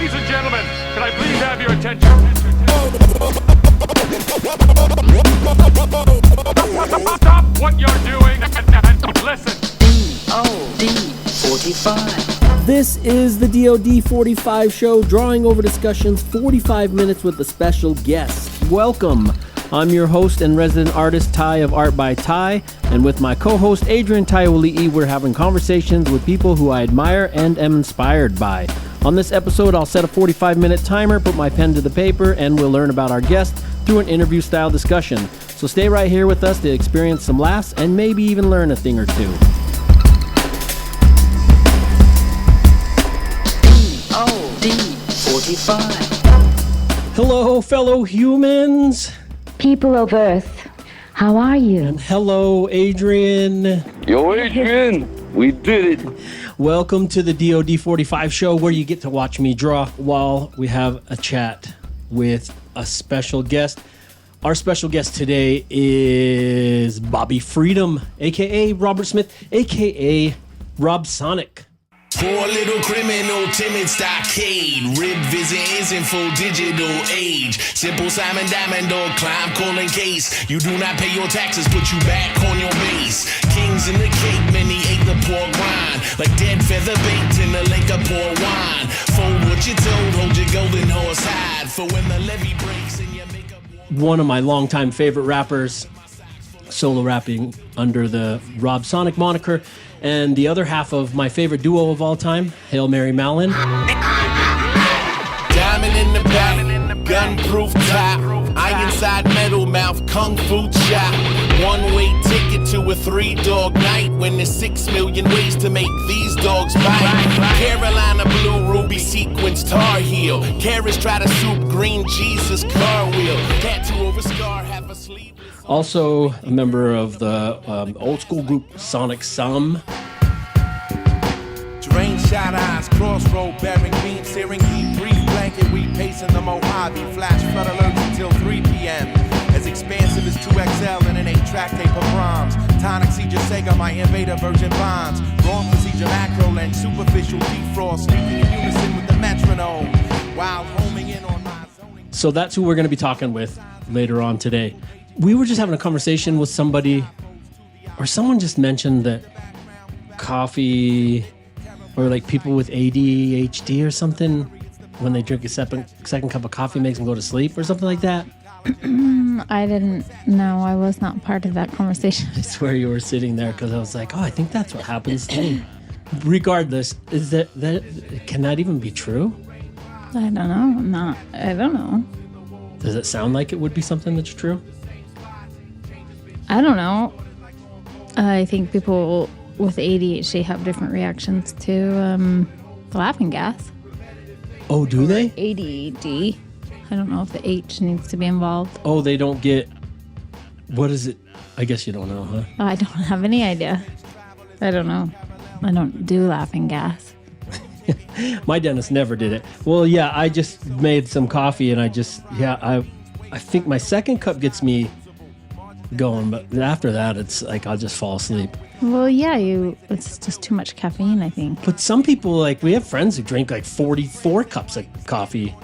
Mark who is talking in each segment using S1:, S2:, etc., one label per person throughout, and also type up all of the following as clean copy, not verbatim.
S1: Ladies and gentlemen, can I please have your attention? Stop what you're doing and listen.
S2: DOD45. This is the DOD45 show, drawing over discussions 45 minutes with a special guest. Welcome. I'm your host and resident artist, Tai of ArtByTai, and with my co-host, Adrian Taiwali'i, we're having conversations with people who I admire and am inspired by. On this episode, I'll set a 45-minute timer, put my pen to the paper, and we'll learn about our guest through an interview-style discussion. So stay right here with us to experience some laughs and maybe even learn a thing or two. DOD45. Hello, fellow humans.
S3: People of Earth, how are you?
S2: And hello, Adrian.
S4: Yo, Adrian, we did it.
S2: Welcome to the DOD45 show, where you get to watch me draw while we have a chat with a special guest. Our special guest today is Bobby Freedom, a.k.a. Robert Smith, a.k.a. Rob Sonic.
S5: Poor little criminal, timid stockade. Rib visit isn't full digital age. Simple Simon Diamond Dog climb calling case. You do not pay your taxes, put you back on your base. Kings in the cake, many ate the pork rind. Like dead feather baked in the lake of poor wine. Fold what you told, hold your golden horse hide. For when the levee breaks and you make up.
S2: One of my longtime favorite rappers, solo rapping under the Rob Sonic moniker. And the other half of my favorite duo of all time, Hail Mary Mallon.
S5: Diamond in the back, gunproof top, ironside metal mouth, kung fu chop. One-way ticket to a 3-dog night when there's 6 million ways to make these dogs bite. Carolina blue ruby sequins Tar Heel. Carrots try to soup green Jesus car wheel. Tattoo over scar, half asleep.
S2: Also a member of the old school group Sonic Sum.
S6: Drain shot eyes, crossroad, bearing beam, steering heat, brief blanket, we pacing the Mojave, flash flood alerts until 3 p.m. As expansive as 2XL and an 8-track tape of rhymes. Tonic Siege Sega, my invader virgin bonds. Wrong procedure macro lens, superficial defrost, speaking in unison with the metronome. While homing in on my zoning.
S2: So that's who we're going to be talking with later on today. We were just having a conversation with somebody, or someone just mentioned that coffee, or like people with ADHD or something, when they drink a second cup of coffee makes them go to sleep or something like that.
S7: I didn't know. I was not part of that conversation.
S2: I swear you were sitting there because I was like, oh, I think that's what happens to me. Regardless, is that can that even be true?
S7: I don't know. I don't know.
S2: Does it sound like it would be something that's true?
S7: I don't know. I think people with ADHD have different reactions to the laughing gas.
S2: Oh, do they?
S7: ADD. I don't know if the H needs to be involved.
S2: Oh, they don't get... What is it? I guess you don't know, huh?
S7: I don't have any idea. I don't know. I don't do laughing gas.
S2: My dentist never did it. Well, yeah, I just made some coffee and I think my second cup gets me going, but after that, it's like I'll just fall asleep.
S7: Well, yeah, it's just too much caffeine, I think.
S2: But some people, like, we have friends who drink like 44 cups of coffee.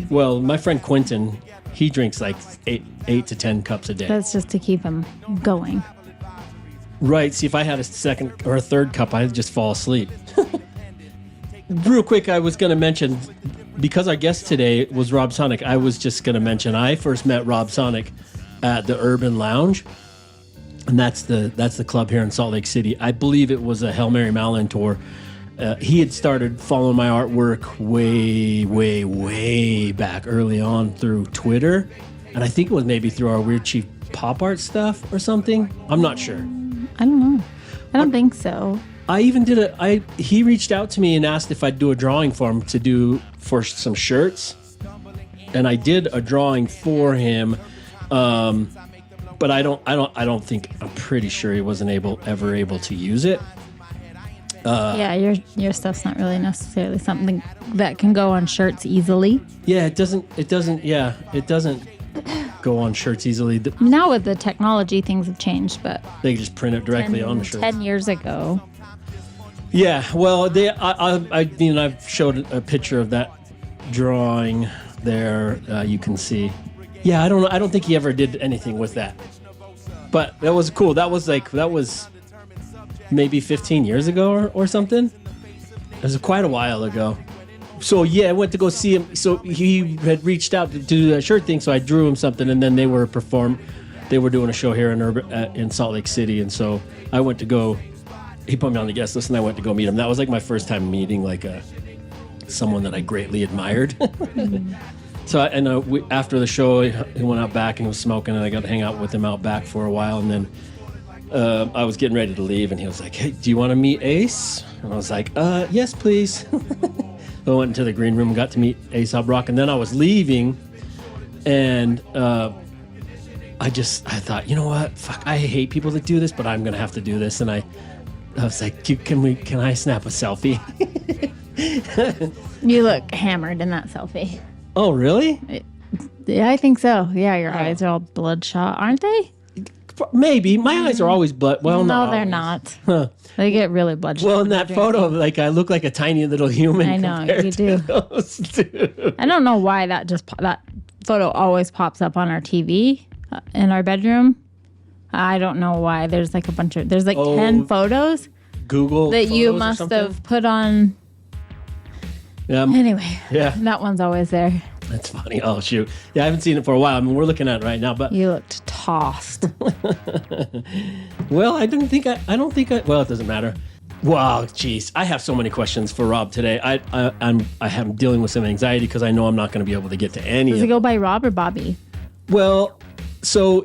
S2: Well, my friend Quentin, he drinks like 8 to 10 cups a day.
S7: That's just to keep him going.
S2: Right. See, if I had a second or a third cup, I'd just fall asleep. Real quick, I was going to mention, because our guest today was Rob Sonic, I was just going to mention I first met Rob Sonic at the Urban Lounge, and that's the club here in Salt Lake City. I believe it was a Hail Mary Mallon tour. He had started following my artwork way back early on through Twitter, and I think it was maybe through our Weird Chief pop art stuff or something. I'm not sure.
S7: I don't know. I don't think so.
S2: I even did he reached out to me and asked if I'd do a drawing for him to do for some shirts. And I did a drawing for him. But I'm pretty sure he wasn't ever able to use it.
S7: Yeah, your stuff's not really necessarily something that can go on shirts easily.
S2: Yeah, it doesn't go on shirts easily.
S7: Now with the technology, things have changed, but
S2: they just print it directly on the shirt.
S7: 10 years ago.
S2: Yeah, well, I mean, I've showed a picture of that drawing there. You can see. Yeah, I don't think he ever did anything with that. But that was cool. That was maybe 15 years ago or something. It was quite a while ago. So yeah, I went to go see him. So he had reached out to do that shirt thing. So I drew him something, and then they were doing a show here in Salt Lake City, and so I went to go. He put me on the guest list, and I went to go meet him. That was like my first time meeting someone that I greatly admired. So after the show, he went out back and was smoking, and I got to hang out with him out back for a while, and then I was getting ready to leave, and he was like, "Hey, do you want to meet Ace?" And I was like, "Yes, please." I went into the green room and got to meet Aesop Rock, and then I was leaving, and I thought, you know what? Fuck, I hate people that do this, but I'm gonna have to do this, and I was like, can I snap a selfie?
S7: You look hammered in that selfie.
S2: Oh, really?
S7: Yeah, I think so. Yeah, your eyes are all bloodshot, aren't they?
S2: Maybe. My eyes are always blood. Well,
S7: no, they're not. Huh. They get really bloodshot.
S2: Well, in that photo, I look like a tiny little human.
S7: I know, you do.
S2: Those two.
S7: I don't know why that photo always pops up on our TV in our bedroom. I don't know why. There's like 10 photos.
S2: Google
S7: that you must have put on.
S2: Yeah.
S7: Anyway.
S2: Yeah.
S7: That one's always there.
S2: That's funny. Oh shoot. Yeah, I haven't seen it for a while. I mean, we're looking at it right now, but
S7: you looked tossed.
S2: Well, I don't think well, it doesn't matter. Wow, jeez. I have so many questions for Rob today. I'm dealing with some anxiety because I know I'm not going to be able to get to any.
S7: Does it go by Rob or Bobby?
S2: Well, so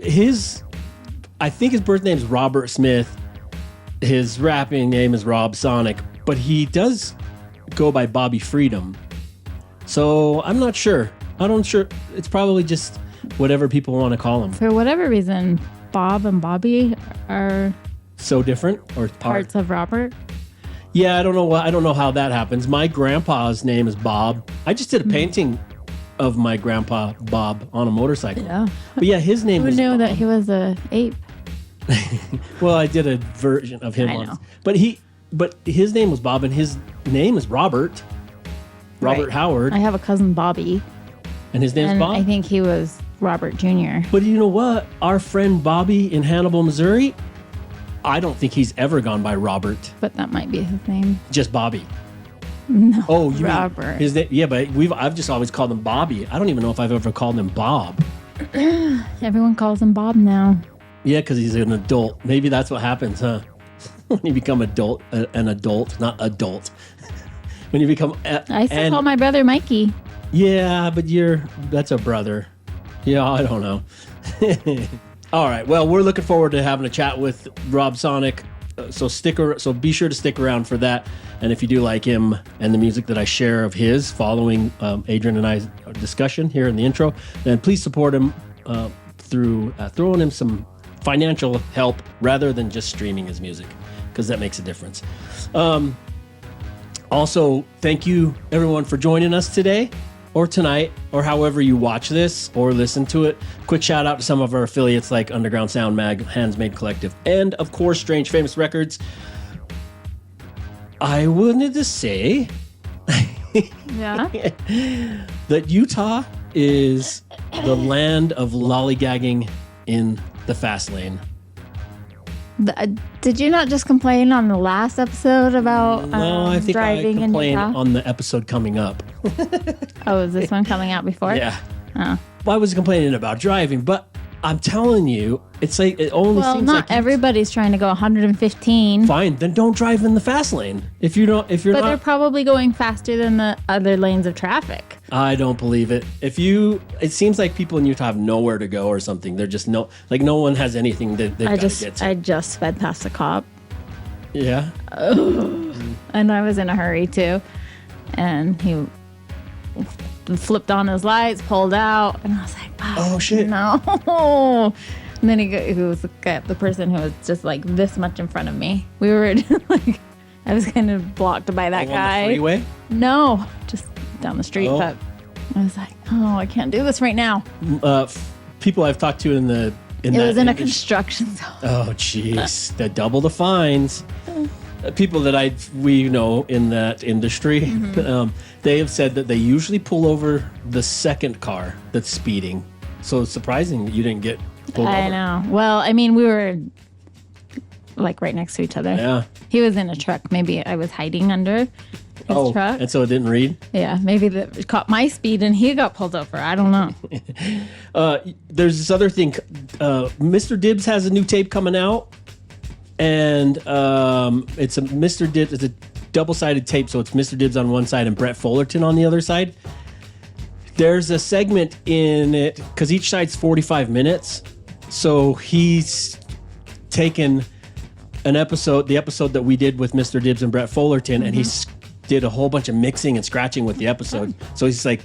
S2: I think his birth name is Robert Smith. His rapping name is Rob Sonic, but he does go by Bobby Freedom. So I'm not sure. It's probably just whatever people want to call him.
S7: For whatever reason, Bob and Bobby are
S2: so different, or
S7: parts of Robert.
S2: Yeah, I don't know how that happens. My grandpa's name is Bob. I just did a painting of my grandpa Bob on a motorcycle.
S7: Yeah.
S2: But yeah, his name was
S7: Who knew
S2: Bob.
S7: that he was an ape?
S2: Well, I did a version of him
S7: I
S2: once.
S7: know.
S2: But his name was Bob, and his name is Robert. Robert
S7: Right.
S2: Howard.
S7: I have a cousin Bobby.
S2: And his name's
S7: and
S2: Bob?
S7: I think he was Robert Jr.
S2: But you know what? Our friend Bobby in Hannibal, Missouri, I don't think he's ever gone by Robert.
S7: But that might be his name.
S2: Just Bobby.
S7: No,
S2: Oh, you
S7: Robert.
S2: mean his name? Yeah, but I've just always called him Bobby. I don't even know if I've ever called him Bob.
S7: Everyone calls him Bob now.
S2: Yeah, because he's an adult. Maybe that's what happens, huh? When you become an adult, not adult. When you become...
S7: I still call my brother Mikey.
S2: Yeah, but that's a brother. Yeah, I don't know. All right, well, we're looking forward to having a chat with Rob Sonic. So be sure to stick around for that. And if you do like him and the music that I share of his following Adrian and I's discussion here in the intro, then please support him through throwing him some financial help rather than just streaming his music, because that makes a difference. Also, thank you everyone for joining us today or tonight or however you watch this or listen to it. Quick shout out to some of our affiliates like Underground Sound Mag, Handsmade Collective, and of course Strange Famous Records. I wanted to say
S7: Yeah.
S2: that Utah is the land of lollygagging in the fast lane.
S7: Did you not just complain on the last episode about
S2: No, I think I
S7: driving in
S2: complained
S7: Utah?
S2: on the episode coming up.
S7: Oh, is this one coming out before?
S2: Yeah.
S7: Oh.
S2: Well, I was complaining about driving, but I'm telling you, it's like it only
S7: Well,
S2: seems
S7: not
S2: like
S7: everybody's trying to go 115.
S2: fine. Then don't drive in the fast lane. If you're
S7: But they're
S2: not,
S7: probably going faster than the other lanes of traffic.
S2: I don't believe it. It seems like people in Utah have nowhere to go or something. They're just no one has anything that they've got to get to.
S7: I just sped past a cop,
S2: Yeah.
S7: and I was in a hurry too, and he flipped on his lights, pulled out, and I was like,
S2: Oh shit.
S7: no. And then he was the person who was just like this much in front of me. We were like, I was kind of blocked by that
S2: On
S7: guy.
S2: the freeway?
S7: No, just down the street.
S2: Oh.
S7: But I was like, oh, I can't do this right now.
S2: People I've talked to in
S7: It was in a construction zone.
S2: Oh, jeez. The double the fines. people that we know in that industry, they have said that they usually pull over the second car that's speeding. So it's surprising that you didn't get pulled over.
S7: I know. Well, I mean, we were like right next to each other.
S2: Yeah.
S7: He was in a truck. Maybe I was hiding under his truck.
S2: And so it didn't read?
S7: Yeah, maybe it caught my speed and he got pulled over. I don't know.
S2: There's this other thing. Mr. Dibbs has a new tape coming out. And it's a Mr. Dibbs. It's a double-sided tape, so it's Mr. Dibbs on one side and Brett Fullerton on the other side. There's a segment in it because each side's 45 minutes. So he's taken the episode that we did with Mr. Dibbs and Brett Fullerton, and he did a whole bunch of mixing and scratching with the episode. So he's like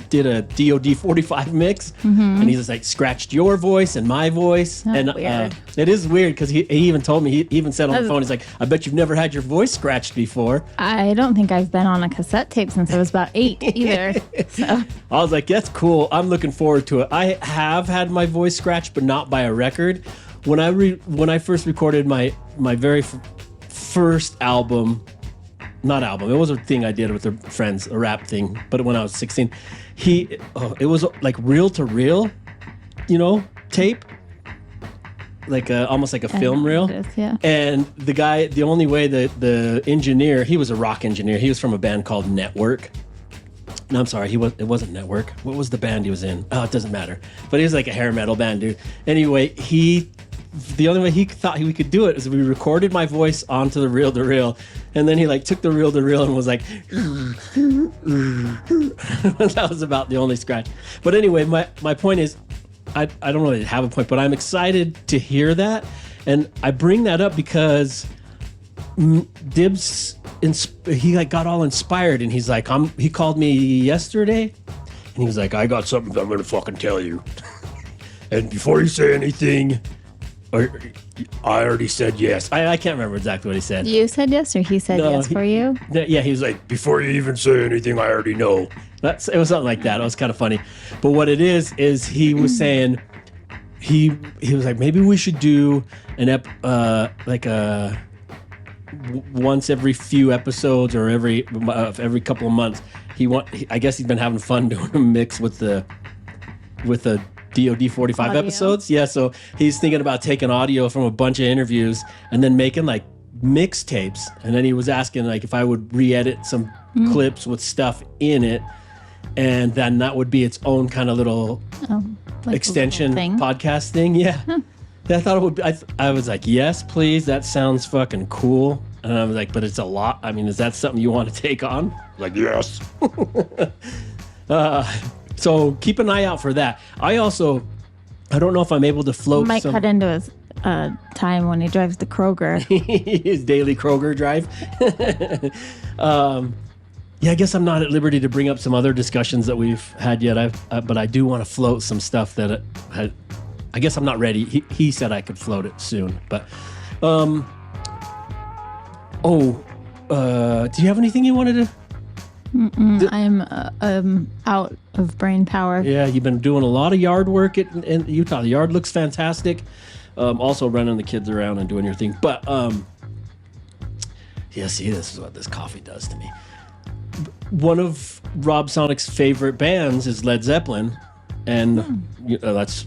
S2: did a DOD45 mix, and he's just like scratched your voice and my voice.
S7: That's weird.
S2: It is weird because he even told me, he even said on the phone, he's like, I bet you've never had your voice scratched before.
S7: I don't think I've been on a cassette tape since I was about 8 either. So.
S2: I was like, that's cool. I'm looking forward to it. I have had my voice scratched, but not by a record. When I first recorded my very first album, not album, it was a thing I did with the friends, a rap thing, but when I was 16, it was like reel to reel, tape, like almost like a film reel.
S7: Yeah.
S2: And the only way that the engineer, he was a rock engineer, he was from a band called Network. No, I'm sorry, it wasn't Network. What was the band he was in? Oh, it doesn't matter. But he was like a hair metal band, dude. Anyway, the only way he thought we could do it is we recorded my voice onto the reel-to-reel, and then he like took the reel-to-reel and was like, that was about the only scratch. But anyway, my point is, I don't really have a point, but I'm excited to hear that, and I bring that up because Dibbs, he like got all inspired, and he's like, he called me yesterday, and he was like, I got something I'm gonna fucking tell you, and before you say anything. I already said yes. I can't remember exactly what he said.
S7: You said yes, or he said yes for you?
S2: Yeah, he was like, before you even say anything, I already know. It was something like that. It was kind of funny. But what it is he was saying, he was like, maybe we should do once every few episodes or every couple of months. I guess he's been having fun doing a mix with the DOD45
S7: audio.
S2: episodes. Yeah, so he's thinking about taking audio from a bunch of interviews and then making like mixtapes. And then he was asking like if I would re-edit some clips with stuff in it, and then that would be its own kind of little
S7: like
S2: extension
S7: thing.
S2: podcast thing. Yeah. I thought it would be, I was like, yes, please. That sounds fucking cool. And I was like, but it's a lot. I mean, is that something you want to take on? Like, yes. So keep an eye out for that. I don't know if I'm able to float.
S7: Might cut into his time when he drives the Kroger.
S2: His daily Kroger drive. I guess I'm not at liberty to bring up some other discussions that we've had yet. But I do want to float some stuff that I guess I'm not ready. He said I could float it soon. But do you have anything you wanted to?
S7: I'm out of brain power.
S2: Yeah, you've been doing a lot of yard work in Utah. The yard looks fantastic. Also running the kids around and doing your thing. But see, this is what this coffee does to me. One of Rob Sonic's favorite bands is Led Zeppelin, and that's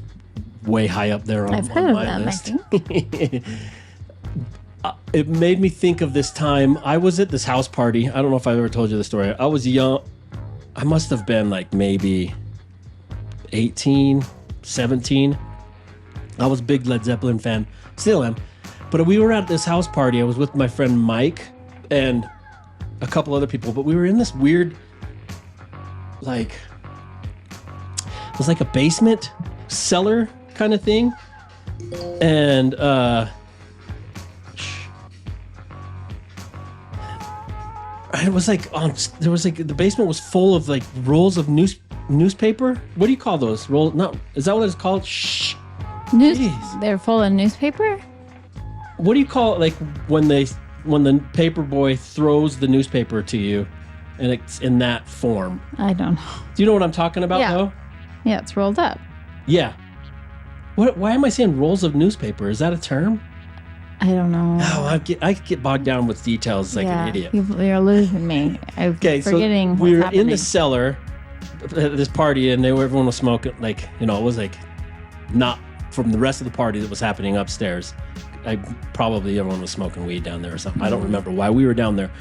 S2: way high up there on my list. I think. It made me think of this time. I was at this house party. I don't know if I've ever told you the story. I was young. I must have been like maybe 18, 17. I was a big Led Zeppelin fan. Still am. But we were at this house party. I was with my friend Mike and a couple other people. But we were in this weird, it was like a basement cellar kind of thing. And it was the basement was full of like rolls of newspaper. What do you call those? Is that what it's called? Shh.
S7: They're full of newspaper?
S2: What do you call it, like when the paper boy throws the newspaper to you and it's in that form?
S7: I don't know.
S2: Do you know what I'm talking about though?
S7: Yeah, it's rolled up.
S2: Yeah. Why am I saying rolls of newspaper? Is that a term?
S7: I don't know.
S2: Oh, I get bogged down with details like an idiot.
S7: You're losing me. I'm forgetting
S2: so we
S7: what's
S2: were
S7: happening.
S2: in the cellar at this party, and everyone was smoking. Like, it was like not from the rest of the party that was happening upstairs. Probably everyone was smoking weed down there or something. I don't remember why we were down there,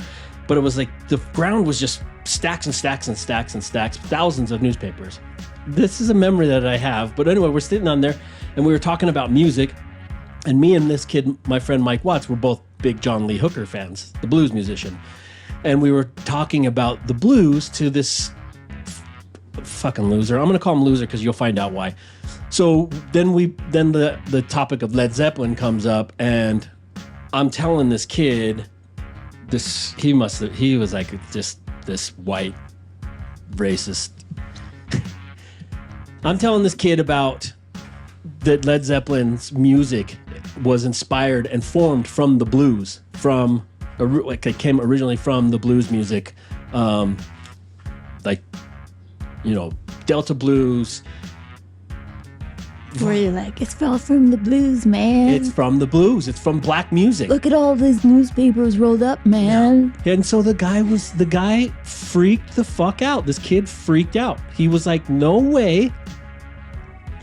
S2: but it was like the ground was just stacks and stacks and stacks and stacks, thousands of newspapers. This is a memory that I have. But anyway, we're sitting on there, and we were talking about music. And me and this kid, my friend Mike Watts, were both big John Lee Hooker fans, the blues musician. And we were talking about the blues to this fucking loser. I'm going to call him loser because you'll find out why. So then the topic of Led Zeppelin comes up, and I'm telling this kid, he was like just this white racist. I'm telling this kid about that Led Zeppelin's music was inspired and formed from the blues, it came originally from the blues music, Delta blues.
S7: Where you're like, it's all from the blues, man.
S2: It's from the blues. It's from black music.
S7: Look at all these newspapers rolled up, man.
S2: Yeah. And so the guy freaked the fuck out. This kid freaked out. He was like, no way.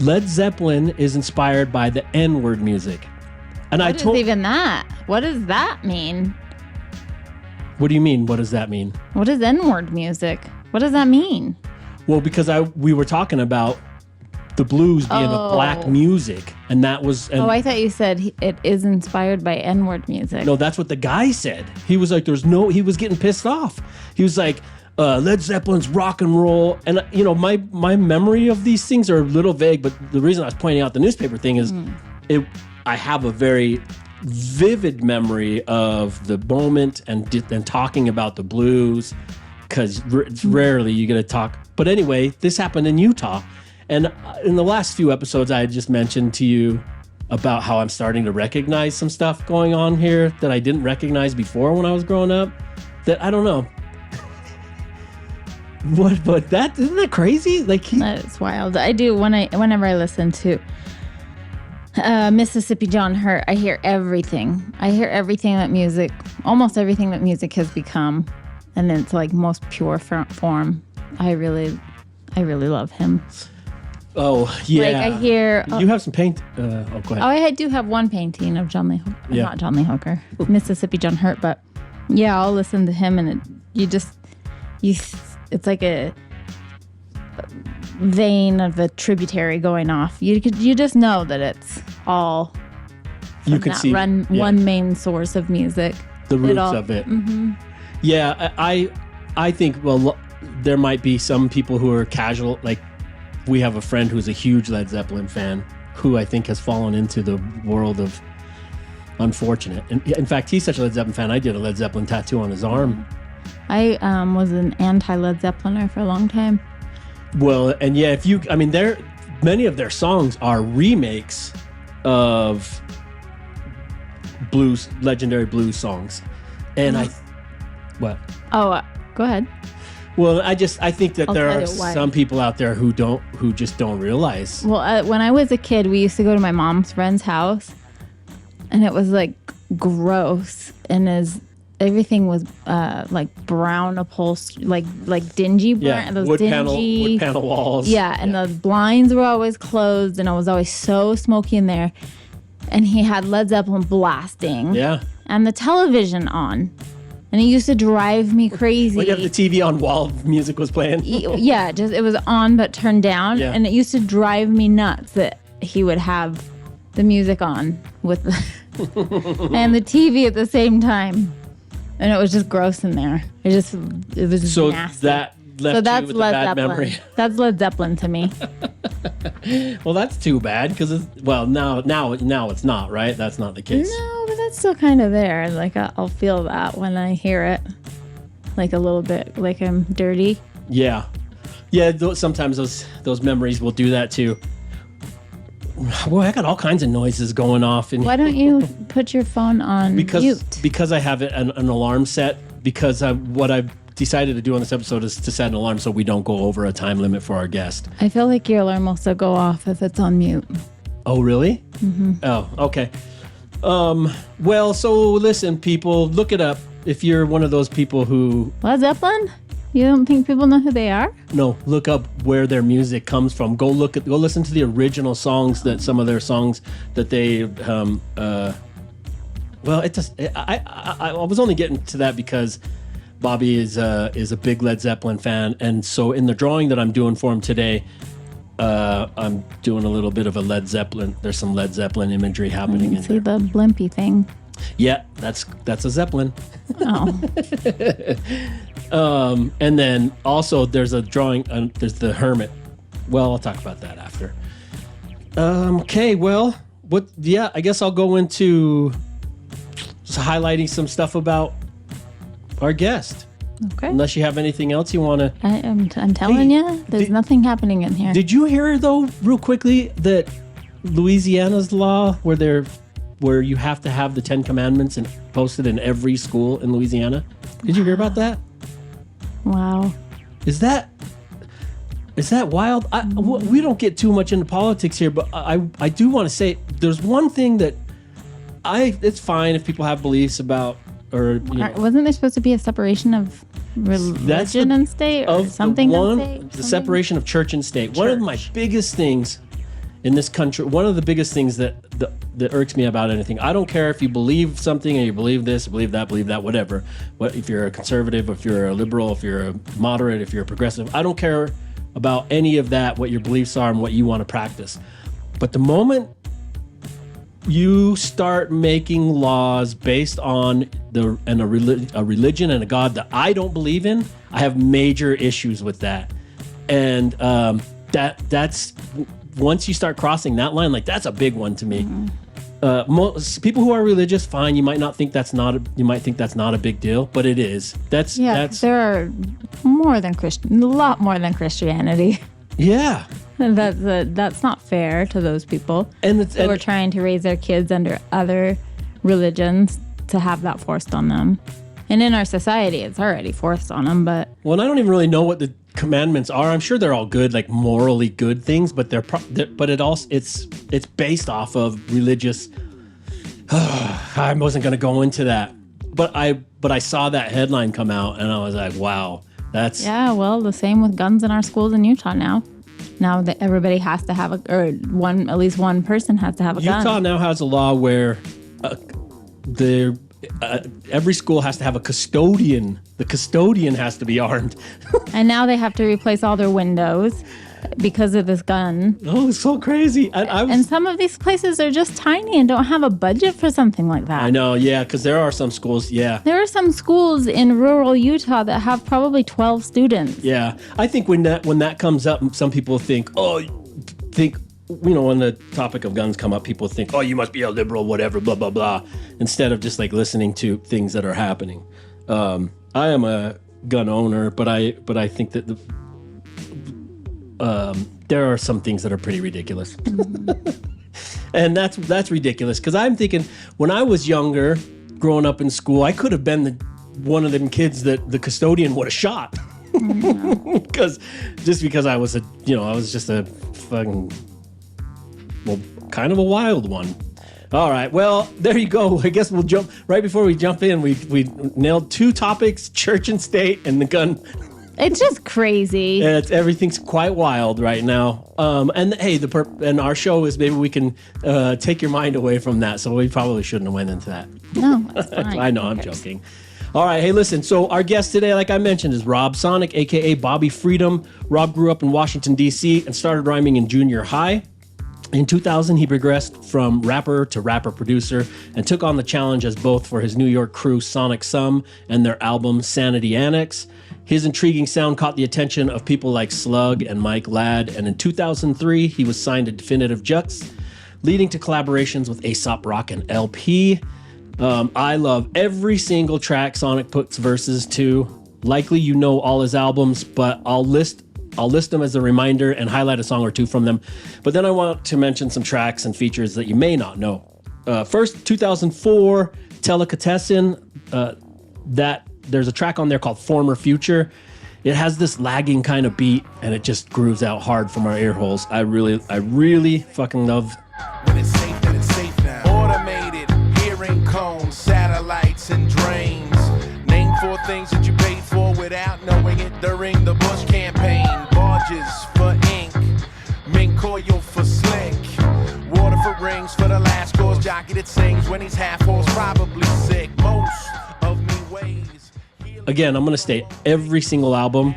S2: Led Zeppelin is inspired by the N-word music. And
S7: What is even that? What does that mean?
S2: What do you mean? What does that mean?
S7: What is N-word music? What does that mean?
S2: Well, because we were talking about the blues being a black music, and that was. And
S7: I thought you said it is inspired by N-word music.
S2: No, that's what the guy said. He was like, he was getting pissed off. He was like, Led Zeppelin's rock and roll. And, my memory of these things are a little vague, but the reason I was pointing out the newspaper thing is I have a very vivid memory of the moment and talking about the blues, because it's rarely you get to talk. But anyway, this happened in Utah. And in the last few episodes, I had just mentioned to you about how I'm starting to recognize some stuff going on here that I didn't recognize before when I was growing up. That I don't know. But isn't that crazy? Like
S7: that's wild. I do whenever I listen to Mississippi John Hurt, I hear everything. I hear everything that music, almost everything that music has become, and it's like most pure form. I really love him.
S2: Oh yeah.
S7: Like I hear.
S2: You have some paint. Go ahead.
S7: Oh, I do have one painting of John Lee Hooker.
S2: Yeah.
S7: Not John Lee Hooker. Mississippi John Hurt, but yeah, I'll listen to him, and it's like a vein of a tributary going off. You just know that it's all from one main source of music.
S2: The roots of it. Mm-hmm. Yeah, I think, well, there might be some people who are casual. Like, we have a friend who's a huge Led Zeppelin fan who I think has fallen into the world of unfortunate. And in fact, he's such a Led Zeppelin fan, I did a Led Zeppelin tattoo on his arm.
S7: I was an anti-Led Zeppeliner for a long time.
S2: Well, and yeah, many of their songs are remakes of legendary blues songs. And what?
S7: Oh, go ahead.
S2: Well, I think that there are some people out there who just don't realize.
S7: Well, when I was a kid, we used to go to my mom's friend's house, and it was like gross, and everything was like brown upholstery, like dingy brown.
S2: Yeah, those wood panel walls.
S7: Yeah, and the blinds were always closed, and it was always so smoky in there. And he had Led Zeppelin blasting.
S2: Yeah.
S7: And the television on. And it used to drive me crazy.
S2: Well, you have the TV on while music was playing?
S7: Yeah, it was on but turned down.
S2: Yeah.
S7: And it used to drive me nuts that he would have the music on with and the TV at the same time. And it was just gross in there. It was
S2: so
S7: nasty.
S2: That left you with
S7: Led
S2: a bad
S7: Zeppelin.
S2: memory.
S7: That's Led Zeppelin to me.
S2: Well, that's too bad because now it's not, right? That's not the case.
S7: No, but that's still kind of there. Like I'll feel that when I hear it, like a little bit, like I'm dirty.
S2: Yeah. Sometimes those memories will do that too. Boy, I got all kinds of noises going off.
S7: Why don't you put your phone on mute?
S2: Because I have an alarm set. Because what I've decided to do on this episode is to set an alarm so we don't go over a time limit for our guest.
S7: I feel like your alarm will still go off if it's on mute.
S2: Oh, really? Mm-hmm. Oh, okay. Well, so listen, people, look it up. If you're one of those people who...
S7: Led Zeppelin? You don't think people know who they are?
S2: No, look up where their music comes from. Go listen to the original songs, that some of their songs that they... well, it just... I was only getting to that because Bobby is a big Led Zeppelin fan. And so in the drawing that I'm doing for him today... I'm doing a little bit of a Led Zeppelin. There's some Led Zeppelin imagery happening in
S7: See
S2: there.
S7: the blimpy thing.
S2: Yeah, that's a Zeppelin.
S7: Oh.
S2: And then also there's a drawing. There's the Hermit. Well, I'll talk about that after. Okay. Well, what? Yeah, I guess I'll go into just highlighting some stuff about our guest.
S7: Okay.
S2: Unless you have anything else you want to...
S7: I'm telling you, there's nothing happening in here.
S2: Did you hear, though, real quickly, that Louisiana's law where you have to have the 10 Commandments and posted in every school in Louisiana? Did you hear about that?
S7: Wow.
S2: Is that wild? We don't get too much into politics here, but I do want to say there's one thing that it's fine if people have beliefs about...
S7: Wasn't there supposed to be a separation of religion and state, or something?
S2: The separation of church and state. One of my biggest things in this country, one of the biggest things that irks me about anything. I don't care if you believe something and you believe this, believe that, whatever. If you're a conservative, if you're a liberal, if you're a moderate, if you're a progressive, I don't care about any of that, what your beliefs are and what you want to practice. But the moment you start making laws based on a religion and a God that I don't believe in, I have major issues with that. And that's once you start crossing that line, like that's a big one to me. Mm-hmm. Most people who are religious, fine. You might think that's not a big deal, but it is. That's
S7: there are more than a lot more than Christianity.
S2: Yeah.
S7: That's not fair to those people who are trying to raise their kids under other religions to have that forced on them. And in our society, it's already forced on them. But
S2: I don't even really know what the commandments are. I'm sure they're all good, like morally good things, but it's based off of religious. I wasn't going to go into that, but I saw that headline come out and I was like, wow, that's
S7: well, the same with guns in our schools in Utah now. Now that everybody has to have at least one person has to have a gun.
S2: Utah now has a law where every school has to have a custodian. The custodian has to be armed.
S7: And now they have to replace all their windows because of this gun.
S2: Oh, it's so crazy.
S7: And some of these places are just tiny and don't have a budget for something like that.
S2: I know, yeah, because there are some schools, yeah.
S7: There are some schools in rural Utah that have probably 12 students.
S2: Yeah, I think when that comes up, some people think, when the topic of guns come up, people think, oh, you must be a liberal, whatever, blah, blah, blah, instead of just like listening to things that are happening. I am a gun owner, but I think that there are some things that are pretty ridiculous. And that's ridiculous because I'm thinking when I was younger, growing up in school, I could have been one of them kids that the custodian would have shot. Because I was just a fucking, kind of a wild one. All right, well, there you go. I guess we'll jump right before we jump in. We nailed two topics: church and state, and the gun.
S7: It's just crazy.
S2: Everything's quite wild right now. And hey, and our show is maybe we can take your mind away from that. So we probably shouldn't have went into that.
S7: No, that's fine.
S2: I know, I'm joking. All right, hey, listen. So our guest today, like I mentioned, is Rob Sonic, aka Bobby Freedom. Rob grew up in Washington, D.C. and started rhyming in junior high. In 2000, he progressed from rapper to rapper producer and took on the challenge as both for his New York crew Sonic Sum and their album Sanity Annex. His intriguing sound caught the attention of people like Slug and Mike Ladd, and in 2003, he was signed to Definitive Jux, leading to collaborations with Aesop Rock and LP. I love every single track Sonic puts verses to. Likely you know all his albums, but I'll list them as a reminder and highlight a song or two from them. But then I want to mention some tracks and features that you may not know. First, 2004, Delicatessen. There's a track on there called Former Future. It has this lagging kind of beat, and it just grooves out hard from our ear holes. I really fucking love.
S6: When it's safe, then it's safe now. Automated, not knowing it during the Bush campaign. Barges for ink, mink coil for slick, water for rings for the last cause jockey that sings when he's half horse, probably sick. Most of me ways.
S2: Again, I'm going to state every single album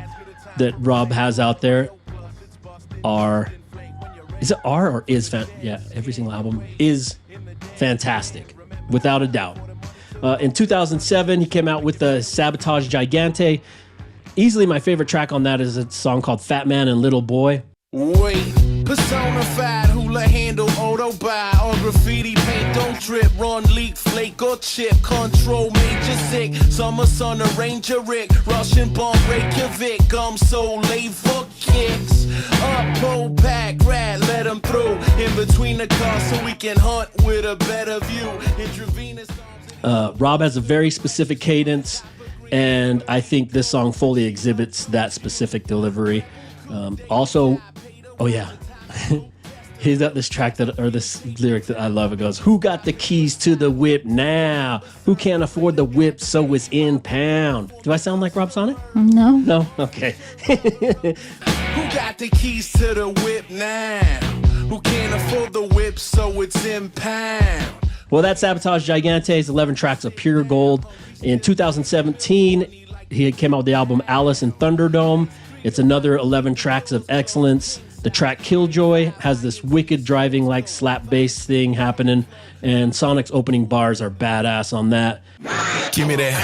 S2: that Rob has out there every single album is fantastic, without a doubt. In 2007, he came out with the Sabotage Gigante. Easily my favorite track on that is a song called Fat Man and Little Boy.
S6: Wait, personified hula handle, auto buy on graffiti paint, don't drip, run, leak, flake, or chip, control major sick, summer sun, a ranger Rick, Russian bomb, Reykjavik, so late for kicks, up, pull back, rat, let them through, in between the cars so we can hunt with a better view, intravenous.
S2: Rob has a very specific cadence, and I think this song fully exhibits that specific delivery. He's got this track this lyric that I love. It goes, "Who got the keys to the whip now? Who can't afford the whip, so it's in pound." Do I sound like Rob Sonic?
S7: No.
S2: No? Okay.
S6: Who got the keys to the whip now? Who can't afford the whip, so it's in pound?
S2: Well, that Sabotage Gigante is 11 tracks of pure gold. In 2017, he came out with the album Alice in Thunderdome. It's another 11 tracks of excellence. The track Killjoy has this wicked driving like slap bass thing happening, and Sonic's opening bars are badass on that.
S5: Give me that.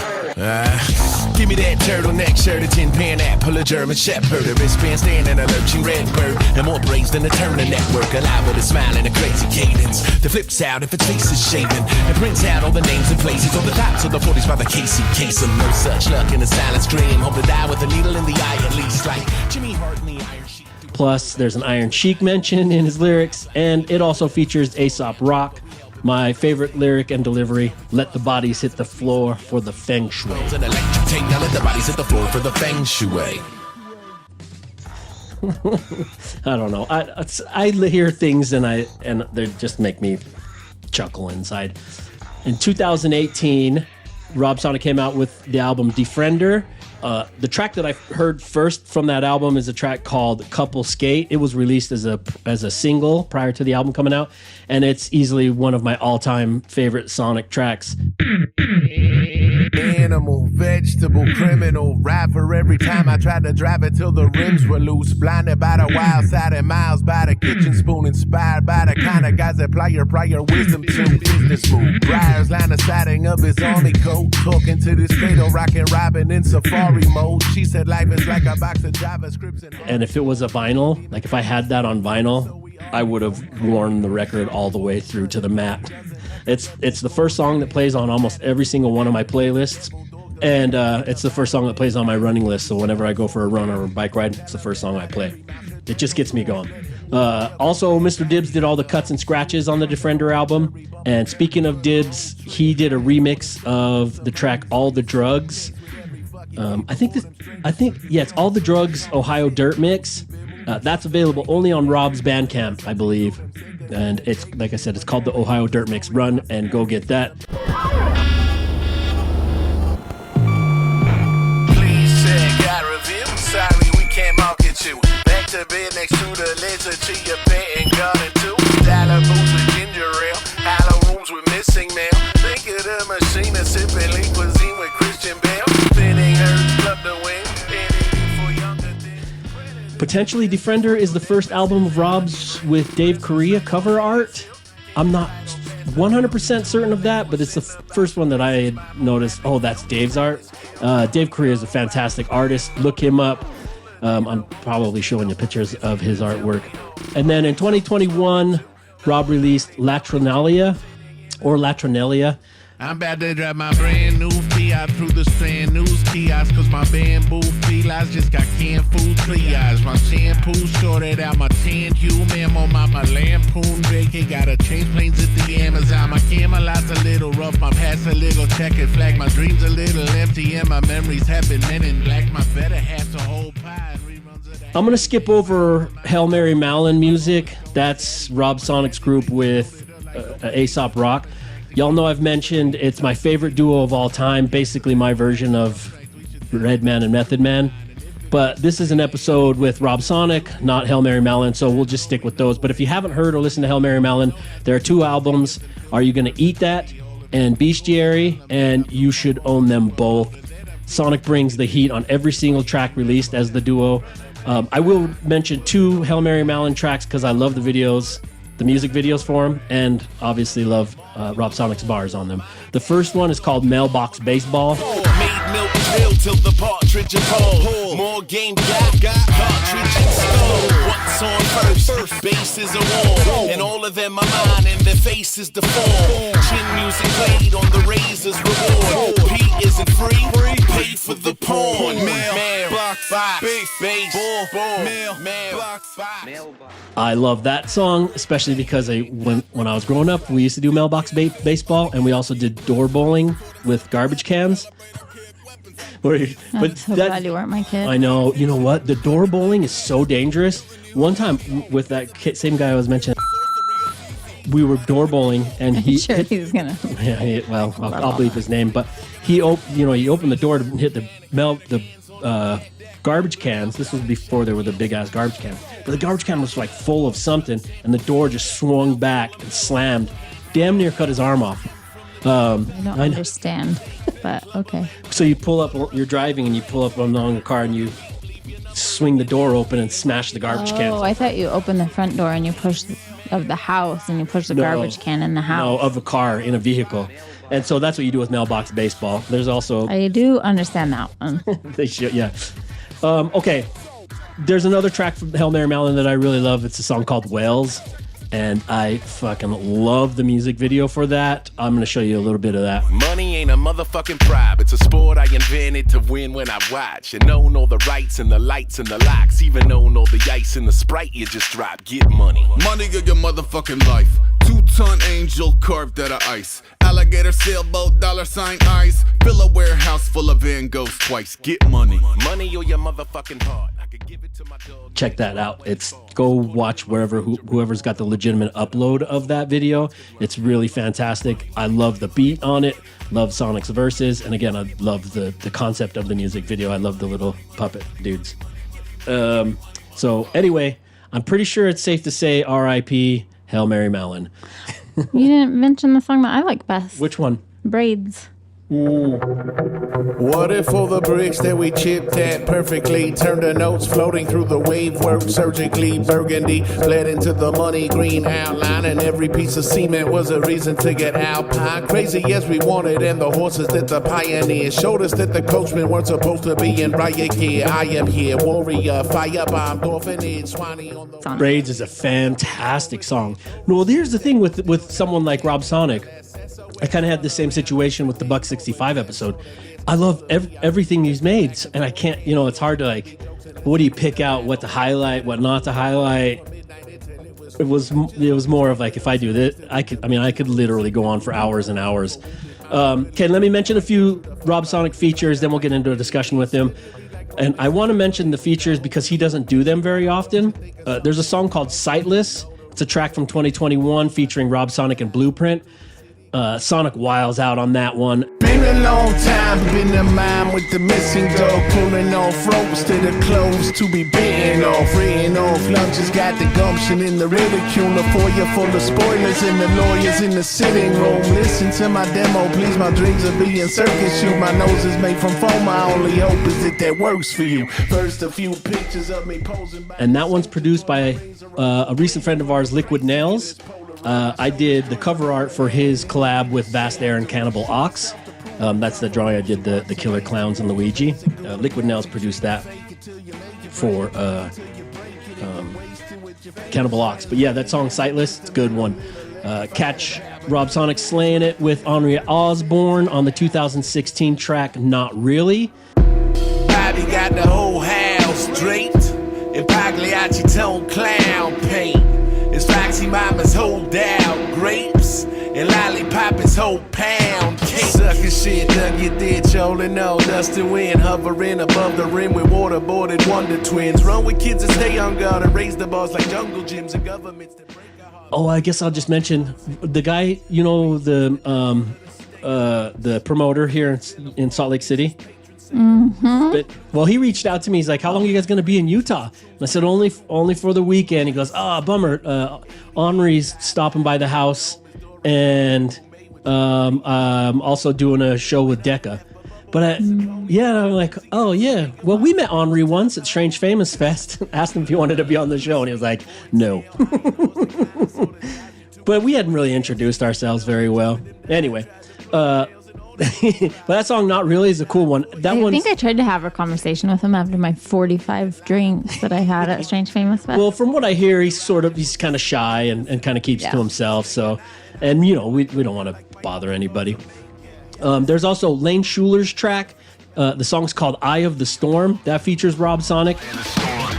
S5: Give me that turtleneck shirt, a tin pan apple, a German shepherd, a wristband stand, and a lurching red bird. And more brains than a Turner network, alive with a smile and a crazy cadence. The flip's out if its face is shaven, and prints out all the names and places on the tops of the 40s by the Casey case. And no such luck in the silent scream. Hope to die with a needle in the eye at least, like Jimmy Hart in the Iron Sheik.
S2: Plus, there's an Iron Sheik mention in his lyrics, and it also features Aesop Rock. My favorite lyric and delivery, "Let the bodies hit the floor for the feng shui."
S5: An electric tape, now let the bodies hit the floor for the feng shui.
S2: I don't know. I hear things and they just make me chuckle inside. In 2018, Rob Sonic came out with the album Defriender. The track that I heard first from that album is a track called Couple Skate. It was released as a single prior to the album coming out, and it's easily one of my all-time favorite Sonic tracks.
S6: Animal, vegetable, criminal, rapper. Every time I tried to drive it till the rims were loose. Blinded by the wild side and miles by the kitchen spoon. Inspired by the kind of guys that apply your prior wisdom to business move. Briar's line the siding of his army coat. Talking to this fatal rockin' Robin in safari mode. She said life is like a box of JavaScripts.
S2: And if it was a vinyl, like if I had that on vinyl, I would have worn the record all the way through to the mat. It's the first song that plays on almost every single one of my playlists, and it's the first song that plays on my running list. So whenever I go for a run or a bike ride, it's the first song I play. It just gets me going. Also, Mr. Dibbs did all the cuts and scratches on the Defriender album. And speaking of Dibbs, he did a remix of the track "All the Drugs." I think it's "All the Drugs" Ohio Dirt Mix. That's available only on Rob's Bandcamp, I believe. And it's, like I said, it's called the Ohio Dirt Mix. Run and go get that.
S6: Please check our review. Sorry, we can't market you. Back to bed next to the lizard tree, your pet and garden too. Dollar boots with ginger ale. Hollow rooms with missing mail. Think of the machine that's sipping lean cuisine with Christian Bale. Thinning herbs, club the wind.
S2: Potentially, Defriender is the first album of Rob's with Dave Correa cover art. I'm not 100% certain of that, but it's the first one that I had noticed. Oh, that's Dave's art. Dave Correa is a fantastic artist. Look him up. I'm probably showing you pictures of his artwork. And then in 2021, Rob released Latrinalia.
S6: I'm about to drive my brand new Fiat through the Strand News kiosk, cause my bamboo felines just got canned food triage. My shampoo shorted out my tan hue, man, on my lampoon vacay. Gotta change planes at the Amazon. My Camelot's a little rough, my past a little checkered flag. My dreams a little empty and my memories have been men in black. My better half's a whole pie.
S2: I'm going to skip over Hail Mary Mallon music. That's Rob Sonic's group with Aesop Rock. Y'all know I've mentioned it's my favorite duo of all time, basically my version of Redman and Method Man. But this is an episode with Rob Sonic, not Hail Mary Mallon, so we'll just stick with those. But if you haven't heard or listened to Hail Mary Mallon, there are 2 albums, Are You Gonna Eat That and Bestiary, and you should own them both. Sonic brings the heat on every single track released as the duo. I will mention 2 Hail Mary Mallon tracks because I love the videos, the music videos for them, and obviously love Rob Sonic's bars on them. The first one is called Mailbox Baseball.
S5: Made milk drill till the partridge is whole. More game got cartridge installed. What's on first? Bass is a war. And all of them are mine and their faces deform. Chin music played on the razor's reward. Pete isn't free, pay for the porn. Mailbox, base, mailbox.
S2: I love that song, especially because when I was growing up, we used to do mailbox baseball, and we also did door bowling with garbage cans.
S7: I'm so glad you weren't my kid.
S2: I know. You know what? The door bowling is so dangerous. One time with that same guy I was mentioning, we were door bowling, and
S7: I'm sure he's gonna.
S2: Yeah, I'll bleep his name, but he opened the door to hit the garbage cans. This was before there were the big ass garbage cans, but the garbage can was like full of something, and the door just swung back and slammed, damn near cut his arm off.
S7: I don't understand, but okay.
S2: So you pull up, you're driving, and you pull up along the car, and you swing the door open and smash the garbage cans.
S7: Oh, I thought you opened the front door and you push of the house and you push the garbage can in the house.
S2: No, of a car in a vehicle. And so that's what you do with mailbox baseball. There's also...
S7: I do understand that one.
S2: They should, yeah. Okay. There's another track from Hail Mary Mallon that I really love. It's a song called Whales. And I fucking love the music video for that. I'm going to show you a little bit of that.
S5: Money ain't a motherfucking bribe. It's a sport I invented to win when I watch. And own all the rights and the lights and the locks. Even own all the ice and the Sprite you just dropped. Get money.
S8: Money of your motherfucking life. 2-ton angel carved out of ice. Alligator sailboat, $sign eyes. Fill a warehouse full of Van Goghs twice. Get money.
S5: Money or your motherfucking heart. I could give it to my dog.
S2: Check that out. Go watch whoever's got the legitimate upload of that video. It's really fantastic. I love the beat on it. Love Sonic's verses, and again, I love the concept of the music video. I love the little puppet dudes. So anyway, I'm pretty sure it's safe to say R.I.P. Hail Mary Mallon.
S7: You didn't mention the song that I like best.
S2: Which one?
S7: Braids.
S6: What if all the bricks that we chipped at perfectly turned to notes floating through the wave work surgically burgundy bled into the money green outline, and every piece of cement was a reason to get alpine crazy as we wanted, and the horses that the pioneers showed us that the coachmen weren't supposed to be in riot gear. I am here, warrior, firebomb, orphanage, Swanee on the...
S2: Braids is a fantastic song. Well, here's the thing with someone like Rob Sonic. I kind of had the same situation with the Buck 65 episode. I love everything he's made, and I can't, it's hard to what do you pick out, what to highlight, what not to highlight. It was more of if I do this, I could literally go on for hours and hours. Okay, let me mention a few Rob Sonic features, then we'll get into a discussion with him. And I want to mention the features because he doesn't do them very often. There's a song called Sightless. It's a track from 2021 featuring Rob Sonic and Blueprint. Sonic wiles out on that one.
S6: Been a long time, been a mime with the missing dog, pulling off ropes to the clothes to be bitten off, written off lunches, got the gumption in the ridicule, a foyer full of spoilers and the lawyers in the sitting room. Listen to my demo, please, my dreams of being circus shoe. My nose is made from foam, my only hope is that works for you. First a few pictures of me posing by...
S2: And that one's produced by a recent friend of ours, Liquid Nails. I did the cover art for his collab with Vast Air and Cannibal Ox. That's the drawing I did, the Killer Clowns and Luigi. Liquid Nails produced that for Cannibal Ox. But yeah, that song Sightless, it's a good one. Catch Rob Sonic slaying it with Henri Osborne on the 2016 track Not Really.
S5: Bobby got the whole house draped in Pagliacci tone clown paint. It's Foxy Mama's whole down grapes and lollipop is whole pound cake. Suckin' shit, dug your ditch, all in all, dust and wind, hovering above the rim with waterboarded Wonder Twins. Run with kids and stay on guard and raise the bars like jungle gyms and governments that break our hearts.
S2: Oh, I guess I'll just mention the guy, the promoter here in Salt Lake City. But he reached out to me. He's like, "How long are you guys going to be in Utah?" And I said, "Only for the weekend." He goes, bummer. Henri's stopping by the house, and I'm also doing a show with Decca." But I'm like, "Oh yeah, well, we met Henri once at Strange Famous Fest." Asked him if he wanted to be on the show, and he was like, "No." But we hadn't really introduced ourselves very well. Anyway, but that song, Not Really, is a cool one.
S7: I think I tried to have a conversation with him after my 45 drinks that I had at Strange Famous Fest.
S2: Well, from what I hear, he's kind of shy and kind of keeps to himself. So, and we don't want to bother anybody. There's also Lane Schuler's track. The song's called Eye of the Storm. That features Rob Sonic.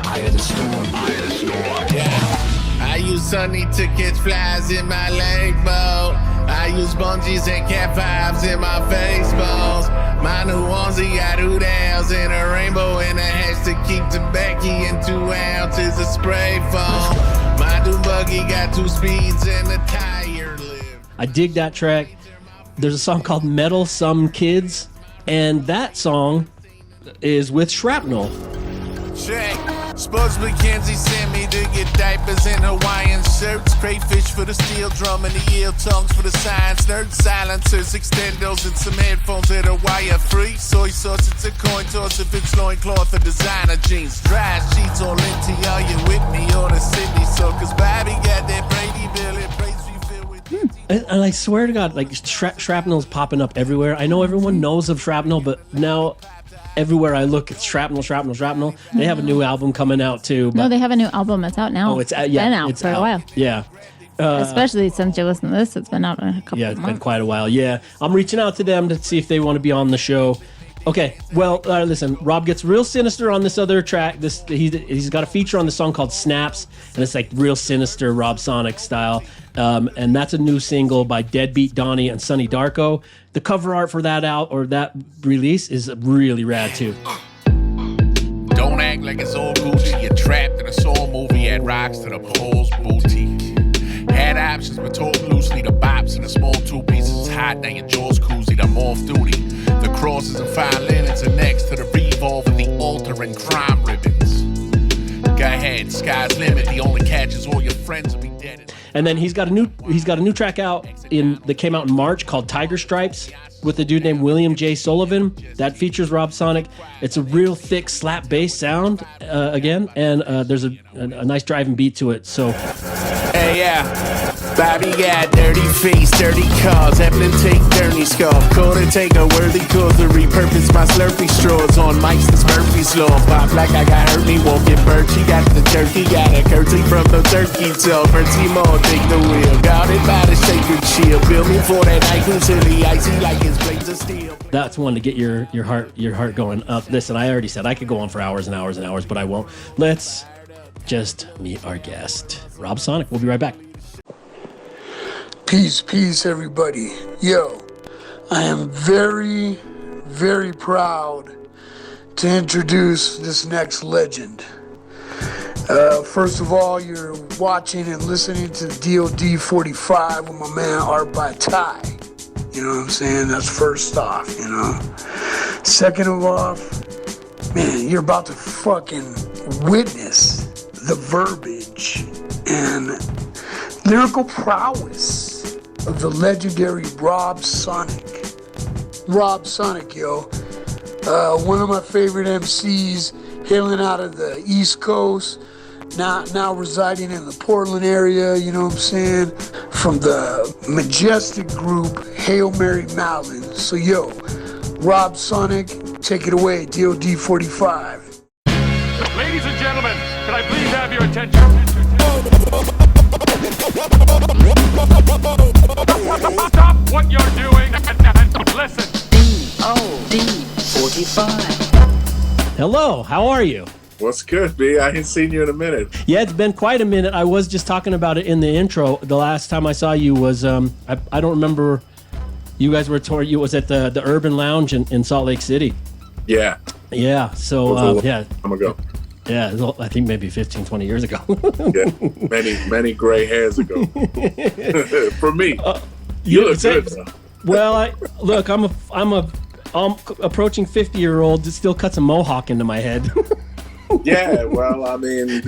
S5: Eye of the storm, eye of the storm. Yeah. I use Sunny to catch flies in my leg boat. I use bungees and cat vibes in my face bones. My new onesie got 2 downs and a rainbow in a hatch to keep the Becky and 2 ounces of spray foam. My new buggy got 2 speeds and a tire lift.
S2: I dig that track. There's a song called Metal Some Kids, and that song is with Shrapnel.
S5: Check. Spuds McKenzie sent me to get diapers and Hawaiian shirts. Crayfish for the steel drum and the eel tongues for the science nerds. Silencers, extendos, and some headphones that are wire free. Soy sauce, it's a coin toss if it's loincloth or designer jeans. Dry sheets on Linty, are you with me or the Sydney? So, cause Bobby got that Brady Bill and praise refill with
S2: And I swear to God, like Shrapnel's popping up everywhere. I know everyone knows of Shrapnel, but now everywhere I look, it's Shrapnel. They have a new album coming out too.
S7: No, they have a new album. It's out now.
S2: Oh, it's
S7: been out for a while.
S2: Yeah.
S7: Especially since you listen to this, it's been out in a couple
S2: Yeah,
S7: of
S2: it's
S7: months.
S2: been quite a while. Yeah, I'm reaching out to them to see if they want to be on the show. Okay, well, listen, Rob gets real sinister on this other track. He's got a feature on the song called Snaps, and it's like real sinister Rob Sonic style. And that's a new single by Deadbeat Donnie and Sonny Darko. The cover art for that release is really rad too.
S5: Don't act like it's all Gucci. You're trapped in a soul movie at Rocks to the Pole's boutique. Had options, but talk loosely. The bops and the small 2 pieces hot. Now your jaw's koozie. I'm off duty. The crosses and fine linens are next to the revolver, the altar and crime ribbons. Go ahead, sky's limit. The only catch is all your friends will be dead.
S2: And then he's got a new track out that came out in March called Tiger Stripes with a dude named William J. Sullivan. That features Rob Sonic. It's a real thick slap bass sound again, and there's a nice driving beat to it. So,
S5: hey, yeah. Bobby got dirty face, dirty cars. Evelyn take dirty scarf. Quarter take a worthy cause to repurpose my Slurpee straws on Mike's and Murphy's law. Pop like I got hurt me, won't get burnt. She got the turkey, got a curtsy from the turkey tail. Mercy more, take the wheel. Guarded by the sacred shield. Build me for that night silly icy like his blades of steel.
S2: that's one to get your heart going. Listen, I already said I could go on for hours and hours and hours, but I won't. Let's just meet our guest, Rob Sonic. We'll be right back.
S9: Peace, everybody. Yo, I am very, very proud to introduce this next legend. First of all, you're watching and listening to DOD45 with my man ArtByTai. You know what I'm saying? That's first off, you know. Second of all, man, you're about to fucking witness the verbiage and lyrical prowess of the legendary Rob Sonic. Rob Sonic, yo. One of my favorite MCs, hailing out of the East Coast, now residing in the Portland area, you know what I'm saying? From the majestic group Hail Mary Malin. So yo, Rob Sonic, take it away, DOD45.
S1: Ladies and gentlemen, can I please have your attention? Stop what you're doing and listen.
S10: DOD45.
S2: Hello, how are you?
S11: What's good, B? I ain't seen you in a minute.
S2: Yeah, it's been quite a minute. I was just talking about it in the intro. The last time I saw you was, I don't remember, you guys were touring, you was at the Urban Lounge in Salt Lake City.
S11: Yeah.
S2: Yeah, so, yeah.
S11: I'm gonna go.
S2: Yeah, I think maybe 15, 20 years ago.
S11: Yeah, many gray hairs ago. For me. You look good, though.
S2: Well, look, I'm approaching 50-year-old still cuts a mohawk into my head.
S11: Yeah, well, I mean,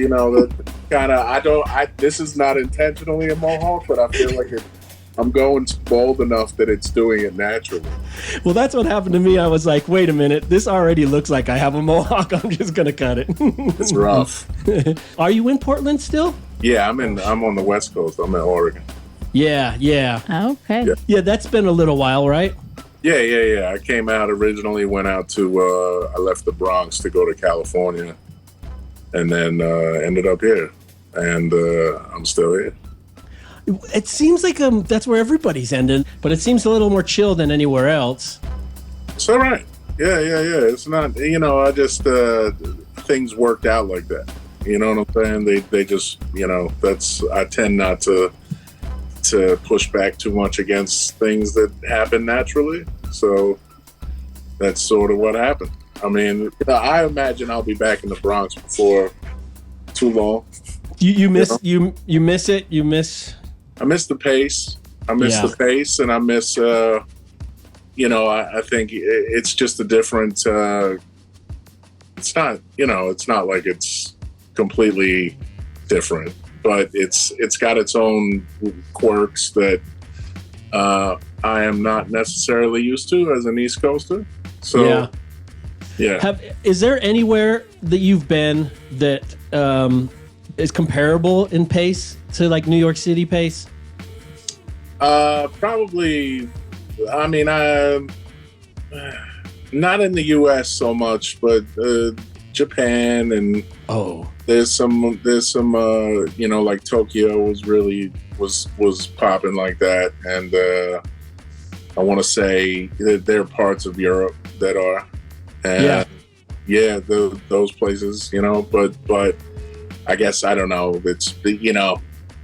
S11: this is not intentionally a mohawk, but I feel like I'm going bold enough that it's doing it naturally.
S2: Well, that's what happened to me. I was like, wait a minute, this already looks like I have a mohawk. I'm just going to cut it.
S11: It's rough.
S2: Are you in Portland still?
S11: Yeah, I'm on the West Coast. I'm in Oregon.
S2: Yeah.
S7: Okay.
S2: Yeah, that's been a little while, right?
S11: Yeah. I came out originally, I left the Bronx to go to California, and then ended up here, and I'm still here.
S2: It seems like that's where everybody's ending, but it seems a little more chill than anywhere else.
S11: It's all right. Yeah. It's not, I just, things worked out like that. You know what I'm saying? They just, I tend not to push back too much against things that happen naturally. So that's sort of what happened. I mean, I imagine I'll be back in the Bronx before too long.
S2: You miss it.
S11: I miss the pace. I miss the pace, and I miss. I think it's just a different. It's not. It's not like it's completely different, but it's got its own quirks that I am not necessarily used to as an East Coaster. So yeah.
S2: Is there anywhere that you've been that is comparable in pace to like New York City pace?
S11: Probably. I mean, not in the U.S. so much, but Japan and there's some like Tokyo was popping like that, and I want to say that there are parts of Europe that are, and those places, but I guess I don't know.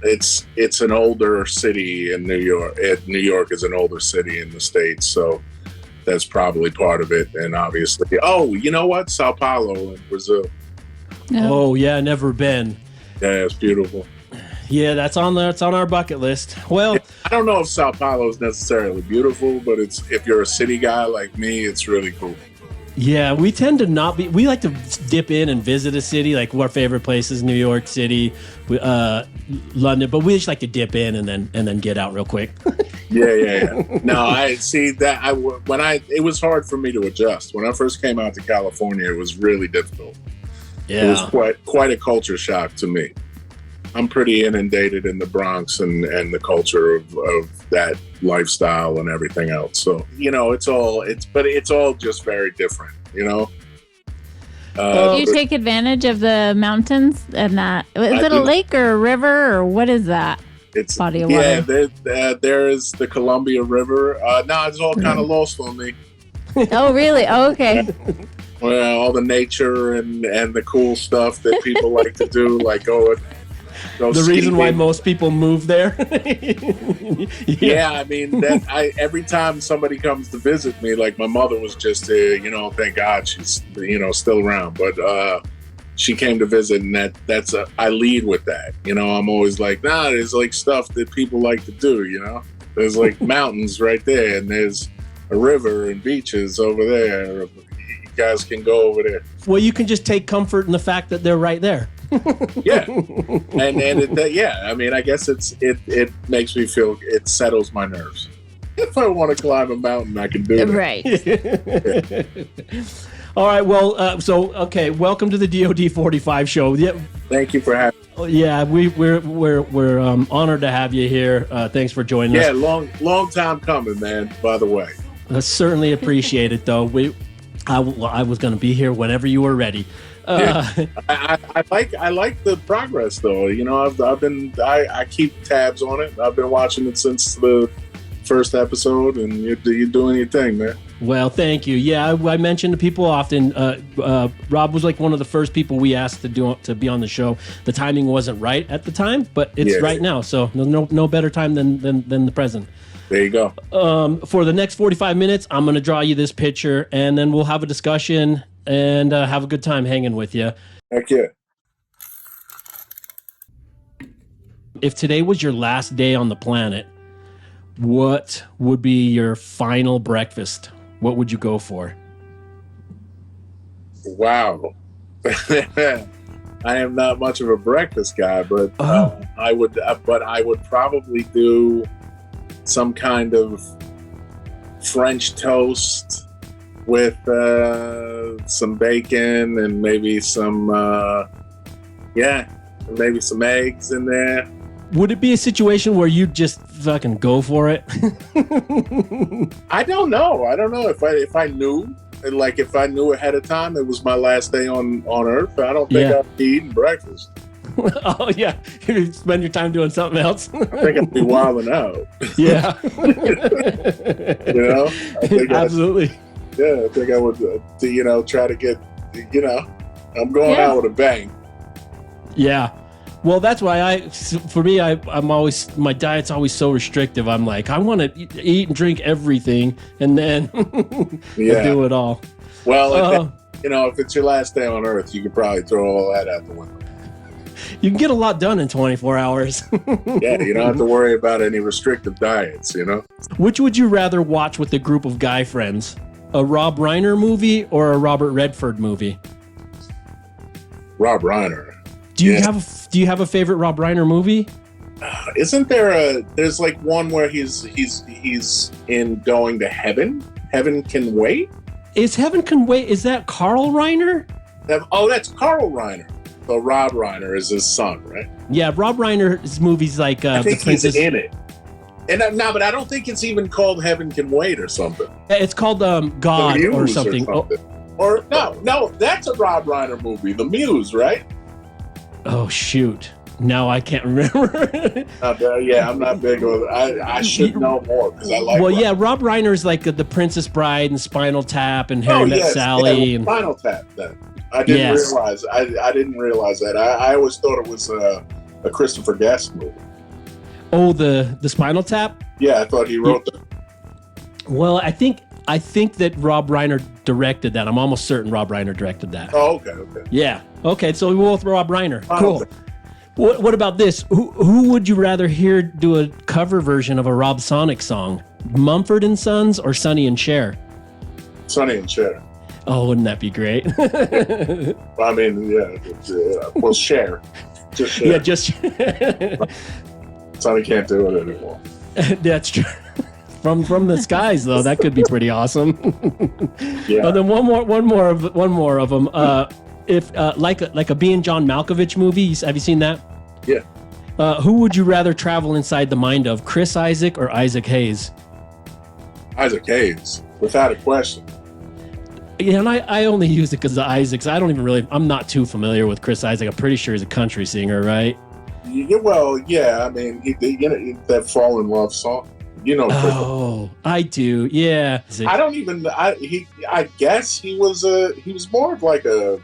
S11: It's an older city in New York. New York is an older city in the States, so that's probably part of it. And obviously, you know what? Sao Paulo in Brazil.
S2: No. Oh yeah, never been.
S11: Yeah, it's beautiful.
S2: Yeah, that's on our bucket list. Well,
S11: I don't know if Sao Paulo is necessarily beautiful, but if you're a city guy like me, it's really cool.
S2: Yeah, we tend to not be. We like to dip in and visit a city. Like our favorite places, New York City, London. But we just like to dip in and then get out real quick.
S11: Yeah. No, I see that. It was hard for me to adjust when I first came out to California. It was really difficult.
S2: Yeah,
S11: it was quite a culture shock to me. I'm pretty inundated in the Bronx and the culture of that lifestyle and everything else. So, it's all just very different,
S7: Do you take advantage of the mountains and that? Is it a lake or a river or what is that?
S11: It's
S7: body of water.
S11: Yeah, there is the Columbia River. It's all kind of lost on me.
S7: Oh, really? Oh, okay.
S11: Well, all the nature and the cool stuff that people like to do, like go
S2: the reason why most people move there.
S11: Yeah, I mean, every time somebody comes to visit me, like my mother was just, thank God she's, still around, but she came to visit, and I lead with that. I'm always like, there's like stuff that people like to do. There's like mountains right there, and there's a river and beaches over there. You guys can go over there.
S2: Well, you can just take comfort in the fact that they're right there.
S11: Yeah, I mean, I guess it makes me feel, it settles my nerves. If I want to climb a mountain, I can do it.
S7: Right.
S2: All right. Well, welcome to the DOD45 show. Yeah.
S11: Thank you for having me.
S2: Yeah, we're honored to have you here. Thanks for joining us.
S11: Yeah, long time coming, man. By the way,
S2: I certainly appreciate it, though. I was going to be here whenever you were ready.
S11: I like the progress, though. I keep tabs on it. I've been watching it since the first episode, and you're doing your thing, man.
S2: Well, thank you. Yeah, I mention to people often. Rob was like one of the first people we asked to be on the show. The timing wasn't right at the time, but it's right now. So no better time than the present.
S11: There you go.
S2: For the next 45 minutes, I'm going to draw you this picture, and then we'll have a discussion and have a good time hanging with you.
S11: Heck yeah.
S2: If today was your last day on the planet, what would be your final breakfast? what would you go for?
S11: Wow. I am not much of a breakfast guy, but I would probably do some kind of French toast with some bacon and maybe some maybe some eggs in there.
S2: Would it be a situation where you just fucking go for it?
S11: I don't know if I knew. Like if I knew ahead of time it was my last day on Earth, I don't think I'd be eating breakfast.
S2: Oh yeah, you spend your time doing something else.
S11: I think I'd be wilding out.
S2: Yeah,
S11: you know. I think
S2: absolutely.
S11: I think I would, try to get, I'm going out with a bang.
S2: Yeah. Well, that's why I'm always, my diet's always so restrictive. I'm like, I want to eat and drink everything and then do it all.
S11: Well, if it's your last day on Earth, you could probably throw all that out the window.
S2: You can get a lot done in 24 hours.
S11: Yeah, you don't have to worry about any restrictive diets,
S2: Which would you rather watch with a group of guy friends? A Rob Reiner movie or a Robert Redford movie?
S11: Rob Reiner.
S2: Do you have a favorite Rob Reiner movie?
S11: Isn't there's like one where he's in Going to Heaven? Heaven Can Wait?
S2: Is Heaven Can Wait? Is that Carl Reiner?
S11: That's Carl Reiner. So Rob Reiner is his son, right?
S2: Yeah, Rob Reiner's movies like
S11: I think he's in it. And but I don't think it's even called Heaven Can Wait or something.
S2: It's called God or something.
S11: Or no, that's a Rob Reiner movie, The Muse, right?
S2: Oh shoot! Now I can't remember.
S11: I'm not big on. I should know more because I like.
S2: Well, Rob Reiner's like the Princess Bride and Spinal Tap and Harry Met Sally.
S11: And Spinal Tap. Then I didn't realize. I didn't realize that. I always thought it was a Christopher Guest movie.
S2: Oh, the Spinal Tap.
S11: Yeah, I thought he wrote that.
S2: Well, I think that Rob Reiner directed that. I'm almost certain Rob Reiner directed that.
S11: Oh, okay.
S2: Yeah. Okay, so we'll throw Rob Reiner. Cool.
S11: Okay.
S2: What about this? Who would you rather hear do a cover version of a Rob Sonic song? Mumford and Sons or Sonny and Cher?
S11: Sonny and Cher.
S2: Oh, wouldn't that be great?
S11: I mean, Well, Cher. Just Cher.
S2: Yeah, just
S11: Sonny can't do it anymore.
S2: That's true. From the skies though, that could be pretty awesome.
S11: Yeah.
S2: And then one more of them. If like a Being John Malkovich movie, have you seen that?
S11: Yeah.
S2: Who would you rather travel inside the mind of, Chris Isaak or Isaac Hayes?
S11: Isaac Hayes, without a question.
S2: Yeah, and I only use it because of Isaacs. I'm not too familiar with Chris Isaak. I'm pretty sure he's a country singer, right?
S11: Yeah, well, yeah. I mean, that Fall in Love song.
S2: Oh, I do. Yeah.
S11: I don't even. I guess he was more of like a.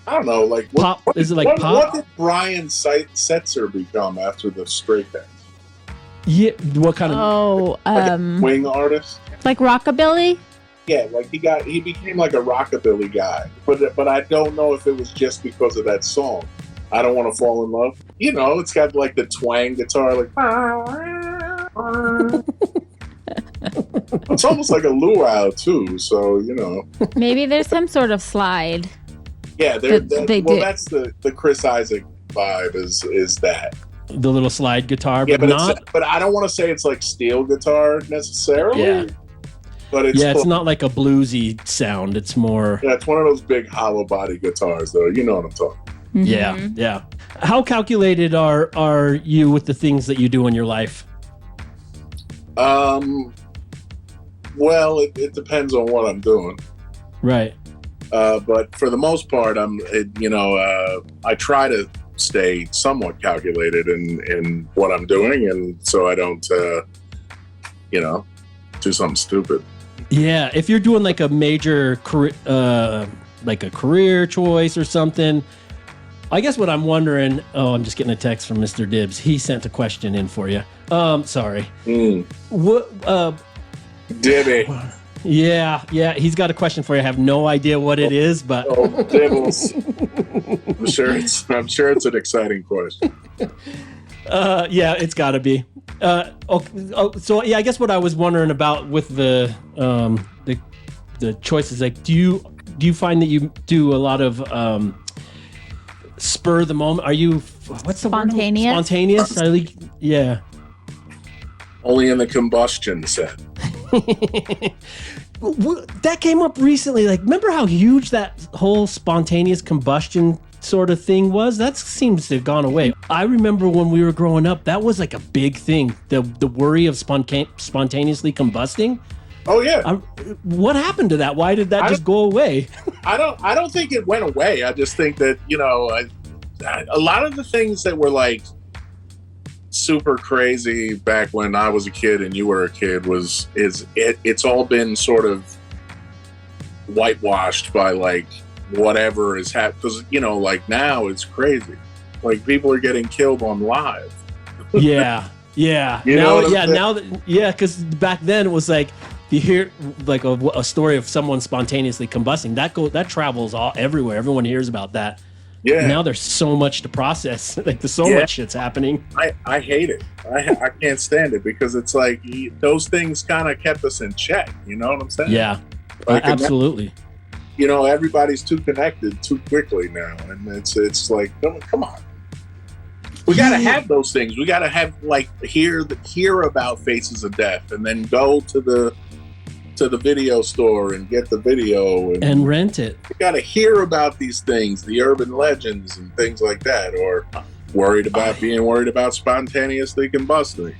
S11: I don't know, like
S2: pop. Is it like pop?
S11: What did Brian Setzer become after the Stray Cats?
S2: Yeah. What kind of?
S7: Oh,
S11: like a swing artist.
S7: Like rockabilly.
S11: Yeah, like he became like a rockabilly guy, but I don't know if it was just because of that song. I Don't Want to Fall in Love. It's got like the twang guitar, like. It's almost like a luau too, so
S7: Maybe there's some sort of slide.
S11: Yeah, they do. That's the Chris Isaak vibe is that
S2: the little slide guitar,
S11: yeah,
S2: but not.
S11: But I don't want to say it's like steel guitar necessarily.
S2: Yeah,
S11: but it's
S2: not like a bluesy sound. It's more.
S11: Yeah, it's one of those big hollow body guitars, though. You know what I'm talking about.
S7: Mm-hmm.
S2: Yeah. How calculated are you with the things that you do in your life?
S11: Well, it depends on what I'm doing.
S2: Right.
S11: But for the most part, I try to stay somewhat calculated in what I'm doing, and so I don't, do something stupid.
S2: Yeah, if you're doing like a major career, like a career choice or something, I guess what I'm wondering. Oh, I'm just getting a text from Mr. Dibbs. He sent a question in for you. Sorry.
S11: What? Dibby.
S2: Yeah, he's got a question for you. I have no idea what it is, but
S11: Dibbles. I'm sure it's an exciting question.
S2: Yeah, it's got to be. So yeah, I guess what I was wondering about with the choices, like, do you find that you do a lot of spur of the moment? Are you what's the
S7: Spontaneous?
S2: word? Spontaneous? Yeah.
S11: Only in the combustion set.
S2: That came up recently. Like, remember how huge that whole spontaneous combustion sort of thing was? That seems to have gone away. I remember when we were growing up, that was like a big thing. The worry of spontaneously combusting.
S11: Oh yeah.
S2: What happened to that? Why did that just go away?
S11: I don't think it went away. I just think that, you know, a lot of the things that were like super crazy back when I was a kid and you were a kid it's all been sort of whitewashed by like whatever is happening, because, you know, like now it's crazy. Like people are getting killed on live.
S2: Yeah. Because back then it was like, you hear like a story of someone spontaneously combusting, that travels everywhere. Everyone hears about that.
S11: Yeah.
S2: Now there's so much to process. Like there's so much shit's happening.
S11: I hate it. I can't stand it, because it's like those things kind of kept us in check. You know what I'm saying?
S2: Yeah,
S11: like,
S2: absolutely.
S11: You know, everybody's too connected too quickly now, and it's like, come on. We gotta have those things. We gotta have like hear about Faces of Death, and then go to the video store and get the video
S2: and rent it.
S11: We gotta hear about these things, the urban legends and things like that, or being worried about spontaneously combusting.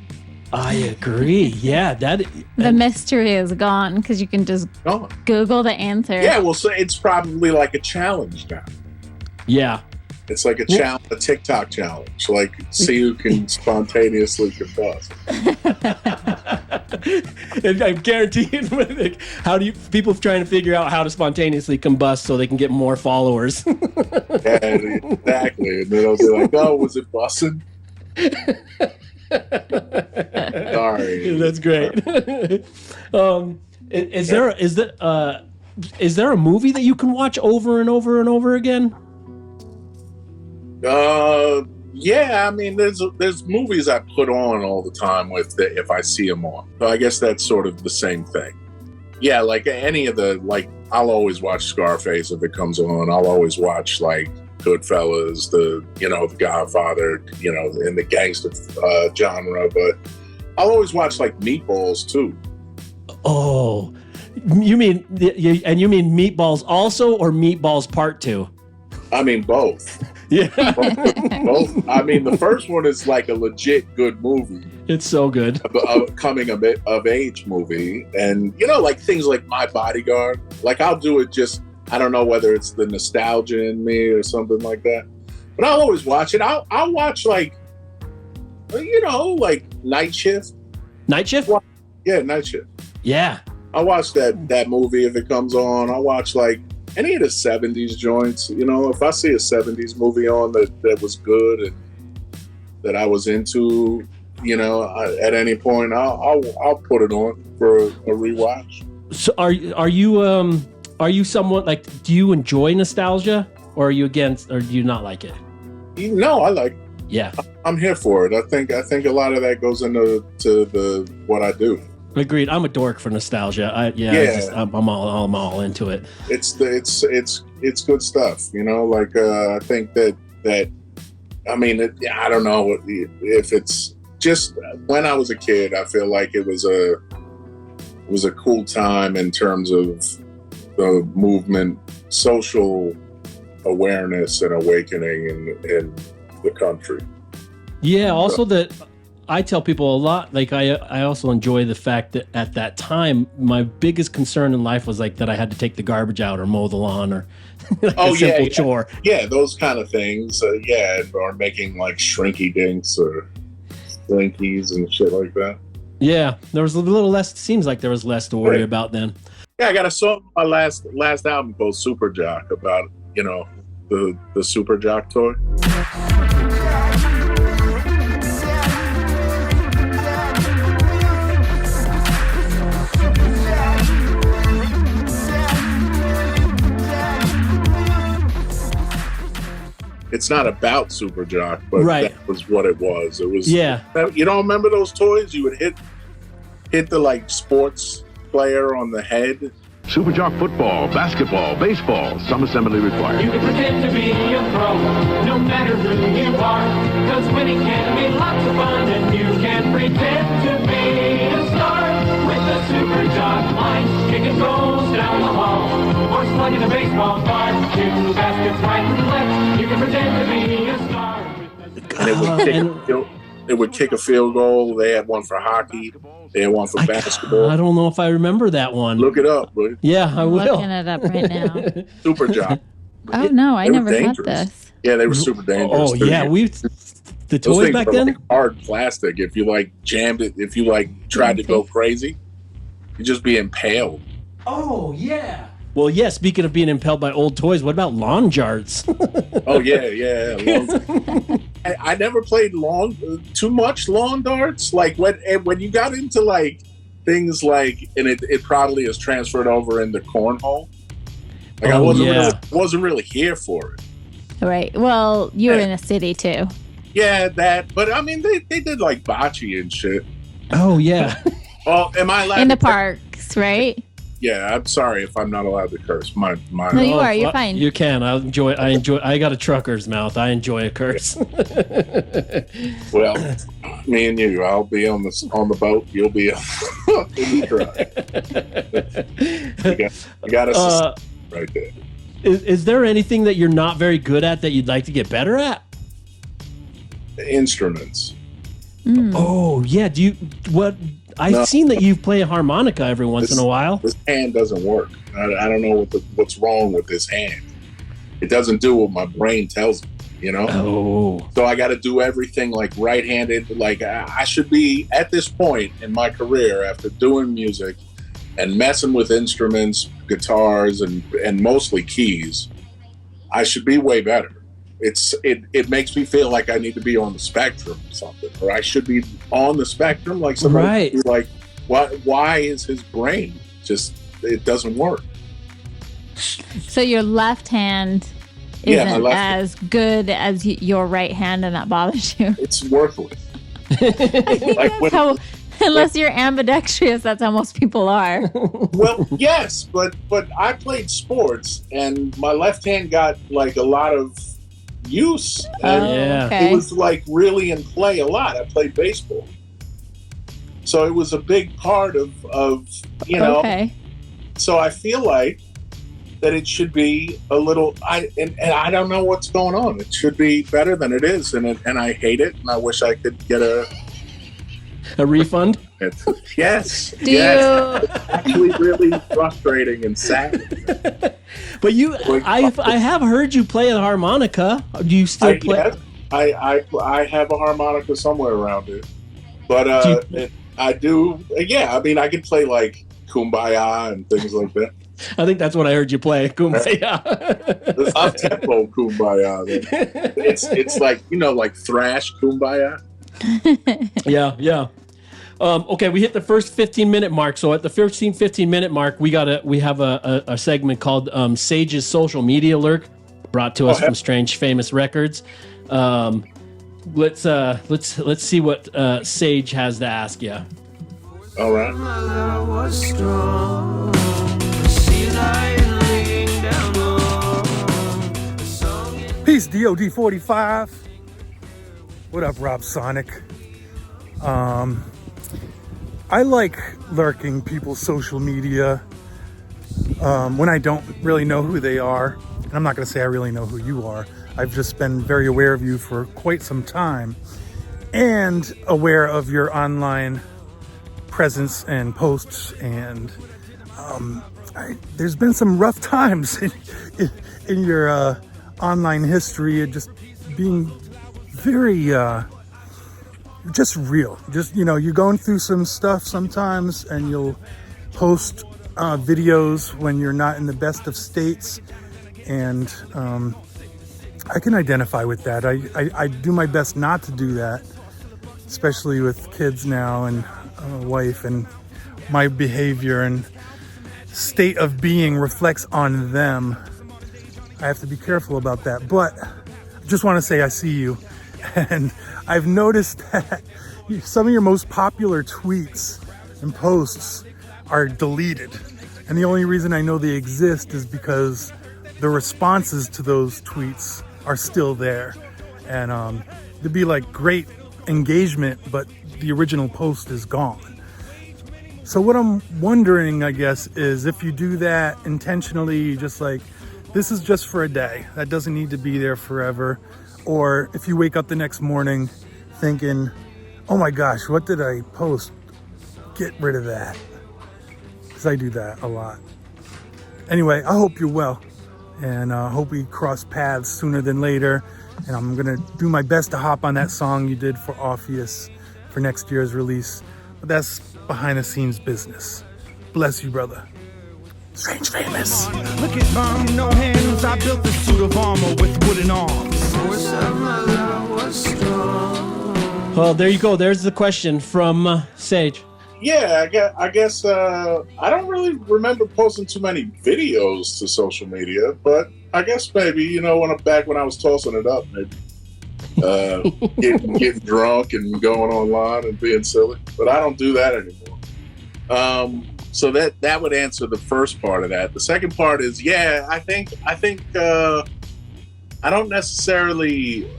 S2: I agree. Yeah,
S7: the mystery is gone because you can just Google the answer.
S11: Yeah, well, so it's probably like a challenge now.
S2: Yeah.
S11: It's like a TikTok challenge. Like, see who can spontaneously combust.
S2: And I guarantee you, like, people trying to figure out how to spontaneously combust so they can get more followers.
S11: Yeah, exactly. And then they'll be like, "Oh, was it bussin'?" Sorry.
S2: That's great. Is there a movie that you can watch over and over and over again?
S11: Yeah, I mean, there's movies I put on all the time if I see them on. So I guess that's sort of the same thing. Yeah, like any of I'll always watch Scarface if it comes on. I'll always watch like Goodfellas, the Godfather, in the gangster genre. But I'll always watch like Meatballs too.
S2: Oh, you mean Meatballs also, or Meatballs Part 2?
S11: I mean both.
S2: Yeah,
S11: both. I mean, the first one is like a legit good movie.
S2: It's so good.
S11: A coming of age movie, and like things like My Bodyguard. Like I'll do it just. I don't know whether it's the nostalgia in me or something like that, but I'll always watch it. I'll watch like Night Shift.
S2: Night Shift?
S11: Yeah, Night Shift.
S2: Yeah.
S11: I'll watch that movie if it comes on. I'll watch like any of the 70s joints. If I see a 70s movie on that was good and that I was into, at any point, I'll put it on for a rewatch.
S2: So are you somewhat like, do you enjoy nostalgia, or are you against, or do you not like it?
S11: No, I like it.
S2: Yeah.
S11: I'm here for it. I think a lot of that goes into what I do.
S2: Agreed. I'm a dork for nostalgia. I'm all into it.
S11: It's good stuff. I think that I mean, I don't know if it's just when I was a kid. I feel like it was a cool time in terms of the movement, social awareness and awakening in the country.
S2: Yeah, also that I tell people a lot, like I also enjoy the fact that at that time, my biggest concern in life was like that I had to take the garbage out or mow the lawn or a simple chore.
S11: Yeah, those kind of things. Or making like shrinky dinks or slinkies and shit like that. Yeah,
S2: there was a little less, seems like there was less to worry about then.
S11: Yeah, I got a song on my last album called Super Jock about, the Super Jock toy. it's not about Super Jock, but
S2: Right.
S11: that was what it was. It was.
S2: Yeah.
S11: You don't remember those toys? You would hit the like sports player on the head.
S12: Super Jock football, basketball, baseball, some assembly required.
S1: You can pretend to be a pro, no matter who you are. Cause winning can be lots of fun, and you can pretend to be a star. With the Super Jock line, kicking goals down the hall, or slugging a baseball bar. Shooting baskets right and left, you can pretend to be a star.
S11: And it would kick a field goal. They had one for hockey. They had one for basketball.
S2: I don't know if I remember that one.
S11: Look it up, buddy.
S2: Yeah, I will.
S7: Looking it up right now.
S11: Super Jock.
S7: Oh no, I
S11: They were
S7: never had
S11: dangerous.
S7: this.
S11: Yeah, they were super dangerous.
S2: Oh yeah, the
S11: Those
S2: toys
S11: things
S2: back
S11: were
S2: then.
S11: like hard plastic. If you like jammed it, if you like tried to go crazy, you'd just be impaled.
S2: Oh yeah. Well, yeah. Speaking of being impelled by old toys, what about lawn darts?
S11: Oh yeah. I never played too much lawn darts. Like when you got into like things like, and it probably is transferred over into cornhole. Like I wasn't really here for it.
S7: Right. Well, you were in a city too.
S11: Yeah, that. But I mean, they did like bocce and shit.
S2: Oh yeah.
S11: Well, am I allowed
S7: In the
S11: to
S7: parks, right?
S11: Yeah, I'm sorry if I'm not allowed to curse. My.
S7: No, you are. You're fine.
S2: You can. I enjoy. I got a trucker's mouth. I enjoy a curse.
S11: Well, me and you. I'll be on the boat. You'll be in the truck. You got us right there.
S2: Is there anything that you're not very good at that you'd like to get better at?
S11: Instruments.
S2: Oh yeah. I've seen that you play a harmonica every once in a while.
S11: This hand doesn't work. I don't know what's wrong with this hand. It doesn't do what my brain tells me, you know?
S2: Oh.
S11: So I got to do everything like right-handed. Like I should be at this point in my career after doing music and messing with instruments, guitars, and mostly keys. I should be way better. It makes me feel like I need to be on the spectrum or something, or I should be on the spectrum. Like somebody be like, why is his brain just, it doesn't work?
S7: So your left hand isn't as good as your right hand, and that bothers you.
S11: It's worthless.
S7: Unless you're ambidextrous, that's how most people are.
S11: Well, yes, but I played sports, and my left hand got like a lot of use, and it was like really in play a lot. I played baseball, so it was a big part of you know.
S7: Okay.
S11: So I feel like that it should be a little. And I don't know what's going on. It should be better than it is, and I hate it, and I wish I could get a
S2: refund.
S11: Yes.
S7: Do you?
S11: It's actually really frustrating and sad.
S2: But I have heard you play the harmonica. Do you still play?
S11: Yes, I have a harmonica somewhere around here, but I do. Yeah, I mean, I could play like Kumbaya and things like that.
S2: I think that's what I heard you play, Kumbaya.
S11: This up-tempo Kumbaya. It's like, you know, like thrash Kumbaya.
S2: Yeah. Okay, we hit the first 15-minute mark. So at the 15-minute mark, we have a segment called Sage's Social Media Lurk, brought to us from Strange Famous Records. Let's see what Sage has to ask you.
S11: All right.
S13: Peace, DOD45. What up, Rob Sonic? I like lurking people's social media when I don't really know who they are. And I'm not going to say I really know who you are. I've just been very aware of you for quite some time and aware of your online presence and posts. And there's been some rough times in your online history of just being very... just real. Just, you know, you're going through some stuff sometimes, and you'll post videos when you're not in the best of states, and I can identify with that. I do my best not to do that, especially with kids now and a wife, and my behavior and state of being reflects on them. I have to be careful about that, but just want to say I see you. And I've noticed that some of your most popular tweets and posts are deleted. And the only reason I know they exist is because the responses to those tweets are still there. And there'd be like great engagement, but the original post is gone. So what I'm wondering, I guess, is if you do that intentionally, just like, this is just for a day, that doesn't need to be there forever. Or if you wake up the next morning thinking, oh my gosh, what did I post? Get rid of that. Because I do that a lot. Anyway, I hope you're well. And I hope we cross paths sooner than later. And I'm going to do my best to hop on that song you did for Orpheus for next year's release. But that's behind the scenes business. Bless you, brother. Strange Famous.
S14: Look at no hands. I built a suit of armor with wooden arms.
S2: Well, there you go. There's the question from Sage.
S11: Yeah, I guess I don't really remember posting too many videos to social media, but I guess maybe, you know, when I was tossing it up, maybe getting drunk and going online and being silly. But I don't do that anymore. So that would answer the first part of that. The second part is, yeah, I think I don't necessarily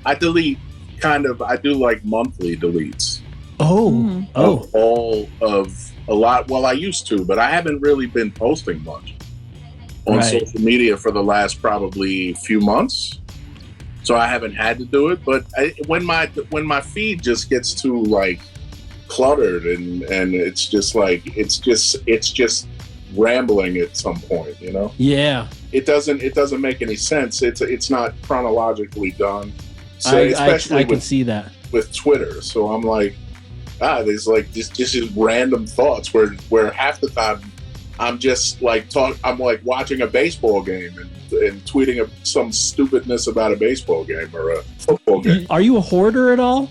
S11: I delete I do like monthly deletes. Of all of a lot. Well, I used to, but I haven't really been posting much on social media for the last probably few months. So I haven't had to do it. But when my feed just gets too like cluttered and it's just like it's just rambling at some point, you know?
S2: Yeah.
S11: It doesn't make any sense. It's not chronologically done. So
S2: I can see that
S11: with Twitter. So I'm like, there's like just random thoughts where half the time I'm just like I'm like watching a baseball game and tweeting some stupidness about a baseball game or a football game.
S2: Are you a hoarder at all?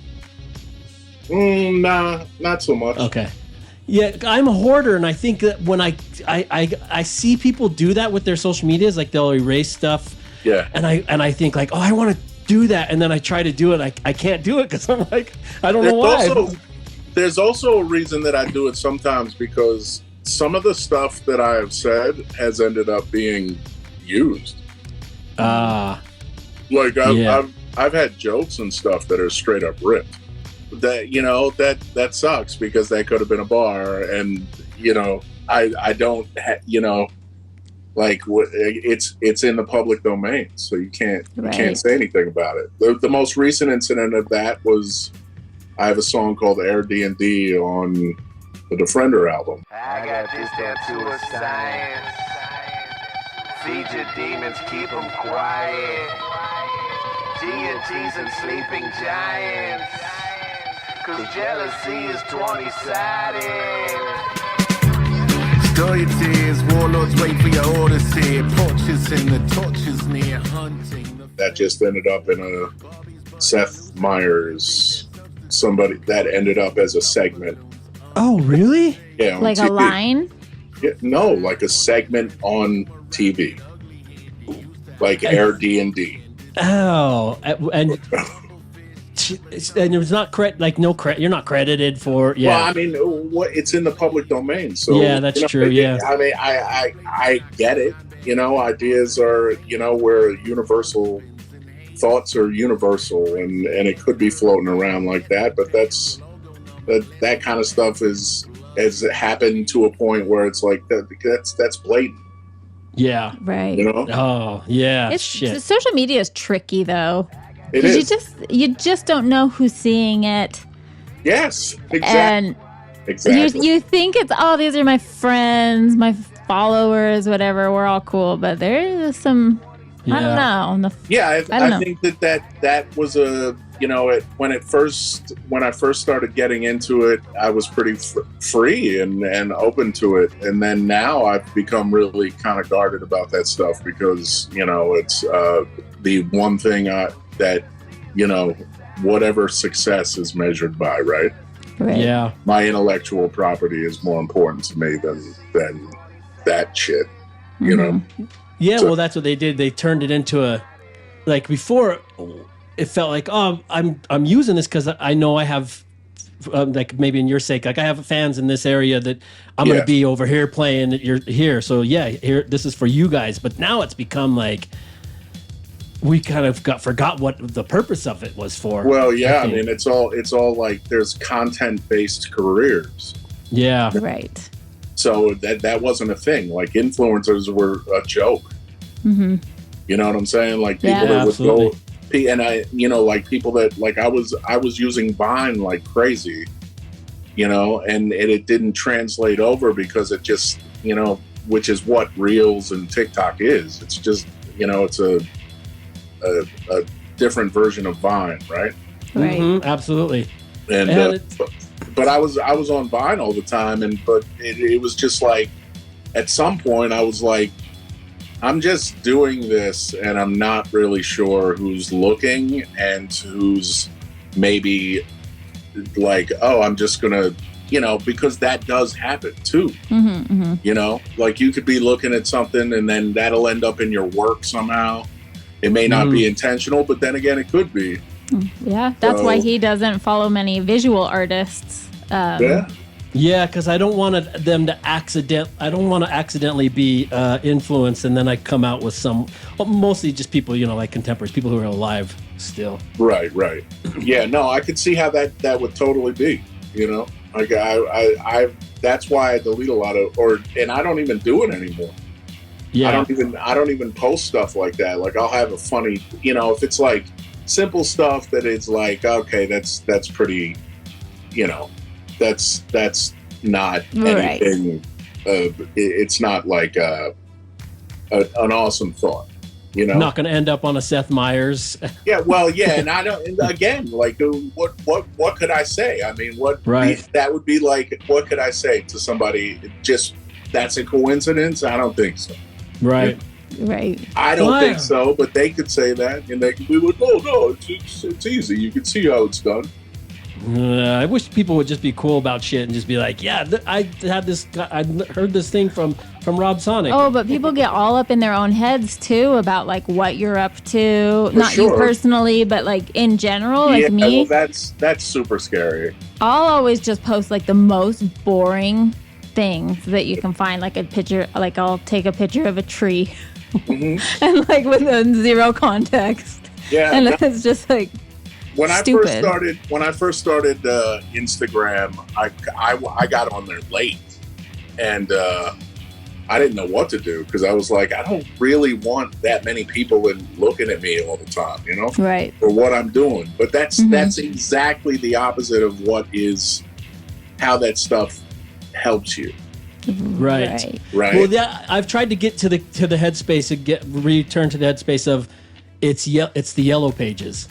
S11: Nah, not so much.
S2: Okay. Yeah, I'm a hoarder, and I think that when I see people do that with their social medias, like they'll erase stuff.
S11: Yeah.
S2: And I think like, oh, I want to do that, and then I try to do it, I can't do it because I'm like, I don't know why.
S11: There's also a reason that I do it sometimes, because some of the stuff that I have said has ended up being used. Like I've had jokes and stuff that are straight up ripped. That, you know, that sucks because that could have been a bar, and you know, I don't you know, like it's in the public domain, so you can't say anything about it. The most recent incident of that was, I have a song called Air D&D on the Defender album.
S15: I got this tattoo of science. Feed your demons, keep them quiet. deities and sleeping giants. Cause jealousy is 20-sided. Store your tears, warlords wait for your orders here. Porches in the torches near hunting.
S11: That just ended up in a Seth Meyers, somebody that ended up as a segment.
S2: Oh, really?
S11: Yeah, on
S7: like
S11: TV.
S7: A line?
S11: Yeah, no, like a segment on TV. Like Air D&D.
S2: Oh, and it was not you're not credited for. Yeah.
S11: Well, I mean, it's in the public domain, so
S2: yeah, that's true. Yeah,
S11: I mean, I get it. You know, ideas are, you know, where universal thoughts are universal, and it could be floating around like that. But that kind of stuff has happened to a point where it's like that's blatant.
S2: Yeah.
S7: Right.
S11: You know?
S2: Oh, yeah.
S7: Social media is tricky though.
S11: It is.
S7: You just don't know who's seeing it.
S11: Yes, exactly.
S7: And
S11: exactly.
S7: You think it's, these are my friends, my followers, whatever. We're all cool, but there is some.
S2: Yeah.
S7: I don't know.
S11: I think that was a, you know, when I first started getting into it, I was pretty free and open to it, and then now I've become really kind of guarded about that stuff because, you know, it's the one thing that, you know, whatever success is measured by, right?
S2: Yeah.
S11: My intellectual property is more important to me than that shit, you know.
S2: Yeah, well, that's what they did. They turned it into a, like before, it felt like, oh, I'm using this because I know I have, like maybe in your sake, like I have fans in this area that I'm going to be over here playing. You're here, so yeah, here this is for you guys. But now it's become like we kind of forgot what the purpose of it was for.
S11: Well, yeah, I mean, it's all like there's content-based careers.
S2: Yeah,
S7: right.
S11: So that wasn't a thing. Like influencers were a joke.
S7: Mm-hmm.
S11: You know what I'm saying? Like people that would go, and like people that like I was using Vine like crazy, and it didn't translate over because it just, which is what Reels and TikTok is. It's just, it's a different version of Vine, right?
S7: Right.
S2: Mm-hmm, absolutely.
S11: And but I was on Vine all the time, but it was just like at some point I was like, I'm just doing this and I'm not really sure who's looking and who's maybe like, oh, I'm just gonna, because that does happen too.
S7: Mm-hmm, mm-hmm.
S11: Like you could be looking at something and then that'll end up in your work somehow. It may not be intentional, but then again, it could be.
S7: Yeah, that's why he doesn't follow many visual artists.
S2: Yeah, because I don't want them to accidentally be influenced, and then I come out with mostly just people, like contemporaries, people who are alive still.
S11: Right. Yeah, no, I could see how that would totally be. Like I that's why I delete a lot of, and I don't even do it anymore. Yeah, I don't even post stuff like that. Like I'll have a funny, if it's like simple stuff that it's like, okay, that's pretty, that's not anything. It's not like an awesome thought,
S2: Not going to end up on a Seth Meyers.
S11: Yeah, well, yeah, and I don't. And again, like, what could I say? I mean, that would be like, what could I say to somebody? Just that's a coincidence? I don't think so.
S2: Right.
S7: Right.
S11: I don't think so, but they could say that, and they could be like, "Oh no, it's easy. You can see how it's done."
S2: I wish people would just be cool about shit and just be like, "Yeah, I heard this thing from Rob Sonic."
S7: Oh, but people get all up in their own heads too about like what you're up to. Not you personally, but like in general, like me.
S11: Well, that's super scary.
S7: I'll always just post like the most boring things that you can find, like a picture. Like I'll take a picture of a tree. Mm-hmm. And like with zero context.
S11: Yeah.
S7: And it's just like
S11: when
S7: stupid.
S11: I first started Instagram, I got on there late, and I didn't know what to do because I was like, I don't really want that many people looking at me all the time,
S7: right?
S11: For what I'm doing. But that's exactly the opposite of how that stuff helps you.
S2: Right. Well, yeah, I've tried to get to the headspace and return to the headspace of it's the yellow pages.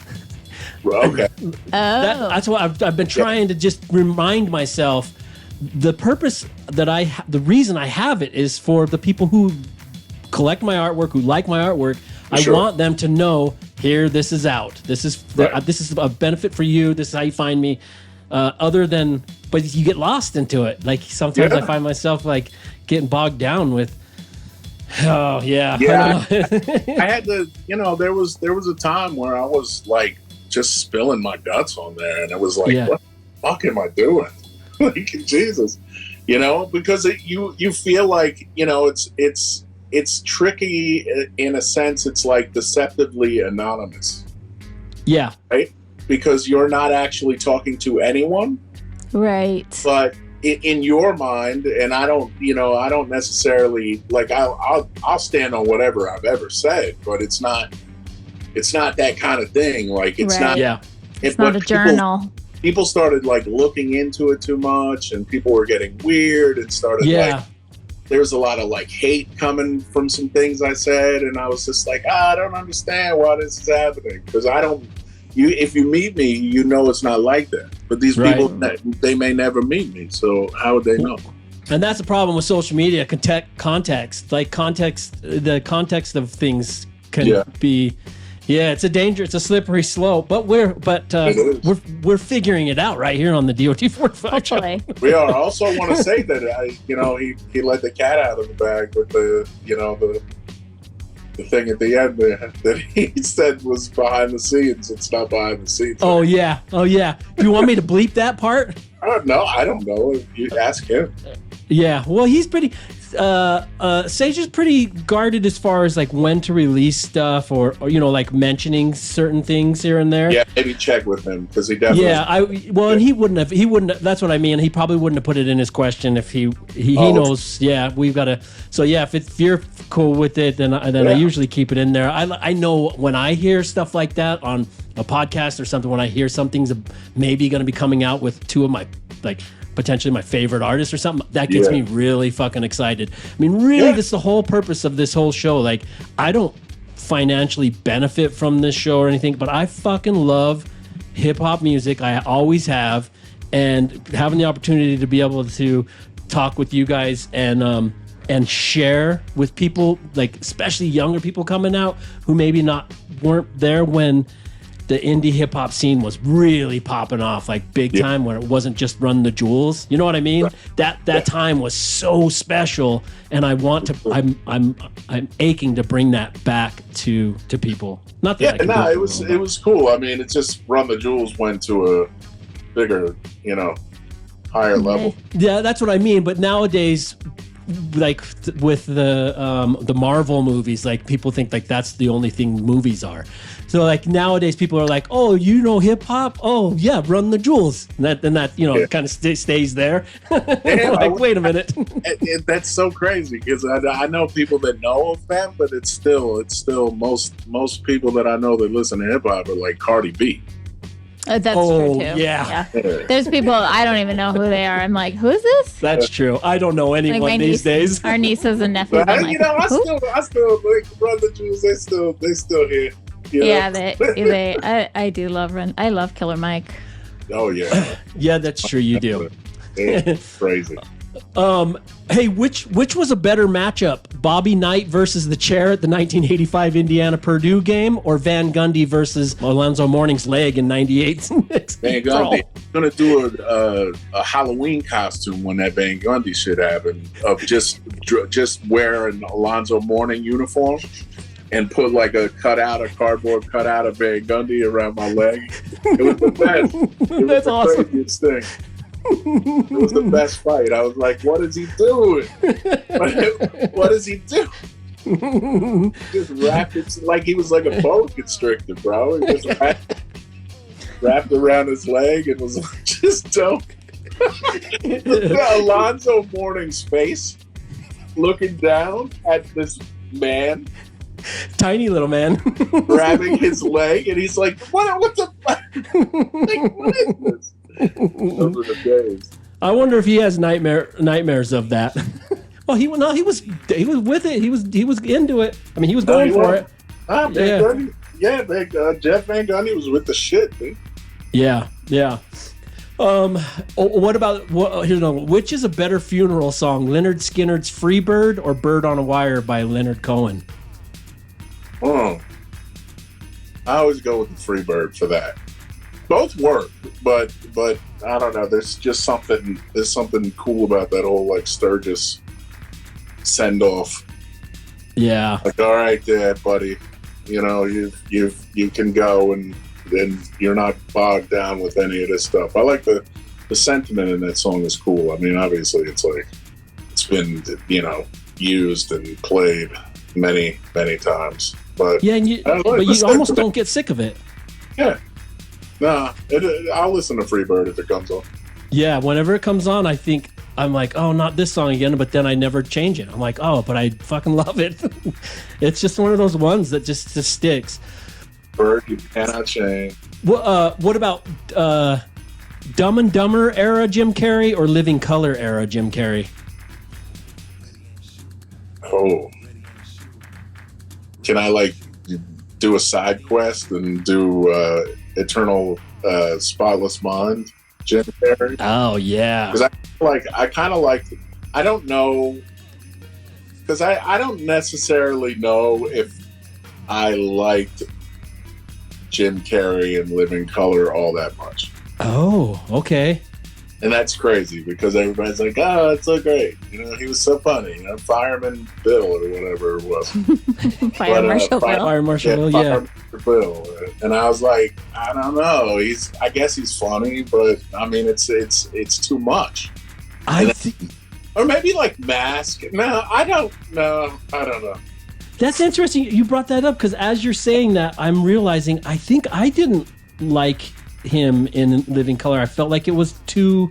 S11: Okay.
S2: That's why I've been trying to just remind myself the purpose the reason I have it is for the people who collect my artwork, who like my artwork. I want them to know here, this is out. This is this is a benefit for you. This is how you find me. But you get lost into it. Like sometimes I find myself like getting bogged down with. Oh yeah.
S11: I had to. There was a time where I was like just spilling my guts on there, and it was like, what the fuck am I doing? Like Jesus, because you feel like it's tricky in a sense. It's like deceptively anonymous.
S2: Yeah.
S11: Right. Because you're not actually talking to anyone,
S7: right?
S11: But in your mind, and I don't necessarily like. I'll stand on whatever I've ever said, but it's not that kind of thing. Like it's not.
S2: Yeah,
S7: it's not a journal.
S11: People started like looking into it too much, and people were getting weird and started like. There's a lot of like hate coming from some things I said, and I was just like, I don't understand why this is happening because I don't. If you meet me, it's not like that. But these people, they may never meet me. So how would they know?
S2: And that's the problem with social media. Context, the context of things can be. Yeah, it's a slippery slope. But we're figuring it out right here on the DOD45.
S7: Hopefully,
S11: we are. I also want to say that he let the cat out of the bag with the the thing at the end that he said was behind the scenes. It's not behind the scenes.
S2: Oh yeah. Do you want me to bleep that part?
S11: I don't know. You ask him.
S2: Yeah. Well, he's pretty. Sage is pretty guarded as far as like when to release stuff or like mentioning certain things here and there.
S11: Yeah, maybe check with him because he definitely.
S2: Yeah, and he wouldn't. That's what I mean. He probably wouldn't have put it in his question if he knows. Yeah, we've got to. So yeah, if you're cool with it, then I usually keep it in there. I know when I hear stuff like that on a podcast or something, when I hear something's maybe going to be coming out with two of my potentially my favorite artist or something, that gets me really fucking excited. I mean, really, that's the whole purpose of this whole show. Like, I don't financially benefit from this show or anything, but I fucking love hip-hop music. I always have, and having the opportunity to be able to talk with you guys and share with people, like especially younger people coming out who maybe weren't there when the indie hip hop scene was really popping off, like big time, when it wasn't just Run the Jewels. You know what I mean? Right. That time was so special, and I want to. I'm aching to bring that back to people. Not that.
S11: It was cool. I mean, it's just Run the Jewels went to a bigger, higher level.
S2: Yeah, that's what I mean. But nowadays, like with the Marvel movies, like people think like that's the only thing movies are. So like nowadays people are like, oh, hip hop? Oh yeah, Run the Jewels. And that kind of stays there. Like, wait a minute.
S11: That's so crazy because I know people that know of them, but it's still most people that I know that listen to hip hop are like Cardi B.
S7: That's true too.
S2: Yeah.
S7: There's people I don't even know who they are. I'm like, who is this?
S2: That's true. I don't know anyone these days.
S7: Our nieces and nephews.
S11: I still like Run the Jewels. They still here.
S7: Yeah, I do love Run. I love Killer Mike.
S11: Oh yeah.
S2: Yeah, that's true. You do.
S11: Crazy.
S2: Hey, which was a better matchup? Bobby Knight versus the chair at the 1985 Indiana Purdue game, or Van Gundy versus Alonzo Mourning's leg in '98?
S11: Van Gundy gonna do a Halloween costume when that Van Gundy shit happened, of just wearing Alonzo Mourning uniform and put like a cardboard cutout of Van Gundy around my leg. It was the best.
S2: That's awesome.
S11: Craziest thing. It was the best fight. I was like, what is he doing? What is he doing? Just wrapped it like he was like a boa constrictor, bro. He just wrapped around his leg and was just dope. Alonzo Mourning's face looking down at this man,
S2: tiny little man,
S11: grabbing his leg, and he's like, what the fuck? Like, what is this? Those are the days.
S2: I wonder if he has nightmares of that. Well, he was with it. He was into it. I mean, he was going for it.
S11: Jeff Van Gundy was with the shit, dude.
S2: Yeah. What about which is a better funeral song, Lynyrd Skynyrd's "Free Bird" or "Bird on a Wire" by Leonard Cohen?
S11: I always go with the Free Bird for that. Both work, but I don't know. There's just something cool about that whole like Sturgis send off.
S2: Yeah.
S11: Like, all right, Dad, buddy, you can go and you're not bogged down with any of this stuff. I like the sentiment in that song is cool. I mean, obviously it's like it's been used and played many times, but
S2: yeah, and you almost don't get sick of it.
S11: Yeah. Nah, I'll listen to Free Bird if it comes on.
S2: Yeah, whenever it comes on, I'm like, oh, not this song again, but then I never change it. I'm like, oh, but I fucking love it. It's just one of those ones that just sticks.
S11: Bird, you cannot change.
S2: What about Dumb and Dumber era Jim Carrey or Living Color era Jim Carrey?
S11: Oh. Can I like do a side quest and do Eternal Spotless Mind, Jim Carrey?
S2: Oh yeah,
S11: because I kind of like. I don't know, because I don't necessarily know if I liked Jim Carrey in Living Color all that much.
S2: Oh, okay.
S11: And that's crazy because everybody's like, oh, it's so great. You know, he was so funny. You know, Fireman Bill or whatever it was.
S7: Fire Marshal Bill.
S2: Fire Marshal Bill, yeah.
S11: Fire Bill. And I was like, I don't know. I guess he's funny, but I mean, it's too much. Or maybe like Mask. No, I don't know.
S2: That's interesting. You brought that up because as you're saying that, I'm realizing I think I didn't like him in Living Color. I felt like it was too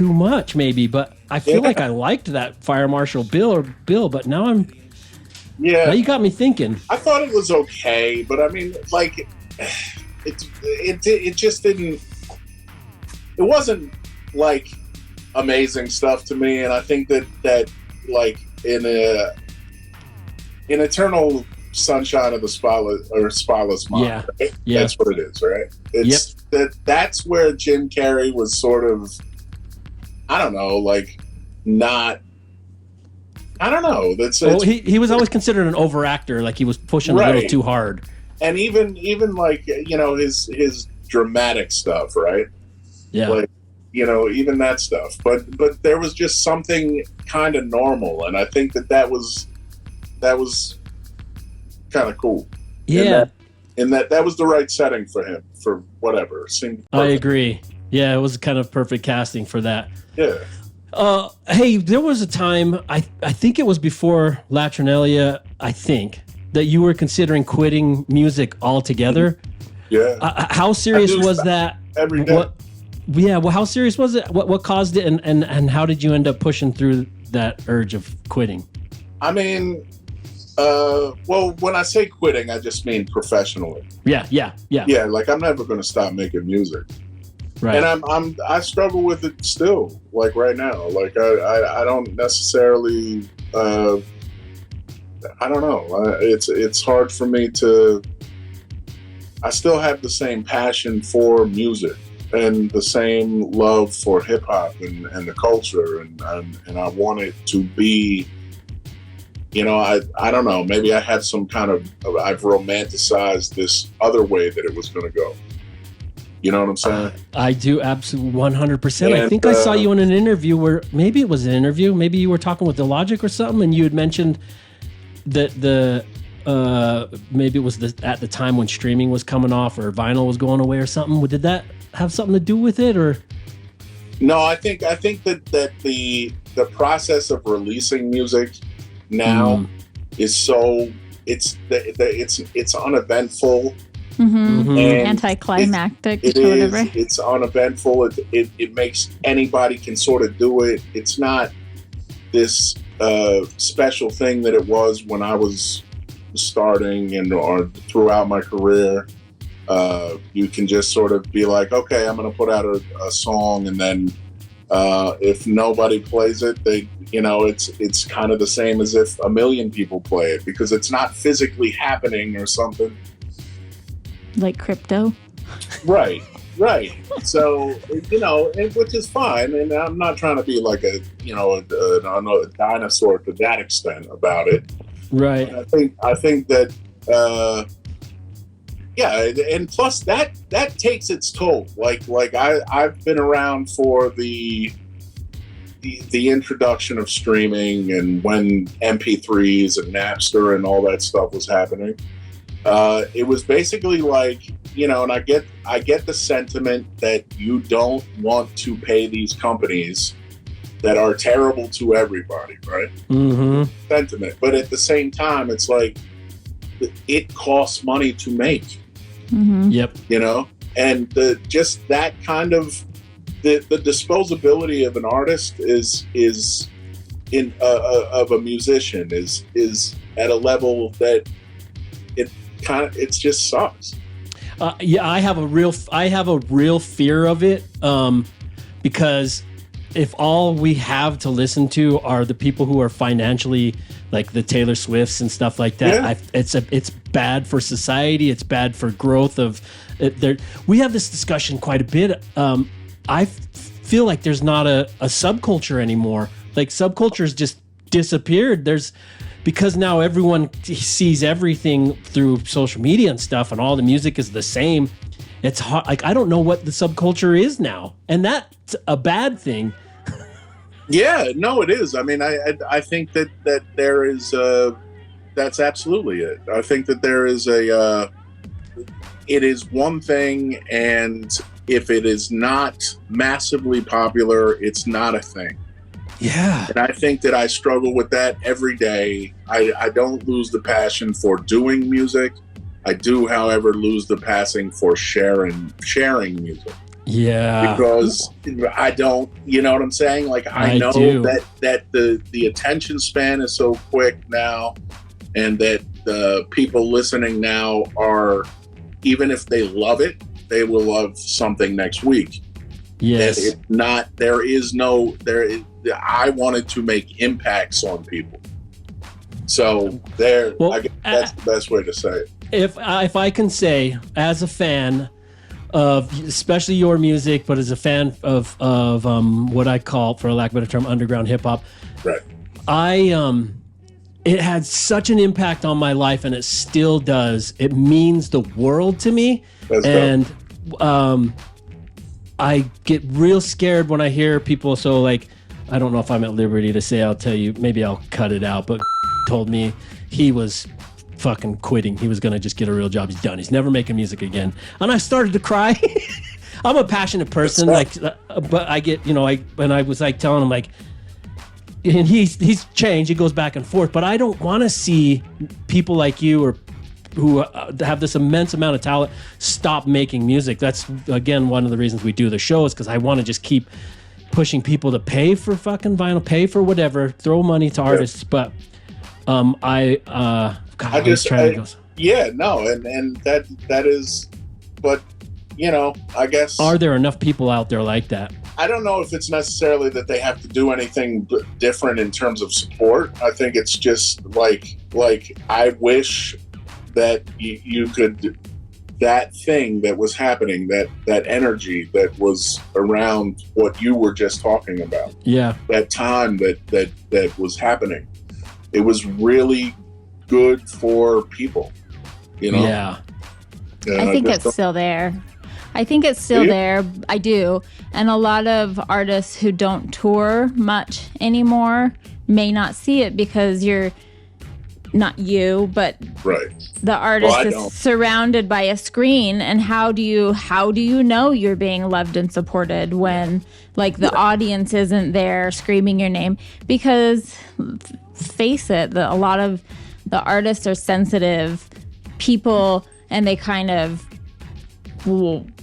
S2: much maybe, but I feel like I liked that Fire Marshal Bill, but now now you got me thinking.
S11: I thought it was okay, but I mean, like, it just didn't. It wasn't like amazing stuff to me, and I think that like in Eternal Sunshine of the Spotless Mind, right? That's what it is, right? It's that's where Jim Carrey was sort of, I don't know, like not. I don't know.
S2: He was always considered an overactor, like he was pushing a little too hard.
S11: And even like, you know, his dramatic stuff, right?
S2: Yeah.
S11: Like, you know, even that stuff. But there was just something kind of normal, and I think that was kind of cool.
S2: Yeah.
S11: And that was the right setting for him for whatever. Seemed perfect.
S2: I agree. Yeah, it was kind of perfect casting for that.
S11: Yeah.
S2: Hey, there was a time, I think it was before Latrinalia, I think, that you were considering quitting music altogether.
S11: Yeah.
S2: How serious was that?
S11: Every day.
S2: Well, how serious was it? What caused it, and how did you end up pushing through that urge of quitting?
S11: I mean, well, when I say quitting, I just mean professionally.
S2: Yeah.
S11: Yeah, like I'm never going to stop making music.
S2: Right.
S11: And I struggle with it still, like right now. Like I don't necessarily, I don't know. It's hard for me to. I still have the same passion for music and the same love for hip hop and the culture, and I want it to be. You know, I don't know. Maybe I had some kind of. I've romanticized this other way that it was going to go. You know what I'm saying?
S2: I do, absolutely, 100%. I think I saw you in an interview where maybe it was an interview. Maybe you were talking with Illogic or something, and you had mentioned that maybe it was at the time when streaming was coming off or vinyl was going away or something. Did that have something to do with it, or?
S11: No, I think that the process of releasing music now is so it's uneventful.
S7: Mm-hmm. Anticlimactic.
S11: It's uneventful. It makes anybody can sort of do it. It's not this special thing that it was when I was starting or throughout my career. You can just sort of be like, okay, I'm going to put out a song, and then if nobody plays it, it's kind of the same as if a million people play it, because it's not physically happening or something.
S7: Like crypto?
S11: Right. So, which is fine. And I'm not trying to be like a dinosaur to that extent about it.
S2: Right.
S11: And I think that, and plus that takes its toll. Like I've been around for the introduction of streaming and when MP3s and Napster and all that stuff was happening. It was basically like, and I get the sentiment that you don't want to pay these companies that are terrible to everybody, right?
S2: Mm-hmm.
S11: Sentiment. But at the same time, it's like, it costs money to make.
S7: Mm-hmm.
S2: Yep.
S11: And just that kind of, the disposability of an artist is of a musician is at a level that it just sucks.
S2: I have a real fear of it, because if all we have to listen to are the people who are financially, like the Taylor Swifts and stuff like that, it's bad for society. It's bad for growth of it. We have this discussion quite a bit. I feel like there's not a subculture anymore. Like subcultures just disappeared. Because now everyone sees everything through social media and stuff, and all the music is the same. it's hard. Like, I don't know what the subculture is now, and that's a bad thing.
S11: Yeah, no, it is. I mean, I think that there is that's absolutely it. I think that there is it is one thing, and if it is not massively popular, it's not a thing.
S2: Yeah.
S11: And I think that I struggle with that every day. I don't lose the passion for doing music. I do, however, lose the passion for sharing music.
S2: Yeah.
S11: Because I don't, you know what I'm saying? Like, I know that the attention span is so quick now, and that the people listening now are, even if they love it, they will love something next week.
S2: Yes.
S11: And it's not, I wanted to make impacts on people. So I guess that's the best way to say it.
S2: If I can say, as a fan of especially your music, but as a fan of what I call, for lack of a better term, underground hip hop,
S11: right?
S2: It had such an impact on my life, and it still does. It means the world to me. And I get real scared when I hear people. So, like, I don't know if I'm at liberty to say. I'll tell you. Maybe I'll cut it out. But told me he was fucking quitting. He was gonna just get a real job. He's done. He's never making music again. And I started to cry. I'm a passionate person, but I get, and I was like telling him, like, and he's changed. He goes back and forth, but I don't want to see people like you or who have this immense amount of talent stop making music. That's, again, one of the reasons we do the show, is because I want to just keep pushing people to pay for fucking vinyl, pay for whatever, throw money to artists. But and that is, but I guess, are there enough people out there like that?
S11: I don't know if it's necessarily that they have to do anything different in terms of support. I think it's just like I wish that you could, that thing that was happening, that energy that was around what you were just talking about.
S2: Yeah.
S11: That time that was happening. It was really good for people,
S2: Yeah.
S7: I think it's still there. I think it's still there. I do. And a lot of artists who don't tour much anymore may not see it because you're not you, but the artist is surrounded by a screen. And how do you know you're being loved and supported when, like, the audience isn't there screaming your name? Because face it, a lot of the artists are sensitive people, and they kind of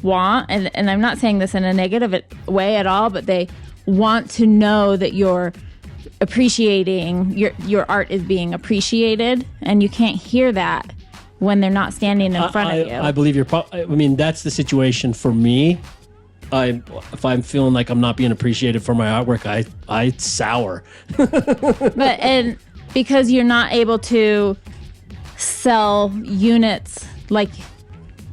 S7: want, and I'm not saying this in a negative way at all, but they want to know that you're appreciating, your art is being appreciated, and you can't hear that when they're not standing in front of you.
S2: I believe that's the situation for me. If I'm feeling like I'm not being appreciated for my artwork, I sour.
S7: and because you're not able to sell units like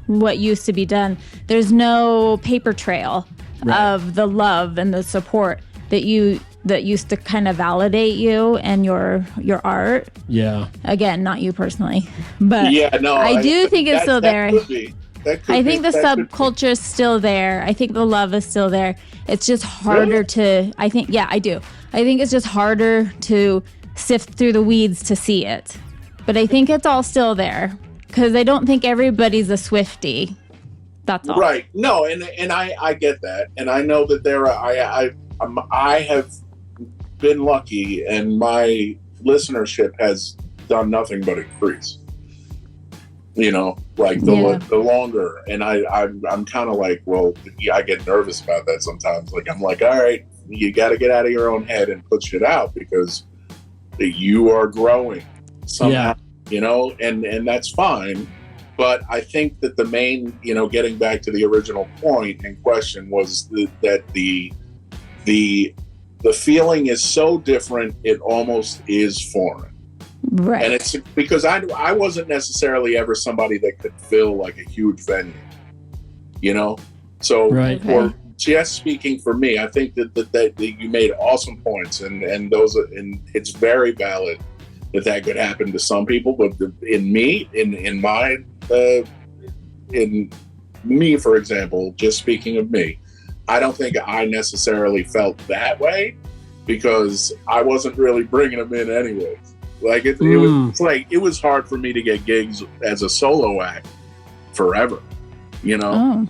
S7: what used to be done, there's no paper trail of the love and the support that used to kind of validate you and your art.
S2: Yeah.
S7: Again, not you personally, but I do think it's still there. I think the subculture is still there. I think the love is still there. It's just harder to, I think it's just harder to sift through the weeds to see it. But I think it's all still there, because I don't think everybody's a Swiftie. That's all.
S11: Right. No, and I get that. And I know that I have been lucky, and my listenership has done nothing but increase. The longer, and I'm kind of like, well, I get nervous about that sometimes. Like, I'm like, all right, you got to get out of your own head and put shit out, because you are growing somehow, and that's fine. But I think that the main, getting back to the original point in question, was that the feeling is so different, it almost is foreign.
S7: Right.
S11: And it's because I wasn't necessarily ever somebody that could fill like a huge venue, So for just speaking for me, I think that you made awesome points, and it's very valid that could happen to some people, but in me, for example, just speaking of me, I don't think I necessarily felt that way because I wasn't really bringing them in anyway. Like it was hard for me to get gigs as a solo act forever, you know?
S7: Oh.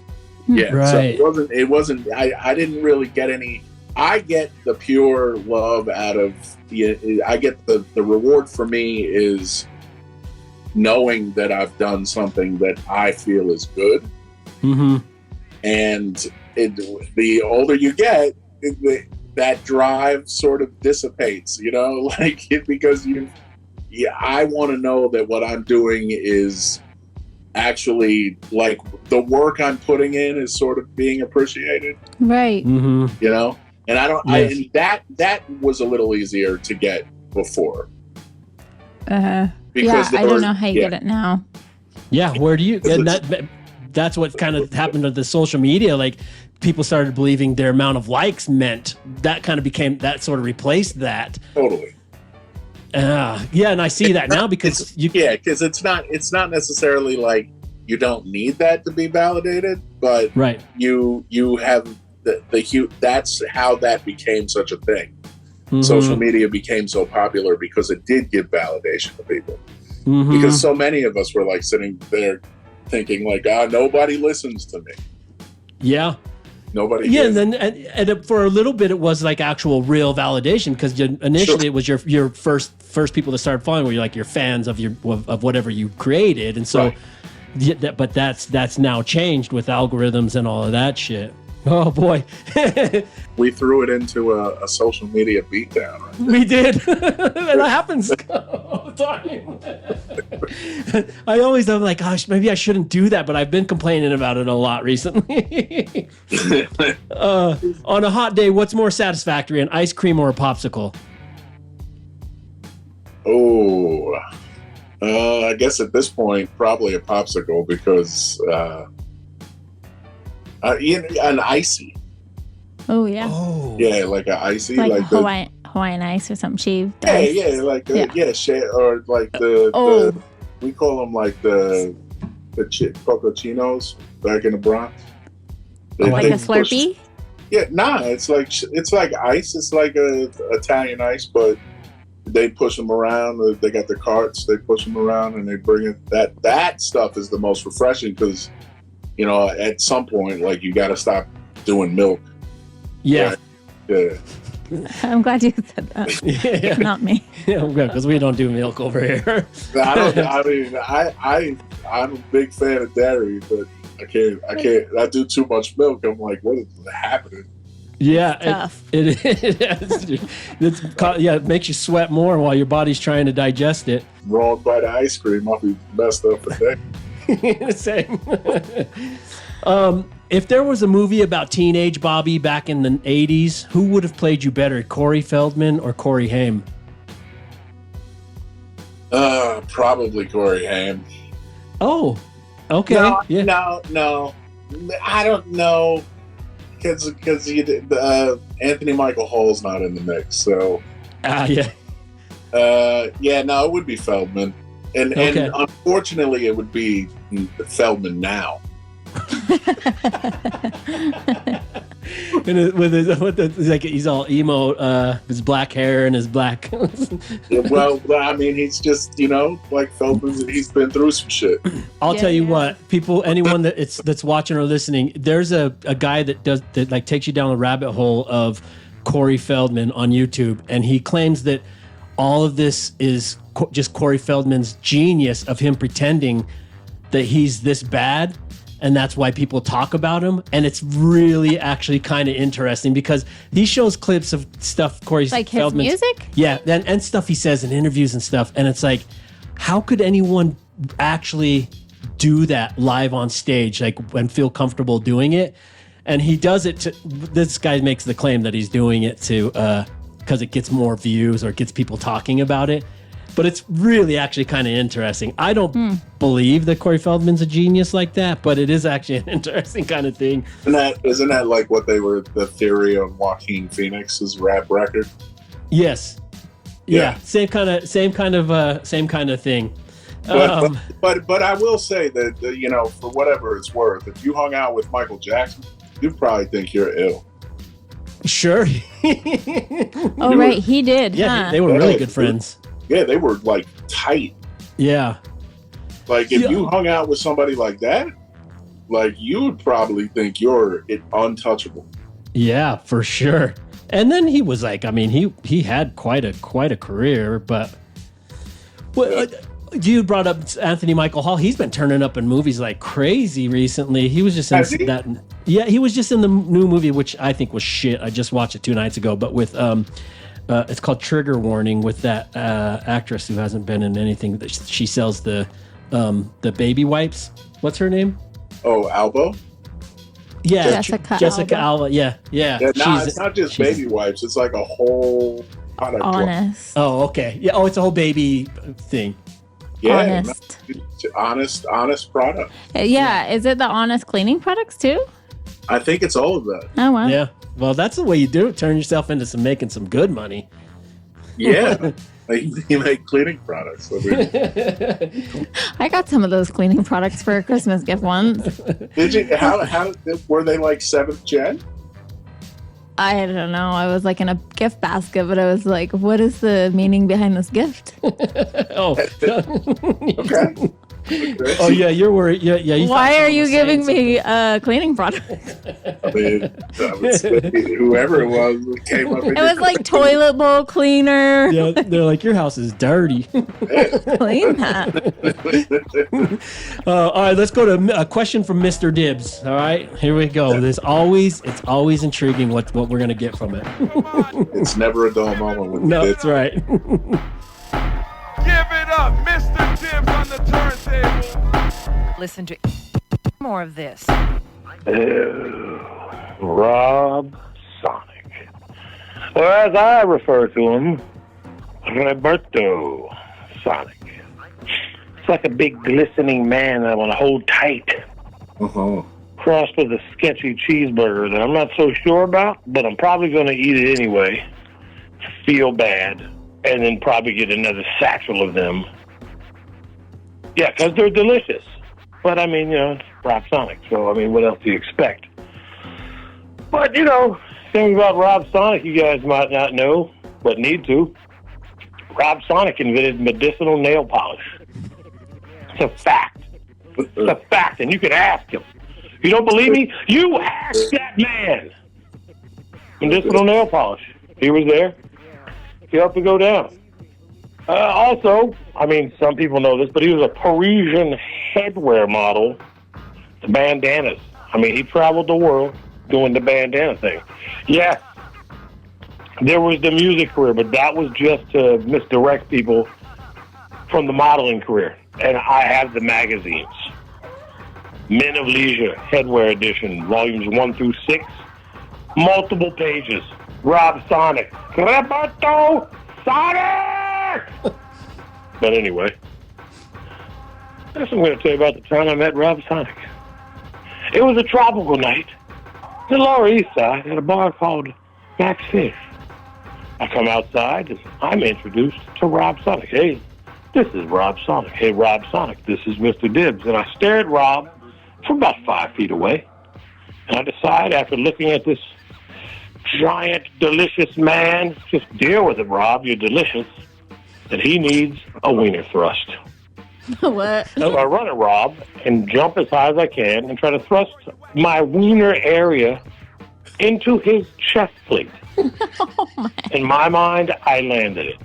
S11: Yeah.
S2: Right.
S11: So it wasn't, I didn't really get any, I get the pure love out of I get the reward for me is knowing that I've done something that I feel is good.
S2: Mm-hmm.
S11: And the older you get, that drive sort of dissipates, you know, like because I want to know that what I'm doing is actually like the work I'm putting in is sort of being appreciated.
S7: Right.
S2: Mm-hmm.
S11: You know, and
S2: Yes.
S11: that was a little easier to get before.
S7: Because I don't know how you get it now.
S2: Yeah, where do you? And that's what kind of happened to the social media. Like people started believing their amount of likes meant that kind of became that sort of replaced that.
S11: Totally.
S2: Yeah, and I see that now because
S11: because it's not necessarily like you don't need that to be validated, but
S2: right.
S11: You have that's how that became such a thing.
S2: Mm-hmm.
S11: Social media became so popular because it did give validation to people.
S2: Mm-hmm.
S11: Because so many of us were like sitting there thinking like, nobody listens to me.
S2: Yeah.
S11: Nobody.
S2: Yeah, and for a little bit it was like actual real validation because initially it was your first people to start following where you're like you're fans of whatever you created, and so but that's now changed with algorithms and all of that shit. Oh boy.
S11: We threw it into a social media beatdown. Right?
S2: We did. And that happens all the time. I'm like, gosh, maybe I shouldn't do that, but I've been complaining about it a lot recently. On a hot day, what's more satisfactory, an ice cream or a popsicle?
S11: Oh, I guess at this point, probably a popsicle because an icy.
S7: Oh yeah.
S2: Oh
S11: yeah, like an icy,
S7: like Hawaiian ice or something shaved.
S11: Yeah,
S7: ice.
S11: yeah, like or like the we call them like the cocochinos back in the Bronx.
S7: Like a Slurpee.
S11: It's like ice. It's like a Italian ice, but they push them around. They got the carts. They push them around and they bring it. That stuff is the most refreshing because, you know, at some point, like you got to stop doing milk.
S2: Yeah.
S11: Yeah.
S7: I'm glad you said that.
S2: Yeah.
S7: Not me.
S2: Yeah, because we don't do milk over here.
S11: I'm a big fan of dairy, but I can't. I do too much milk. I'm like, what is happening?
S2: Yeah,
S7: tough.
S2: It makes you sweat more while your body's trying to digest it.
S11: Wrong bite of ice cream, I'll be messed up for that.
S2: Same. If there was a movie about teenage Bobby back in the 80s, who would have played you better, Corey Feldman or Corey Haim?
S11: Probably Corey Haim.
S2: Oh, okay.
S11: No. I don't know. Because Anthony Michael Hall's not in the mix, so
S2: yeah.
S11: No, it would be Feldman, and unfortunately, it would be Feldman now.
S2: And with he's all emo, his black hair and his black.
S11: Well, I mean, he's just like Feldman. He's been through some shit.
S2: I'll tell you what, anyone that's watching or listening, there's a guy that takes you down the rabbit hole of Corey Feldman on YouTube, and he claims that all of this is just Corey Feldman's genius of him pretending that he's this bad. And that's why people talk about him. And it's really actually kind of interesting because he shows clips of stuff Corey Feldman.
S7: His music?
S2: Yeah, and stuff he says in interviews and stuff. And it's like, how could anyone actually do that live on stage, and feel comfortable doing it? And he does it this guy makes the claim that he's doing it because it gets more views or gets people talking about it. But it's really actually kind of interesting. I don't believe that Corey Feldman's a genius like that, but it is actually an interesting kind of thing.
S11: Isn't that like what they were, the theory of Joaquin Phoenix's rap record?
S2: Yes. Yeah. Same kind of thing.
S11: But I will say that for whatever it's worth, if you hung out with Michael Jackson, you'd probably think you're ill.
S2: Sure.
S7: Oh, right, he did.
S2: Yeah,
S7: huh?
S2: they were really good friends.
S11: Yeah, they were like tight.
S2: Yeah.
S11: Like if you hung out with somebody like that, like you would probably think you're untouchable.
S2: Yeah, for sure. And then he was like, I mean, he had quite a career, but you brought up Anthony Michael Hall. He's been turning up in movies like crazy recently. He was just in that. Yeah, he was just in the new movie, which I think was shit. I just watched it 2 nights ago, but with it's called Trigger Warning, with that actress who hasn't been in anything. She sells the baby wipes. What's her name?
S11: Oh, Albo.
S2: Yeah, Jessica Alba. Yeah.
S11: It's not just baby wipes. It's like a whole product.
S7: Honest.
S2: Oh, okay. Yeah. Oh, it's a whole baby thing.
S11: Yeah, honest product.
S7: Yeah. Is it the Honest cleaning products too?
S11: I think it's all of that.
S7: Oh wow.
S2: Yeah. Well, that's the way you do it. Turn yourself into making some good money.
S11: Yeah. You make cleaning products.
S7: I got some of those cleaning products for a Christmas gift once.
S11: Did you? How were they like 7th gen?
S7: I don't know. I was like in a gift basket, but I was like, what is the meaning behind this gift?
S2: Oh.
S11: Okay.
S2: Oh yeah, you're worried. Yeah.
S7: Why are you giving me cleaning products?
S11: I mean, whoever it was came up.
S7: It was like toilet bowl cleaner.
S2: Yeah, they're like, your house is dirty.
S7: Clean that.
S2: All right, let's go to a question from Mr. Dibbs. All right, here we go. It's always intriguing what we're gonna get from it.
S11: It's never a dull moment. With
S2: no, that's right.
S14: Give it up, Mr. Dibbs on the turntable.
S10: Listen to more of this.
S16: Rob Sonic. Or as I refer to him, Roberto Sonic. It's like a big glistening man I want to hold tight. Crossed with a sketchy cheeseburger that I'm not so sure about, but I'm probably going to eat it anyway. Feel bad. And then probably get another satchel of them. Yeah, because they're delicious. But, I mean, it's Rob Sonic. So, I mean, what else do you expect? But, things about Rob Sonic you guys might not know, but need to. Rob Sonic invented medicinal nail polish. It's a fact. It's a fact, and you can ask him. If you don't believe me, you ask that man. Medicinal nail polish. He was there. He helped to go down. Also, I mean, some people know this, but he was a Parisian headwear model, the bandanas. I mean, he traveled the world doing the bandana thing. Yes, there was the music career, but that was just to misdirect people from the modeling career. And I have the magazines. Men of Leisure, Headwear Edition, volumes 1 through 6, multiple pages. Rob Sonic. Roberto Sonic! But anyway, that's what I'm going to tell you about the time I met Rob Sonic. It was a tropical night in the Lower East Side at a bar called Max Fish. I come outside and I'm introduced to Rob Sonic. Hey, this is Rob Sonic. Hey, Rob Sonic, this is Mr. Dibbs. And I stare at Rob from about 5 feet away. And I decide, after looking at this giant, delicious man, just deal with it, Rob, you're delicious, that he needs a wiener thrust.
S7: What?
S16: So I run at Rob and jump as high as I can and try to thrust my wiener area into his chest plate. In my mind, I landed it.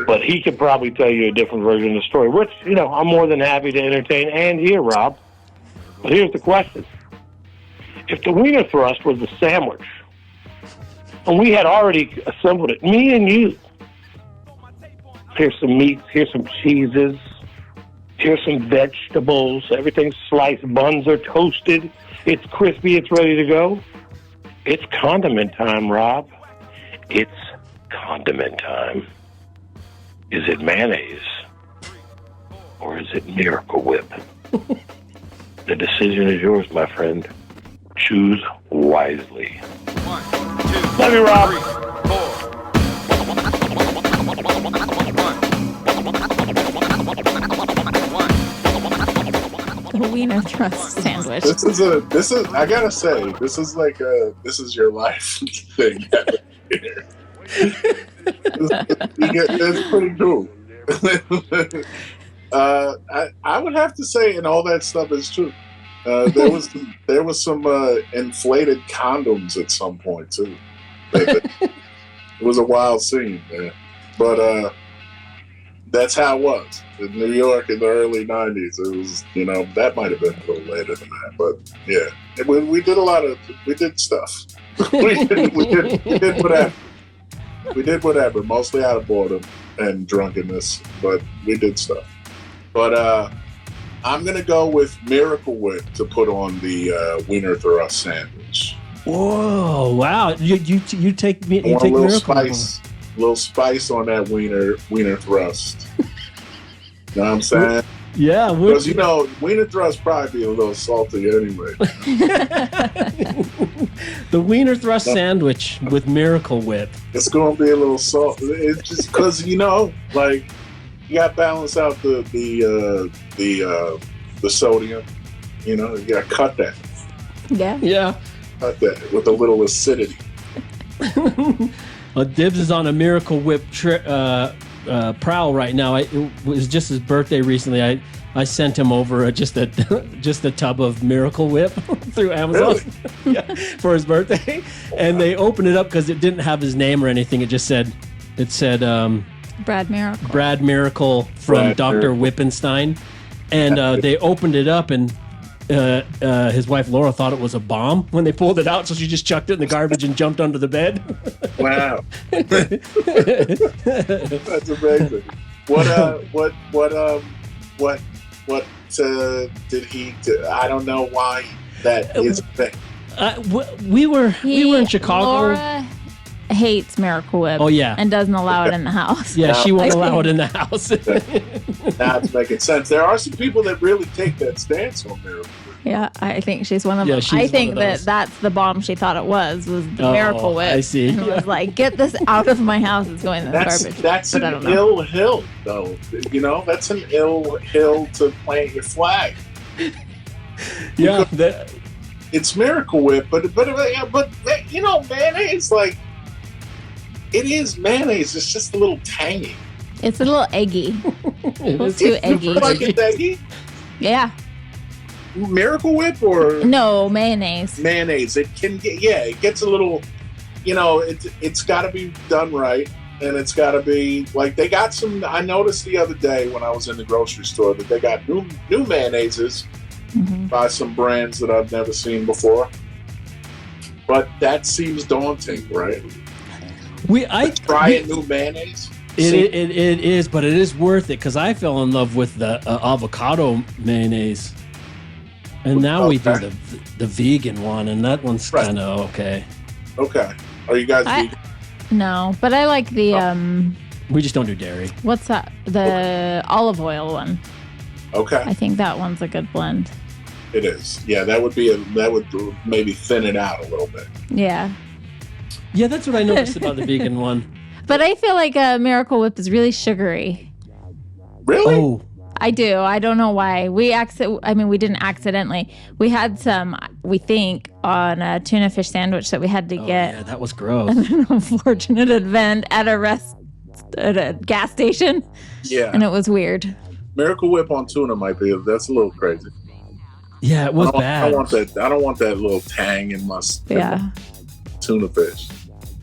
S16: But he could probably tell you a different version of the story, which, I'm more than happy to entertain and hear, Rob. But here's the question. If the wiener thrust was a sandwich, and we had already assembled it, me and you, here's some meats, here's some cheeses, here's some vegetables, everything's sliced, buns are toasted, it's crispy, it's ready to go. It's condiment time, Rob. It's condiment time. Is it mayonnaise? Or is it Miracle Whip? The decision is yours, my friend. Choose wisely.
S14: 1, 2,
S16: Love you, Rob.
S14: 3, 4.
S7: The wiener thrust sandwich.
S11: This is I gotta say, this is like this is your life thing. It's pretty cool. I would have to say, and all that stuff is true. There was some inflated condoms at some point too. It was a wild scene, man. But that's how it was in New York in the early '90s. It was, that might have been a little later than that, but yeah, we did stuff. we did whatever. We did whatever, mostly out of boredom and drunkenness, but we did stuff. But I'm gonna go with Miracle Whip to put on the wiener thrust sandwich.
S2: Whoa! Wow! You take me. You
S11: I want
S2: take
S11: a little
S2: Miracle
S11: spice, little on that wiener thrust. You know what I'm saying?
S2: Yeah,
S11: because wiener thrust probably be a little salty anyway.
S2: The wiener thrust sandwich with Miracle Whip.
S11: It's gonna be a little salt. It's just because you got to balance out the sodium. You got to cut that.
S2: Yeah.
S11: Cut that with a little acidity.
S2: Dibbs is on a Miracle Whip prowl right now. It was just his birthday recently. I sent him over just a tub of Miracle Whip through Amazon for his birthday, and they opened it up because it didn't have his name or anything. It said
S7: Brad Miracle.
S2: Brad Miracle from Dr. Whippenstein, and they opened it up and. His wife Laura thought it was a bomb when they pulled it out, so she just chucked it in the garbage and jumped under the bed.
S11: Wow, that's amazing. What did he do? I don't know why that is a thing.
S2: We were in Chicago.
S7: Laura hates Miracle Whip.
S2: Oh yeah,
S7: and doesn't allow it in the house.
S2: Yeah, she won't allow it in the house.
S11: That's making sense. There are some people that really take that stance on Miracle Whip.
S7: Yeah, I think she's one of them. I think that's the bomb she thought it was the Miracle Whip.
S2: I see.
S7: And it was like, get this out of my house. It's going in the garbage.
S11: That's an ill hill, though. That's an ill hill to plant your flag.
S2: Yeah,
S11: it's Miracle Whip, but mayonnaise, like, it is mayonnaise. It's just a little tangy.
S7: It's a little eggy. A little too eggy.
S11: Like it's eggy?
S7: Yeah.
S11: Miracle Whip or
S7: no mayonnaise?
S11: Mayonnaise. It can get it gets a little. It's got to be done right, and it's got to be like they got some. I noticed the other day when I was in the grocery store that they got new mayonnaises by some brands that I've never seen before. But that seems daunting, right? Trying new mayonnaise.
S2: It is, but it is worth it because I fell in love with the avocado mayonnaise, and now we do the vegan one, and that one's kind of okay.
S11: Okay, are you guys vegan?
S7: No, but I like the
S2: We just don't do dairy.
S7: What's that? The olive oil one.
S11: Okay.
S7: I think that one's a good blend.
S11: It is. Yeah, that would maybe thin it out a little bit.
S7: Yeah.
S2: Yeah, that's what I noticed about the vegan one.
S7: But I feel like Miracle Whip is really sugary.
S11: Really?
S2: Oh.
S7: I do. I don't know why. We didn't accidentally. We had some, we think, on a tuna fish sandwich that we had to get.
S2: Yeah, that was gross.
S7: An unfortunate event at a gas station.
S11: Yeah.
S7: And it was weird.
S11: Miracle Whip on tuna that's a little crazy.
S2: Yeah, it was bad.
S11: I don't want that little tang in my tuna fish.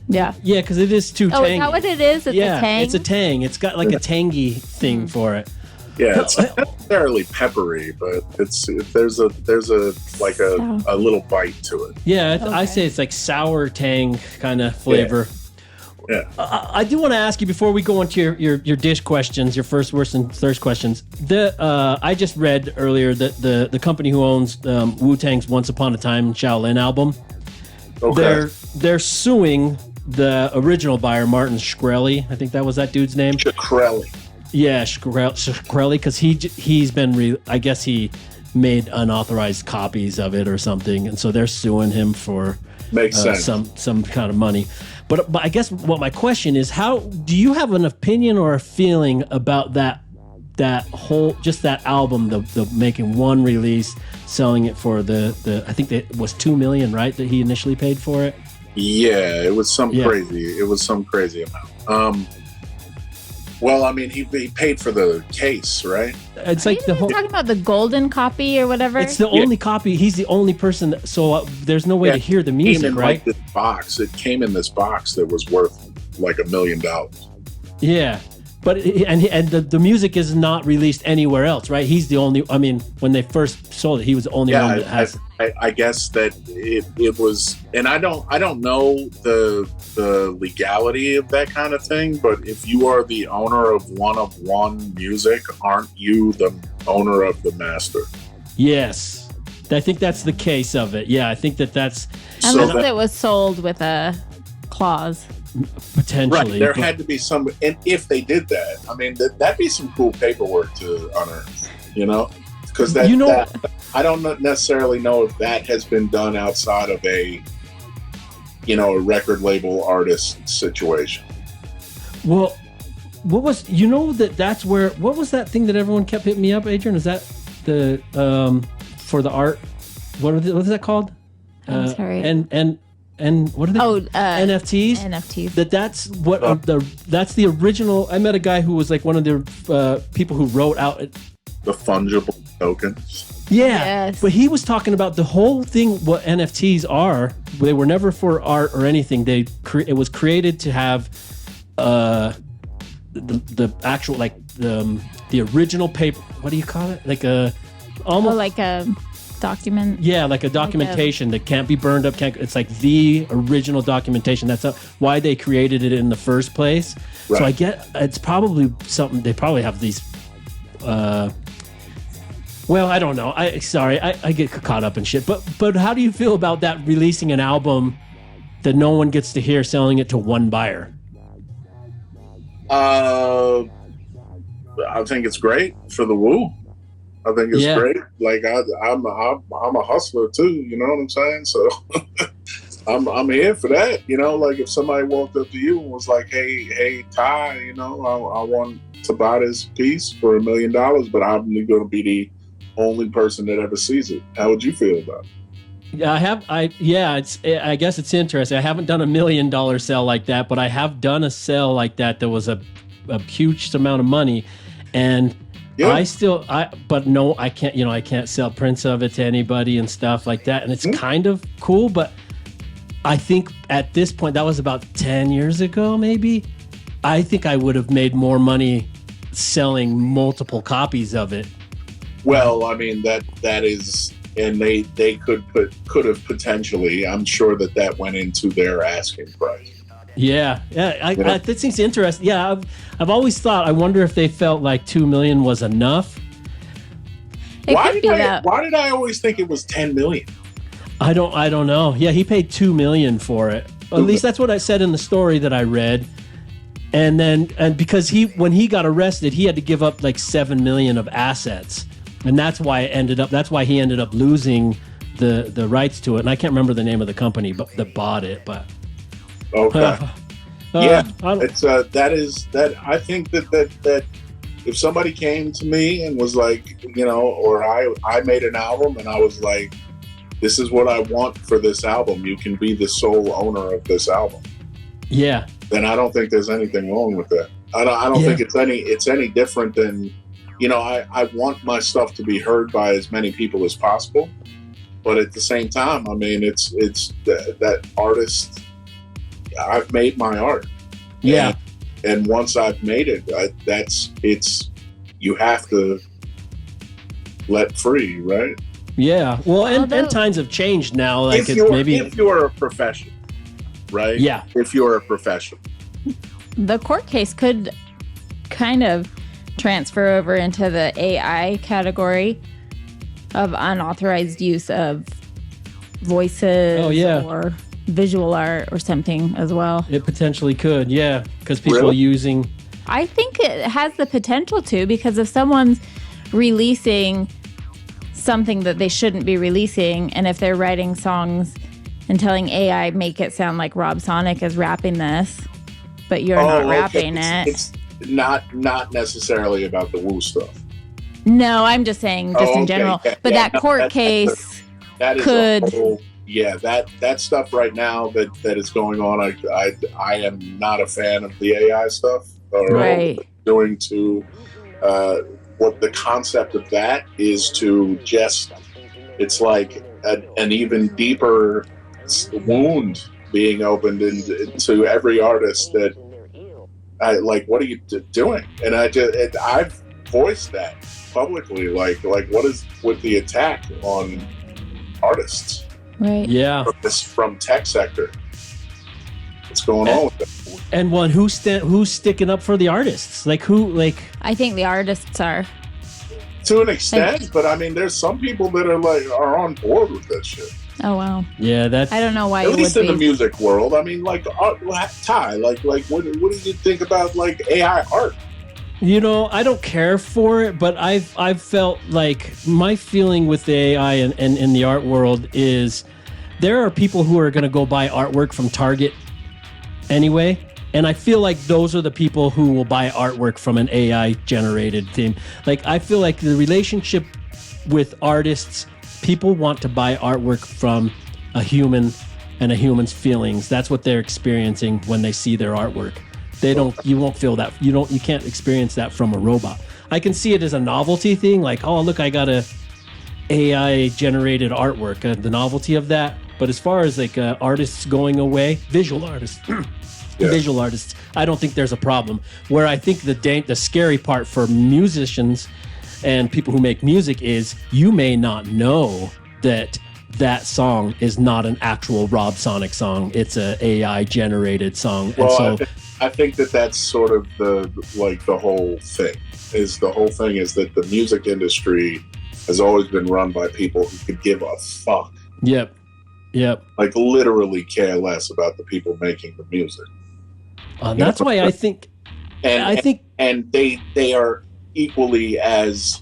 S7: Yeah.
S2: Yeah, because it is too tangy.
S7: Oh, is that what it is? It's a tang?
S2: It's a tang. It's got like a tangy thing for it.
S11: Yeah, it's not necessarily peppery, but there's a little bite to it.
S2: Yeah, I say it's like sour tang kind of flavor.
S11: Yeah.
S2: I do want to ask you before we go into your dish questions, your first, worst, and thirst questions. I just read earlier that the company who owns Wu-Tang's Once Upon a Time Shaolin album, they're suing the original buyer, Martin Shkreli. I think that was that dude's name.
S11: Shkreli.
S2: Yeah, Shkreli, because he's been I guess he made unauthorized copies of it or something, and so they're suing him for some kind of money. But I guess what my question is, how do you have an opinion or a feeling about that that whole, just that album, the making one release, selling it for the I think it was $2 million, right? That he initially paid for it.
S11: Yeah, it was some crazy. It was some crazy amount. Well, I mean, he paid for the case, right?
S2: It's like the whole
S7: talking about the golden copy or whatever.
S2: It's the only copy. He's the only person. So there's no way to hear the music,
S11: it came in,
S2: right?
S11: like, this box. It came in this box that was worth like $1 million.
S2: Yeah, but the music is not released anywhere else, right? He's the only. I mean, when they first sold it, he was the only one that has.
S11: I guess that it was, and I don't know the legality of that kind of thing, but if you are the owner of One music, aren't you the owner of the master?
S2: Yes, I think that's the case of it. Yeah, I think that's
S7: unless it was sold with a clause.
S2: Potentially,
S11: right. There had to be some, and if they did that, I mean, that'd be some cool paperwork to unearth, because I don't necessarily know if that has been done outside of a record label artist situation.
S2: Well, what was that's where, what was that thing that everyone kept hitting me up, Adrian? Is that the for the art? What is that called?
S7: I'm sorry.
S2: And what are they? NFTs.
S7: NFTs.
S2: That's what that's the original. I met a guy who was like one of the people who wrote out
S11: the fungible tokens.
S2: Yeah, yes. But he was talking about the whole thing. What NFTs are? They were never for art or anything. It was created to have the actual, like, the original paper. What do you call it? Like almost
S7: like a document.
S2: Yeah, like a documentation that can't be burned up. It's like the original documentation. That's why they created it in the first place. Right. So I get it's probably something. They probably have these. Well, I don't know. I get caught up in shit. But how do you feel about that, releasing an album that no one gets to hear, selling it to one buyer?
S11: I think it's great for the woo. I think it's great. Like I'm a hustler too. You know what I'm saying? So I'm here for that. Like if somebody walked up to you and was like, "Hey, Ty, I want to buy this piece for $1 million, but I'm going to be the only person that ever sees it." How would you feel about it?
S2: I guess it's interesting. I haven't done $1 million sale like that, but I have done a sale like that was a huge amount of money, and I can't, I can't sell prints of it to anybody and stuff like that, and it's kind of cool, but I think at this point, that was about 10 years ago, maybe. I think I would have made more money selling multiple copies of it.
S11: Well, I mean, that is, and they could have potentially, I'm sure that went into their asking price.
S2: Yeah. That seems interesting. Yeah, I've always thought, I wonder if they felt like $2 million was enough.
S11: Why did I always think it was $10 million?
S2: I don't know. Yeah, he paid $2 million for it. At least that's what I said in the story that I read. And because when he got arrested, he had to give up like $7 million of assets. And that's why he ended up losing the rights to it. And I can't remember the name of the company that bought it, but
S11: okay. It's I think that if somebody came to me and was like, or I made an album and I was like, this is what I want for this album, you can be the sole owner of this album.
S2: Yeah.
S11: Then I don't think there's anything wrong with that. I don't think it's any different than, I want my stuff to be heard by as many people as possible. But at the same time, I mean, it's that artist, I've made my art.
S2: Yeah.
S11: And once I've made it, you have to let free, right?
S2: Yeah. Well, and times have changed now. Like
S11: if you're a professional, right?
S2: Yeah.
S11: If you're a professional.
S7: The court case could kind of transfer over into the AI category of unauthorized use of voices or visual art or something as well.
S2: It potentially could, yeah, because people are using...
S7: I think it has the potential to, because if someone's releasing something that they shouldn't be releasing, and if they're writing songs and telling AI, make it sound like Rob Sonic is rapping this, but you're not rapping it.
S11: not necessarily about the Wu stuff.
S7: No, I'm just saying, just in general.
S11: Yeah,
S7: but
S11: yeah,
S7: that court case
S11: that is
S7: could.
S11: That stuff right now that is going on. I am not a fan of the AI stuff.
S7: Right.
S11: Doing to what the concept of that is to just, it's like an even deeper wound being opened into every artist that I like. What are you doing? And I've voiced that publicly. Like what is with the attack on artists?
S7: Right.
S2: Yeah.
S11: From tech sector. What's going on with that?
S2: And one who's sticking up for the artists? Like who? Like
S7: I think the artists are.
S11: To an extent, but I mean, there's some people that are on board with that shit.
S7: Oh wow.
S2: Yeah, that's.
S7: I don't know why.
S11: At least in the music world. I mean, like Ty, like what do you think about like AI art?
S2: You know, I don't care for it, but I've felt like my feeling with the AI and in the art world is there are people who are going to go buy artwork from Target anyway, and I feel like those are the people who will buy artwork from an AI generated thing. Like I feel like the relationship with artists, people want to buy artwork from a human and a human's feelings. That's what they're experiencing when they see their artwork. You won't feel that. You can't experience that from a robot. I can see it as a novelty thing, like, oh, look, I got a AI generated artwork, the novelty of that. But as far as like artists going away, visual artists, visual artists, I don't think there's a problem. Where I think the scary part for musicians and people who make music is you may not know that song is not an actual Rob Sonic song. It's a AI generated song.
S11: Well,
S2: and so
S11: I think that's sort of the whole thing. The whole thing is that the music industry has always been run by people who could give a fuck.
S2: Yep.
S11: Like literally care less about the people making the music.
S2: That's why I think.
S11: And they are equally as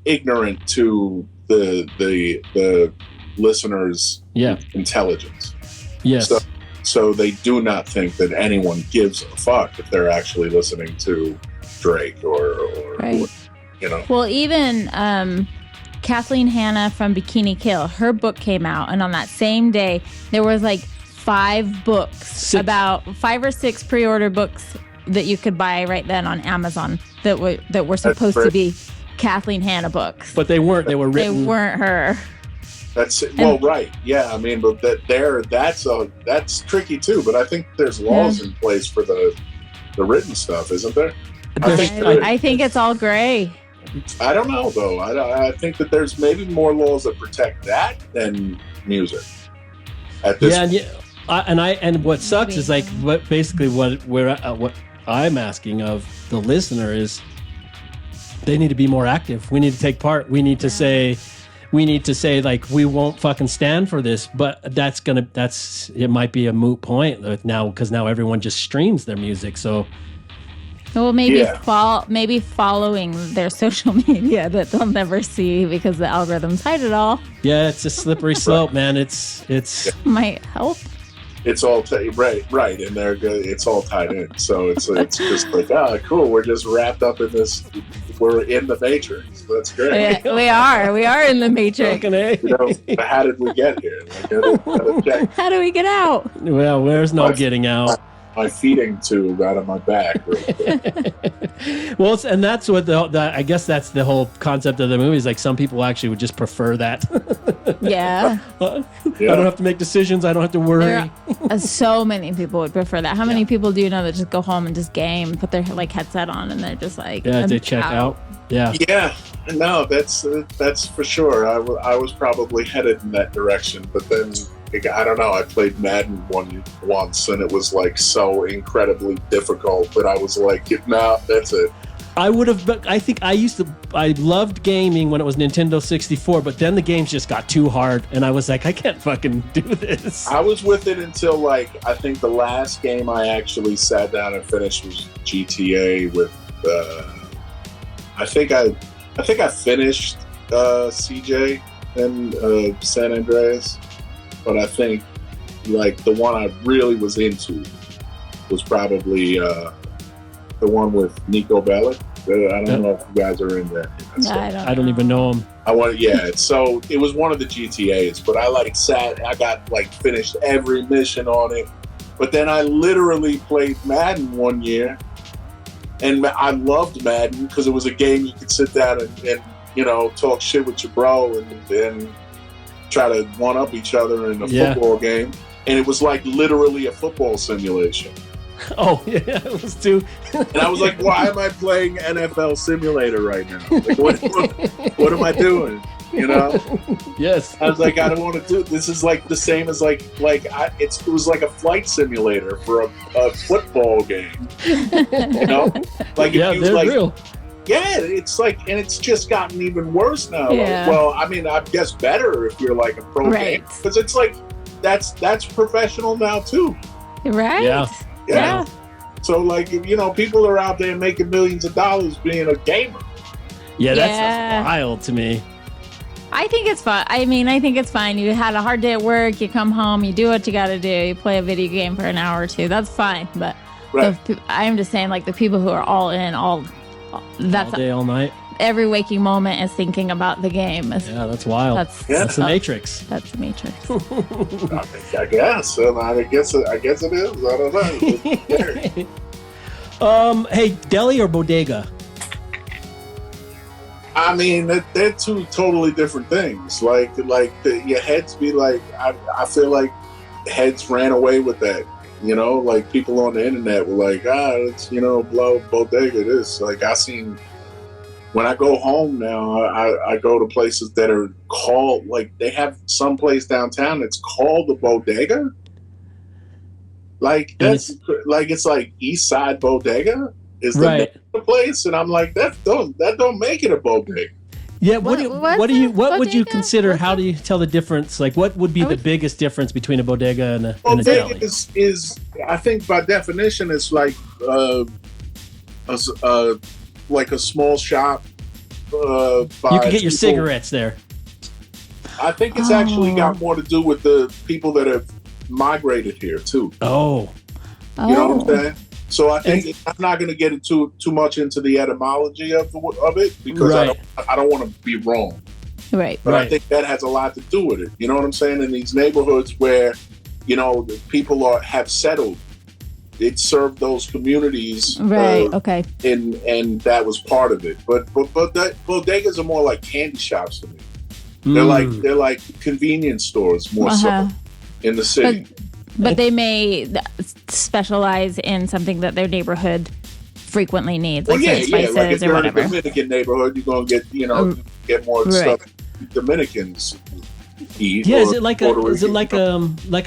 S11: ignorant to the listeners' intelligence.
S2: Yes.
S11: So they do not think that anyone gives a fuck if they're actually listening to Drake or
S7: right.
S11: You know.
S7: Well, even Kathleen Hanna from Bikini Kill, her book came out, and on that same day there was like 5 books, about 5 or 6 pre-order books that you could buy right then on Amazon that were supposed to be Kathleen Hanna books,
S2: but they weren't. They were written.
S7: They weren't her.
S11: That's right. Yeah, I mean, but that's tricky too. But I think there's laws in place for the written stuff, isn't there?
S7: I think it's all gray.
S11: I don't know though. I think that there's maybe more laws that protect that than music. At this point.
S2: And what sucks is like what I'm asking of the listener is they need to be more active. We need to take part. We need to say like we won't fucking stand for this, but it might be a moot point now because now everyone just streams their music. So
S7: maybe following their social media that they'll never see because the algorithms hide it all.
S2: Yeah, it's a slippery slope, man. It's
S7: might help.
S11: It's all right, and they're good. It's all tied in. So it's just like cool. We're just wrapped up in this. We're in the Matrix. That's great.
S7: We are in the Matrix.
S11: How did we get here?
S7: How do we get out?
S2: Well, there's no getting out.
S11: My feeding tube out of my back.
S2: Well, and that's what I guess that's the whole concept of the movie is like some people actually would just prefer that.
S7: Yeah.
S2: I don't have to make decisions. I don't have to worry.
S7: So many people would prefer that. How many people do you know that just go home and just game, put their like headset on, and they're just like
S2: they check out.
S11: Yeah. No, that's for sure. I was probably headed in that direction, but then I don't know. I played Madden once, and it was like so incredibly difficult that I was like, "No, that's it."
S2: I loved gaming when it was Nintendo 64, but then the games just got too hard, and I was like, I can't fucking do this.
S11: I was with it until like I think the last game I actually sat down and finished was GTA with. I think I finished CJ and San Andreas. But I think, like, the one I really was into was probably the one with Nico Bellic. I don't know if you guys are in that.
S2: I don't even know him.
S11: So it was one of the GTAs, but I got finished every mission on it. But then I literally played Madden one year, and I loved Madden because it was a game you could sit down and talk shit with your bro and try to one up each other in a football game. And it was literally a football simulation.
S2: Oh, yeah, it was too.
S11: And I was like, why am I playing NFL Simulator right now? What am I doing?
S2: Yes.
S11: I was like, I don't want to do this. Is the same as it was like a flight simulator for a football game.
S2: Yeah, they're real.
S11: Yeah, it's and it's just gotten even worse now.
S7: Yeah.
S11: I guess better if you're a pro game, because it's that's professional now too.
S7: Right.
S11: Yeah. So people are out there making millions of dollars being a gamer.
S2: Yeah, that's wild to me.
S7: I think it's fun. I think it's fine. You had a hard day at work, you come home, you do what you got to do, you play a video game for an hour or two. That's fine. But I'm just saying, the people who are all in, that's
S2: all day, all night.
S7: Every waking moment is thinking about the game.
S2: That's wild. That's the Matrix.
S7: That's the Matrix.
S11: I guess. I guess it is. I don't know.
S2: Hey, deli or bodega?
S11: They're two totally different things. Your heads be I feel like heads ran away with that. People on the internet were it's blow bodega this. I seen. When I go home now, I go to places that are called, they have some place downtown that's called the Bodega. It's East Side Bodega is the name of the place, and I'm that don't make it a bodega.
S2: Yeah, what would you consider? How do you tell the difference? What would be the biggest difference between a bodega and a deli?
S11: Is I think by definition it's a small shop.
S2: You can get your cigarettes there.
S11: I think it's actually got more to do with the people that have migrated here too.
S2: Oh.
S11: You know what I'm saying? So I think I'm not going to get too much into the etymology of it because I don't want to be wrong.
S7: Right.
S11: But I think that has a lot to do with it. You know what I'm saying? In these neighborhoods where, the people have settled. It served those communities,
S7: okay,
S11: and that was part of it. But that bodegas are more like candy shops to me. They're like convenience stores more so in the city.
S7: But they may specialize in something that their neighborhood frequently needs, spices
S11: if
S7: or
S11: you're
S7: whatever.
S11: in a Dominican neighborhood, you're gonna get get more stuff Dominicans eat.
S2: Yeah, is it like a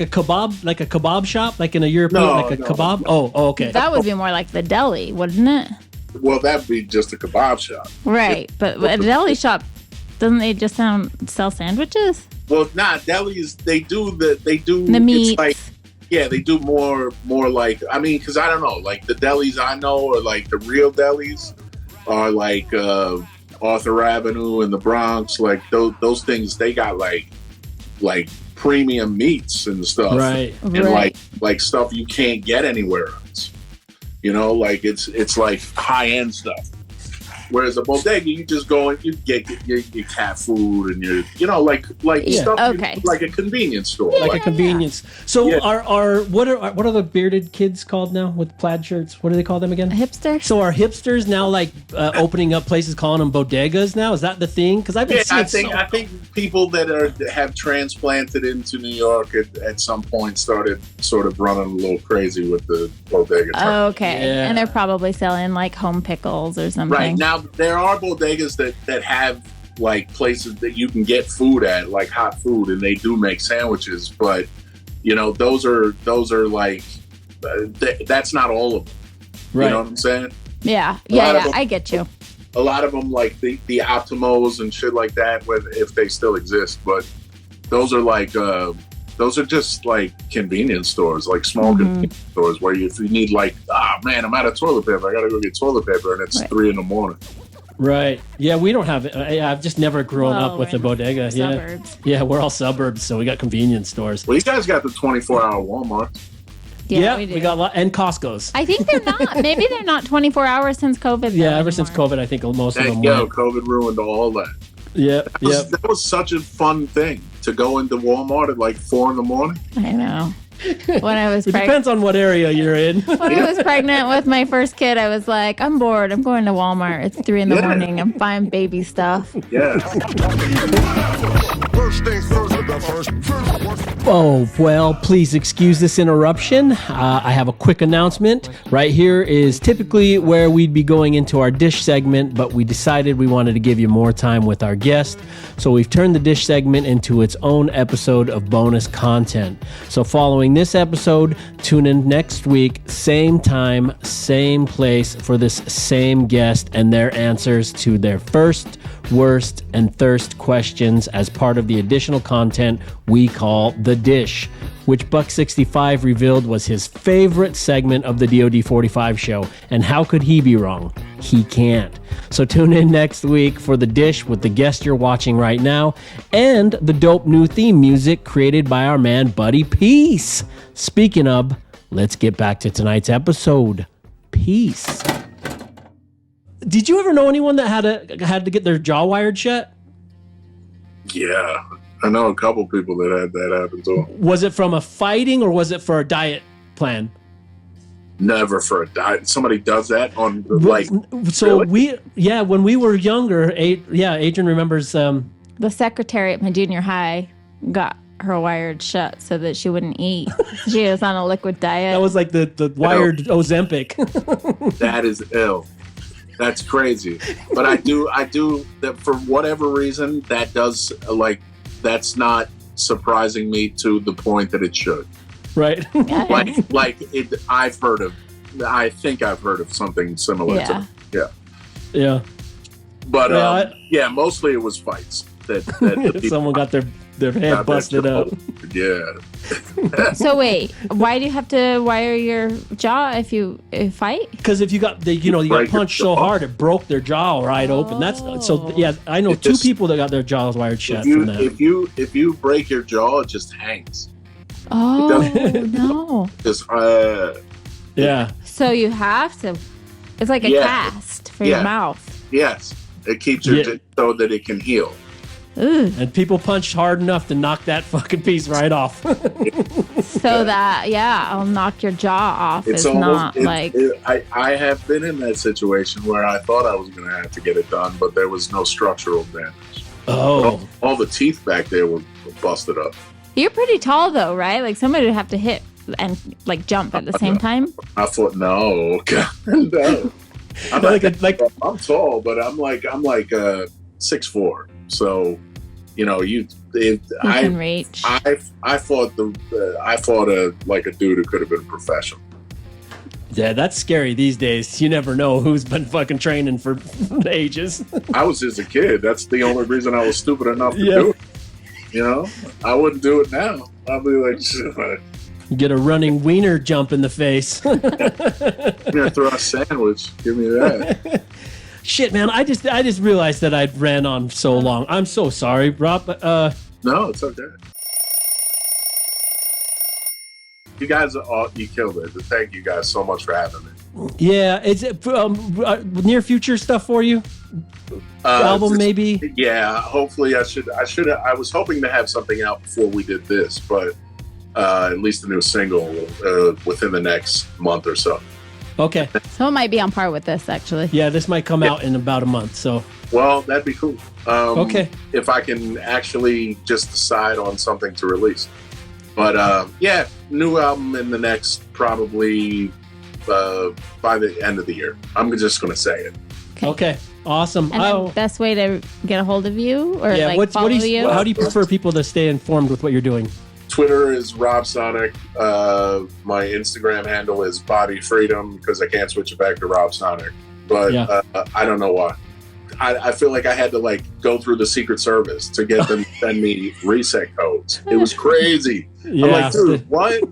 S2: kebab shop, like in a European kebab? Oh, okay.
S7: That would be more like the deli, wouldn't it?
S11: Well, that'd be just a kebab shop,
S7: right? But a deli shop, doesn't they just sell sandwiches?
S11: Well, delis they do
S7: the meat.
S11: They do more because I don't know, the delis I know are the real delis are Arthur Avenue in the Bronx, those things they got premium meats and stuff,
S2: right?
S11: And stuff you can't get anywhere else. It's high end stuff. Whereas a bodega, you just go and you get your cat food and your stuff like a convenience store,
S2: a convenience. So what are the bearded kids called now with plaid shirts? What do they call them again?
S7: Hipsters.
S2: So are hipsters now opening up places calling them bodegas now? Is that the thing? Because I've been seeing
S11: I think people that have transplanted into New York at some point started sort of running a little crazy with the bodega term.
S7: Oh, okay, and they're probably selling home pickles or something.
S11: Right now. There are bodegas that have places that you can get food at, hot food, and they do make sandwiches. But those are that's not all of them.
S2: Right.
S11: You know what I'm saying?
S7: Yeah, I get you.
S11: A lot of them, the Optimos and shit like that, if they still exist. But those are just convenience stores, small convenience stores where if you need I'm out of toilet paper, I gotta go get toilet paper, and it's 3 a.m.
S2: Right. Yeah, we don't have it. I've just never grown up with a bodega.
S7: Suburbs.
S2: Yeah, we're all suburbs, so we got convenience stores.
S11: Well, you guys got the 24-hour Walmart.
S7: Yeah, we do.
S2: We got and Costco's.
S7: I think they're not. Maybe they're not 24 hours since COVID.
S2: Yeah, ever since COVID, I think most of them went.
S11: COVID ruined all that.
S2: Yeah,
S11: that was such a fun thing to go into Walmart at like 4 a.m.
S7: I know. When I was
S2: it depends on what area you're in.
S7: When I was pregnant with my first kid, I was like, I'm bored. I'm going to Walmart. It's 3 in the morning. I'm buying baby stuff.
S11: Yeah.
S2: Oh, well, please excuse this interruption. I have a quick announcement. Right here is typically where we'd be going into our dish segment, but we decided we wanted to give you more time with our guest. So we've turned the dish segment into its own episode of bonus content. So following this episode, tune in next week, same time, same place for this same guest and their answers to their first, worst, and thirst questions as part of the additional content we call The Dish, which Buck65 revealed was his favorite segment of the DOD45 show. And how could he be wrong? He can't. So tune in next week for The Dish with the guest you're watching right now and the dope new theme music created by our man Buddy Peace. Speaking of, let's get back to tonight's episode. Peace. Did you ever know anyone that had to get their jaw wired shut?
S11: Yeah, I know a couple people that had that happen to them.
S2: Was it from a fighting or was it for a diet plan?
S11: Never for a diet. Somebody does that on like.
S2: So really? When we were younger, Adrian remembers.
S7: The secretary at my junior high got her wired shut so that she wouldn't eat. She was on a liquid diet.
S2: That was like the wired Ozempic.
S11: That is ill. That's crazy. But I do that for whatever reason. That does that's not surprising me to the point that it should.
S2: Right.
S11: I think I've heard of something similar to that.
S2: Yeah.
S11: But mostly it was fights that
S2: someone got their head busted up.
S11: Yeah.
S7: So wait, why do you have to wire your jaw if you fight?
S2: Because if you got you got punched so hard it broke their jaw right open. That's so I know two people that got their jaws wired shut from that.
S11: If you break your jaw, it just hangs.
S7: Oh no!
S11: Just
S2: yeah.
S7: So you have to. It's like a cast for your mouth.
S11: Yes, it keeps your so that it can heal.
S7: Ooh.
S2: And people punched hard enough to knock that fucking piece right off.
S7: So that I'll knock your jaw off. It's not like
S11: I have been in that situation where I thought I was going to have to get it done, but there was no structural damage.
S2: Oh,
S11: all the teeth back there were busted up.
S7: You're pretty tall though, right? Like somebody would have to hit and like jump at the same time.
S11: I thought no. No. I'm tall, but I'm like 6'4". So, you
S7: can reach.
S11: I fought a dude who could have been professional.
S2: Yeah, that's scary these days. You never know who's been fucking training for ages.
S11: I was just a kid. That's the only reason I was stupid enough to do it. I wouldn't do it now. I'd be like,
S2: you get a running wiener jump in the face.
S11: You're gonna throw a sandwich. Give me that.
S2: Shit, man! I just realized that I ran on so long. I'm so sorry, Rob.
S11: No, it's okay. You guys, you killed it. Thank you guys so much for having me.
S2: Yeah, is it near future stuff for you? Album maybe?
S11: Yeah, hopefully I should. I was hoping to have something out before we did this, but at least a new single within the next month or so.
S2: Okay.
S7: So it might be on par with this, actually.
S2: Yeah, this might come out in about a month. So.
S11: Well, that'd be cool.
S2: Okay.
S11: If I can actually just decide on something to release. But new album in the next probably by the end of the year. I'm just going to say it.
S2: Okay. Awesome.
S7: And the best way to get a hold of you or follow you?
S2: How do you prefer people to stay informed with what you're doing?
S11: Twitter is Rob Sonic. My Instagram handle is Body Freedom because I can't switch it back to Rob Sonic. But I don't know why. I feel like I had to go through the Secret Service to get them to send me reset codes. It was crazy.
S2: Yeah.
S11: I'm like, dude, what?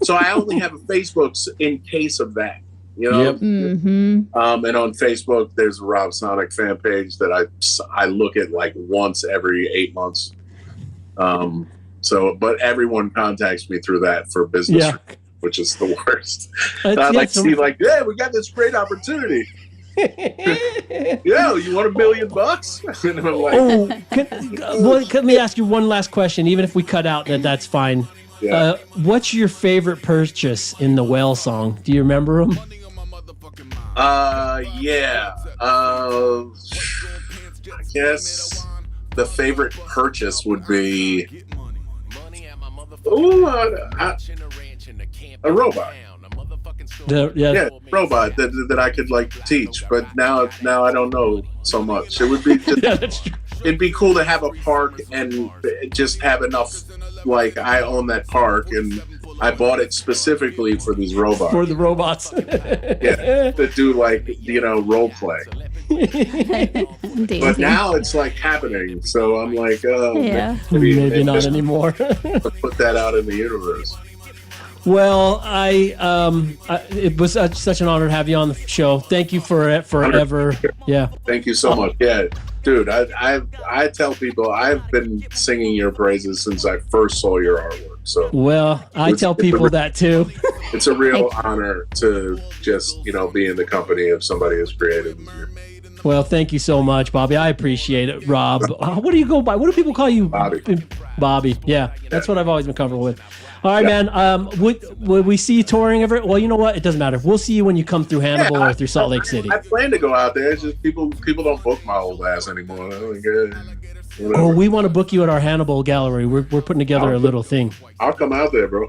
S11: So I only have a Facebook in case of that.
S2: Yep.
S7: Mm-hmm.
S11: And on Facebook, there's a Rob Sonic fan page that I look at once every 8 months. But everyone contacts me through that for business, which is the worst. I'd like to see like, yeah, we got this great opportunity. Yeah, you want $1 million? And I'm like,
S2: let me ask you one last question. Even if we cut out that's fine.
S11: Yeah.
S2: What's your favorite purchase in the Whale song? Do you remember them?
S11: Yeah. I guess the favorite purchase would be a robot. Robot that I could like teach, but now I don't know so much. It would be just, it'd be cool to have a park and just have enough. Like I own that park and I bought it specifically for these robots.
S2: For the robots,
S11: yeah, that do like role play. But now it's like happening, so I'm like,
S2: maybe not anymore.
S11: Put that out in the universe.
S2: Well, it was such an honor to have you on the show. Thank you forever. Yeah.
S11: Thank you so much. Yeah, dude. I tell people I've been singing your praises since I first saw your artwork. So
S2: I tell people that too.
S11: It's a real honor to just be in the company of somebody as creative as you.
S2: Well, thank you so much, Bobby. I appreciate it, Rob. What do you go by? What do people call you? Bobby. Yeah, that's what I've always been comfortable with. All right, man. Would we see you touring ever? Well, you know what? It doesn't matter. We'll see you when you come through Hannibal or through Salt Lake City.
S11: I plan to go out there. It's just people don't book my old ass anymore.
S2: We want to book you at our Hannibal gallery. We're putting together a little thing.
S11: I'll come out there, bro.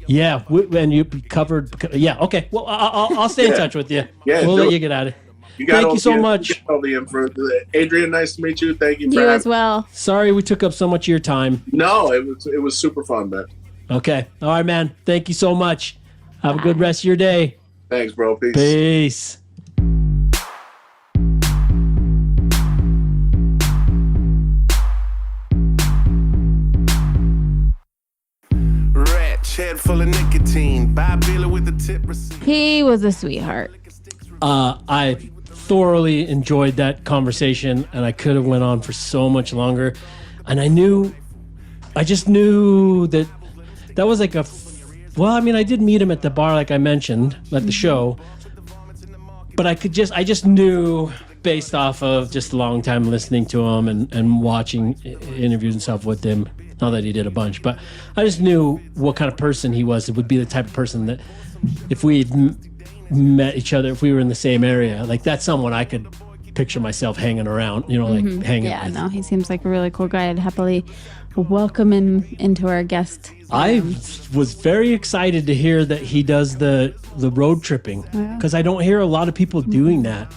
S2: Yeah, and you covered. Yeah, okay. Well, I'll stay in touch with you.
S11: Yeah,
S2: we'll let you get at it. Thank you so much.
S11: Adrian, nice to meet you. Thank you.
S7: You as well.
S2: Sorry we took up so much of your time.
S11: No, it was super fun, man.
S2: Okay. All right, man. Thank you so much. Have a good rest of your day.
S11: Thanks, bro. Peace.
S2: Peace.
S15: Head full of nicotine. With the tip receipt.
S7: He was a sweetheart.
S2: I thoroughly enjoyed that conversation, and I could have went on for so much longer. And I just knew that was like I did meet him at the bar, like I mentioned at the show, but I just knew based off of just a long time listening to him and watching interviews and stuff with him. Not that he did a bunch, but I just knew what kind of person he was. It would be the type of person that if we met each other, if we were in the same area, like that's someone I could picture myself hanging around, hanging
S7: Yeah,
S2: with.
S7: no, he seems like a really cool guy. I'd happily welcome him into our guest.
S2: I was very excited to hear that he does the road tripping, because I don't hear a lot of people doing that.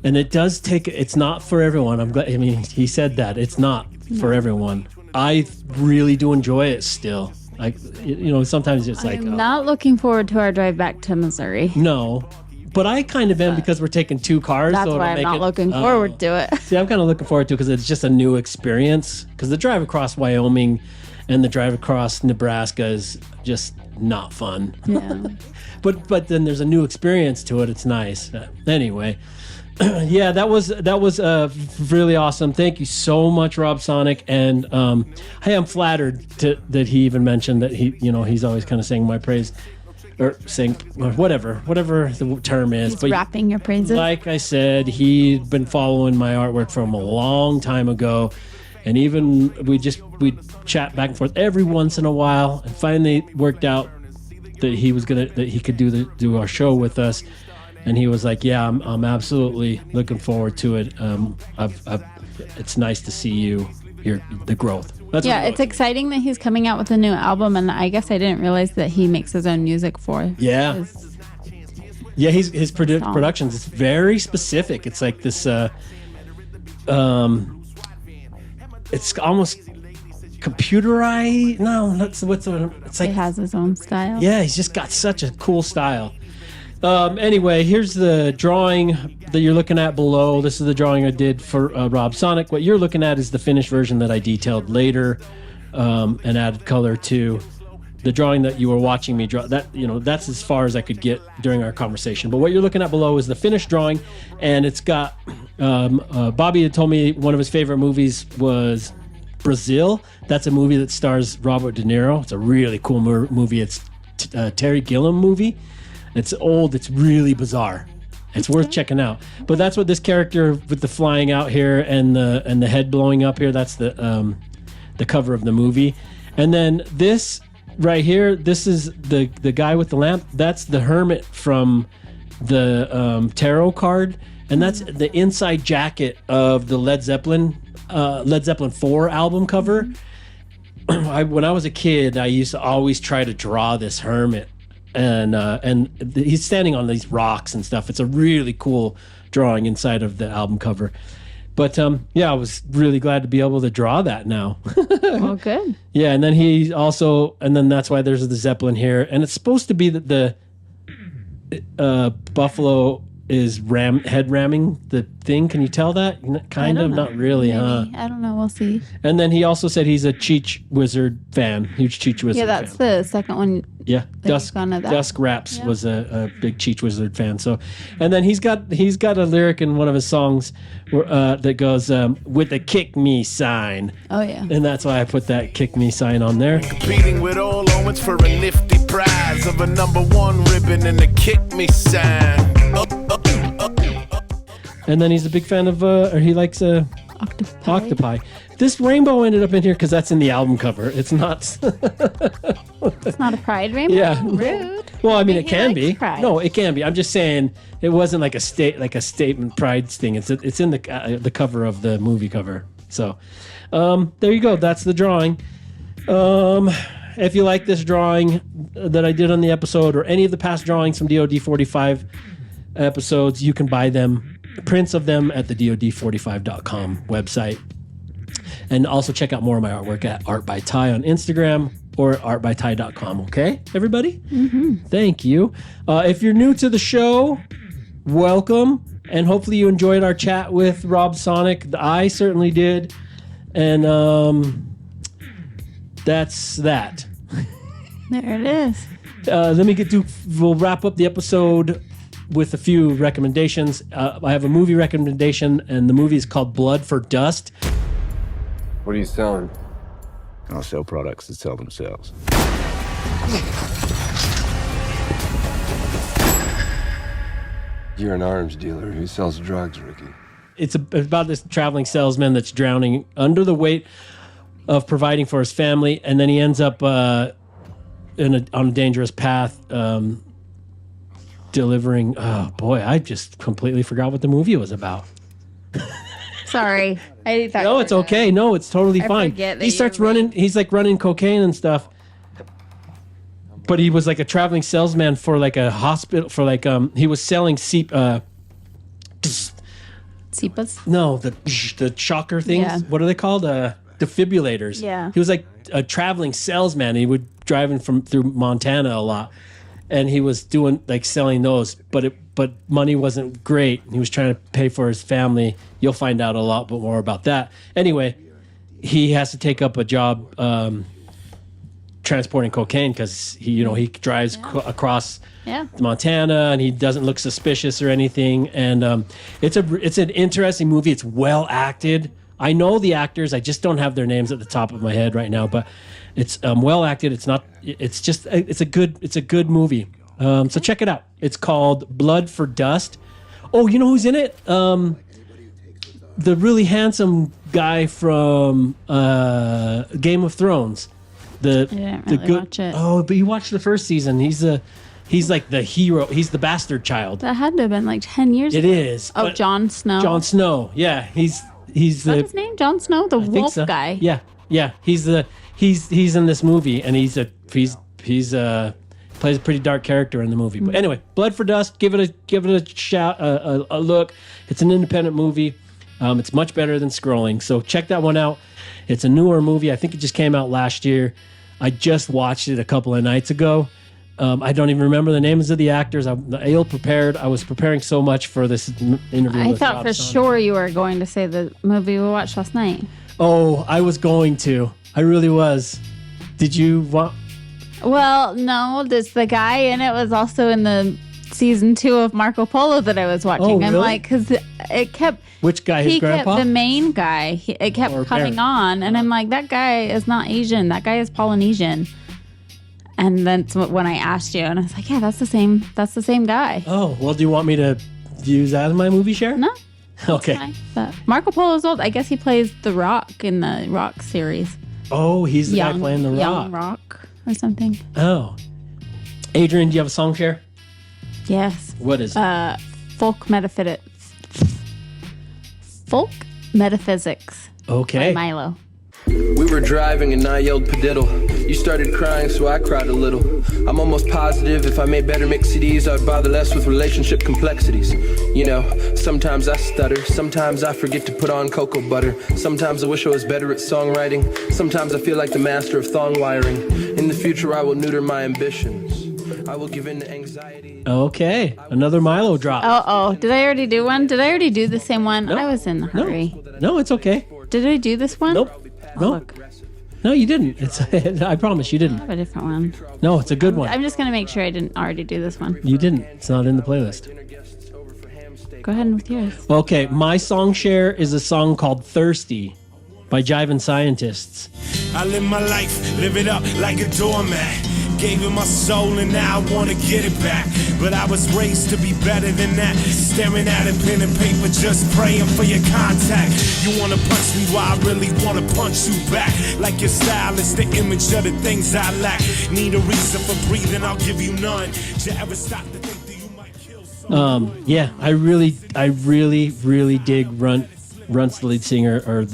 S2: And it does it's not for everyone. I'm glad. I mean, he said that it's not for everyone. I really do enjoy it still. Like, sometimes it's like...
S7: I'm not looking forward to our drive back to Missouri.
S2: No, but I kind of am because we're taking two cars.
S7: That's why I'm not looking forward to it.
S2: See, I'm kind of looking forward to it because it's just a new experience. Because the drive across Wyoming and the drive across Nebraska is just not fun.
S7: Yeah.
S2: But then there's a new experience to it. It's nice. Anyway... Yeah, that was really awesome. Thank you so much, Rob Sonic. And hey, I'm flattered that he even mentioned that he's always kind of saying my praise, or saying whatever the term is.
S7: He's rapping your praises.
S2: Like I said, he'd been following my artwork from a long time ago, and even we chat back and forth every once in a while, and finally worked out that he could do our show with us. And he was like, "Yeah, I'm absolutely looking forward to it. It's nice to see the growth."
S7: It's exciting that he's coming out with a new album, and I guess I didn't realize that he makes his own music for.
S2: Yeah, his productions. It's very specific. It's like this. It's almost computerized. No, that's it's like.
S7: He has his own style.
S2: Yeah, he's just got such a cool style. Anyway, here's the drawing that you're looking at below. This is the drawing I did for Rob Sonic. What you're looking at is the finished version that I detailed later and added color to. The drawing that you were watching me draw, that's as far as I could get during our conversation. But what you're looking at below is the finished drawing, and it's got Bobby had told me one of his favorite movies was Brazil. That's a movie that stars Robert De Niro. It's a really cool movie. It's Terry Gilliam movie. It's old. It's really bizarre. It's worth checking out. But that's what this character with the flying out here and the head blowing up here. That's the cover of the movie. And then this right here. This is the guy with the lamp. That's the hermit from the tarot card, and that's the inside jacket of the Led Zeppelin 4 album cover. When I was a kid, I used to always try to draw this hermit. And he's standing on these rocks and stuff. It's a really cool drawing inside of the album cover. But I was really glad to be able to draw that now.
S7: Oh, good.
S2: Yeah, and then that's why there's the Zeppelin here, and it's supposed to be that the buffalo is head ramming the thing. Can you tell that? Kind of, not really,
S7: Maybe.
S2: huh?
S7: I don't know. We'll see.
S2: And then he also said he's a Cheech Wizard fan, huge Cheech Wizard fan.
S7: Yeah, that's the second one.
S2: Yeah, Dusk Raps was a big Cheech Wizard fan. So, and then he's got a lyric in one of his songs that goes with a kick me sign.
S7: Oh yeah,
S2: and that's why I put that kick me sign on there.
S15: Competing with all Owens for a nifty prize of a #1 ribbon and a kick me sign.
S2: And then he's a big fan of, or he likes octopi. This rainbow ended up in here because that's in the album cover. It's not.
S7: It's not a pride rainbow.
S2: Yeah.
S7: Rude.
S2: Well, I mean, it can be.
S7: Pride.
S2: No, it can be. I'm just saying it wasn't like a statement pride thing. It's in the cover of the movie cover. So, there you go. That's the drawing. If you like this drawing that I did on the episode or any of the past drawings from DOD45 episodes, you can buy them. Prints of them at the DOD45.com website. And also check out more of my artwork at ArtByTai on Instagram or ArtByTai.com. Okay, everybody?
S7: Mm-hmm.
S2: Thank you. If you're new to the show, welcome. And hopefully you enjoyed our chat with Rob Sonic. I certainly did. And that's that.
S7: There it is.
S2: We'll wrap up the episode with a few recommendations. I have a movie recommendation, and the movie is called Blood for Dust.
S4: What are you selling? I'll sell products that sell themselves. You're an arms dealer who sells drugs, Ricky.
S2: It's about this traveling salesman that's drowning under the weight of providing for his family, and then he ends up on a dangerous path, delivering. Oh boy, I just completely forgot what the movie was about.
S7: Sorry, I thought.
S2: No, it's okay. No, it's totally fine. He starts running. He's like running cocaine and stuff. But he was like a traveling salesman for like a hospital for like he was selling
S7: CEPAs.
S2: No, the shocker things.
S7: Yeah.
S2: What are they called? Defibrillators.
S7: Yeah.
S2: He was like a traveling salesman. He would driving through Montana a lot, and he was doing like selling those. But money wasn't great. He was trying to pay for his family. You'll find out a lot more about that. Anyway, he has to take up a job transporting cocaine because he drives across Montana, and he doesn't look suspicious or anything. And it's an interesting movie. It's well acted. I know the actors. I just don't have their names at the top of my head right now. But it's well acted. It's not. It's just. It's a good movie. So check it out. It's called Blood for Dust. Oh, you know who's in it? The really handsome guy from Game of Thrones.
S7: I didn't really watch it.
S2: Oh, but you watched the first season. He's like the hero. He's the bastard child.
S7: That had to have been like 10 years ago.
S2: It is.
S7: Oh, Jon Snow.
S2: Jon Snow. Yeah, he's
S7: Is that his name? Jon Snow, the wolf guy.
S2: Yeah. He's in this movie, and he's plays a pretty dark character in the movie. But anyway, Blood for Dust. Give it a shout, a look. It's an independent movie. It's much better than Scrolling. So check that one out. It's a newer movie. I think it just came out last year. I just watched it a couple of nights ago. I don't even remember the names of the actors. I'm ill prepared. I was preparing so much for this interview.
S7: I thought for sure you were going to say the movie we watched last night.
S2: Oh, I was going to. I really was. Did you want?
S7: Well, no. This the guy, and it was also in the season 2 of Marco Polo that I was watching.
S2: Oh, really?
S7: I'm like, because it kept.
S2: Which guy? His grandpa?
S7: The main guy. It kept coming on, and I'm like, that guy is not Asian. That guy is Polynesian. And then when I asked you, and I was like, yeah, that's the same guy.
S2: Oh, well, do you want me to use that as my movie share?
S7: No.
S2: Okay.
S7: Fine. But Marco Polo's old. I guess he plays The Rock in the Rock series.
S2: Oh, he's the guy playing The Rock.
S7: Young Rock or something.
S2: Oh. Adrian, do you have a song share?
S7: Yes.
S2: What is it?
S7: Folk Metaphysics.
S2: Okay.
S7: By Milo.
S17: We were driving and I yelled padiddle. You started crying, so I cried a little. I'm almost positive if I made better mix CDs, I'd bother less with relationship complexities. You know, sometimes I stutter, sometimes I forget to put on cocoa butter. Sometimes I wish I was better at songwriting. Sometimes I feel like the master of thong wiring. In the future I will neuter my ambitions. I will give in to anxiety.
S2: Okay, another Milo drop.
S7: Oh, did I already do one? Did I already do the same one? I was in a hurry.
S2: No, it's okay.
S7: Did I do this one?
S2: Nope. No. No, you didn't. It's. I promise you didn't.
S7: I have a different one.
S2: No, it's a good one.
S7: I'm just going to make sure I didn't already do this one.
S2: You didn't. It's not in the playlist.
S7: Go ahead with yours.
S2: Okay, my song share is a song called Thirsty by Jivin' Scientists.
S5: I live my life, live it up like a doormat. Gave it my soul and now I wanna get it back. But I was raised to be better than that. Staring at a pen and paper, just praying for your contact. You wanna punch me while I really wanna punch you back. Like your style is the image of the things I lack. Need a reason for breathing, I'll give you none. Did you ever stop to think that you might kill someone?
S2: Yeah, I really dig Runt's the lead singer, or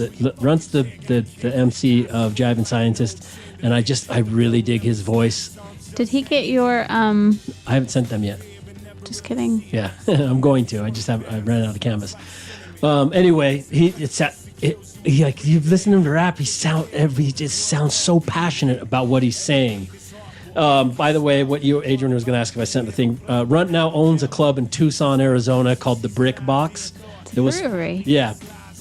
S2: Runt's the MC of Jivin' Scientist, and I really dig his voice.
S7: Did he get your
S2: I haven't sent them yet.
S7: Just kidding.
S2: Yeah, I'm going to. I ran out of canvas. Anyway, he like, you've listened to him rap. He just sounds so passionate about what he's saying. By the way, what Adrian was going to ask if I sent the thing. Runt now owns a club in Tucson, Arizona called the Brick Box.
S7: It was brewery.
S2: Yeah.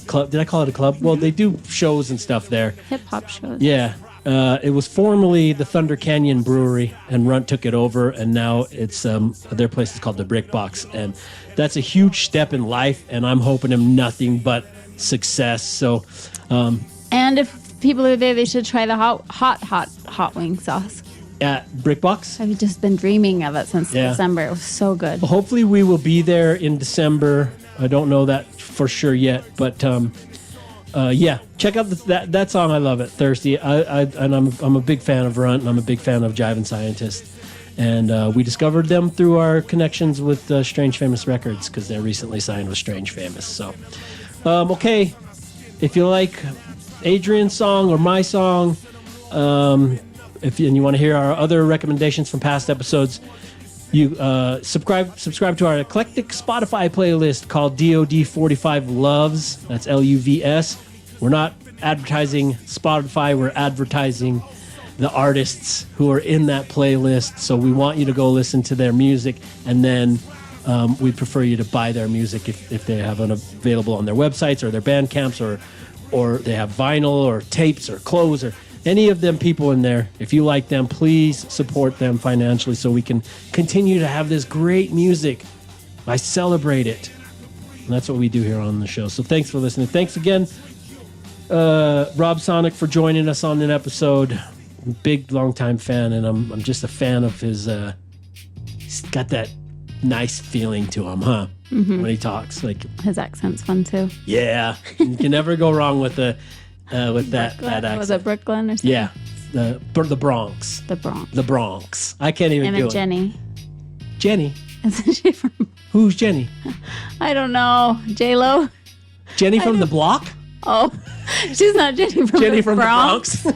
S2: Club. Did I call it a club? Well, they do shows and stuff there.
S7: Hip hop shows.
S2: Yeah. It was formerly the Thunder Canyon Brewery, and Runt took it over, and now it's their place is called the Brick Box, and that's a huge step in life, and I'm hoping him nothing but success. So,
S7: and if people are there, they should try the hot wing sauce
S2: at Brick Box.
S7: I've just been dreaming of it since December. It was so good.
S2: Well, hopefully, we will be there in December. I don't know that for sure yet, but yeah, check out that song. I love it, Thirsty. I'm a big fan of Runt, and I'm a big fan of Jivin' Scientist, and we discovered them through our connections with Strange Famous Records, because they're recently signed with Strange Famous. So, okay, if you like Adrian's song or my song, and you want to hear our other recommendations from past episodes, you subscribe to our eclectic Spotify playlist called DOD45 Loves. That's LUVS. We're not advertising Spotify. We're advertising the artists who are in that playlist. So we want you to go listen to their music, and then we'd prefer you to buy their music if they have it available on their websites or their Bandcamps, or they have vinyl or tapes or clothes or any of them people in there. If you like them, please support them financially so we can continue to have this great music. I celebrate it. And that's what we do here on the show. So thanks for listening. Thanks again, Rob Sonic, for joining us on an episode. Big, long-time fan, and I'm just a fan of his... he's got that nice feeling to him, huh?
S7: Mm-hmm.
S2: When he talks. Like,
S7: his accent's fun, too.
S2: Yeah. You can never go wrong with that accent.
S7: Was it Brooklyn or something?
S2: Yeah, the Bronx. The Bronx. I can't even do it.
S7: Jenny.
S2: Jenny.
S7: Isn't she from?
S2: Who's Jenny?
S7: I don't know. J-Lo.
S2: Jenny from the block?
S7: Oh, she's not Jenny from
S2: Jenny
S7: the
S2: from
S7: Bronx.
S2: The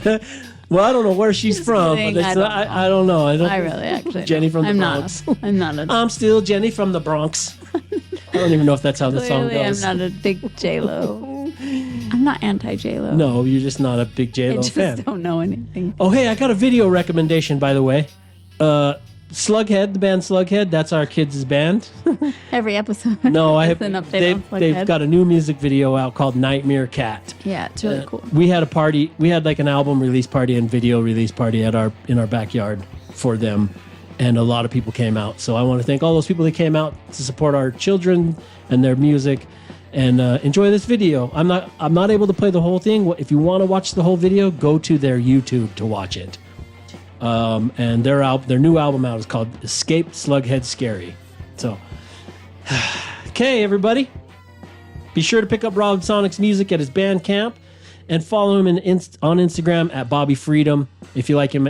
S2: Bronx. Well, I don't know where she's from, but it's I don't know.
S7: I really actually.
S2: Jenny from the Bronx.
S7: I'm not.
S2: I'm still Jenny from the Bronx. I don't even know if that's how the song goes.
S7: I'm not a big J-Lo. I'm not anti J-Lo.
S2: No, you're just not a big J-Lo fan.
S7: I just don't know anything.
S2: Oh, hey, I got a video recommendation, by the way. Slughead, the band Slughead, that's our kids' band.
S7: Every episode.
S2: No,
S7: an update on Slughead.
S2: They've got a new music video out called Nightmare Cat.
S7: Yeah, it's really cool.
S2: We had a party. We had like an album release party and video release party in our backyard for them, and a lot of people came out. So I want to thank all those people that came out to support our children and their music. And enjoy this video. I'm not able to play the whole thing. If you want to watch the whole video, go to their YouTube to watch it. And their new album out is called Escape Slughead Scary. So, okay, everybody. Be sure to pick up Rob Sonic's music at his Bandcamp and follow him on Instagram at Bobby Freedom. If you like him,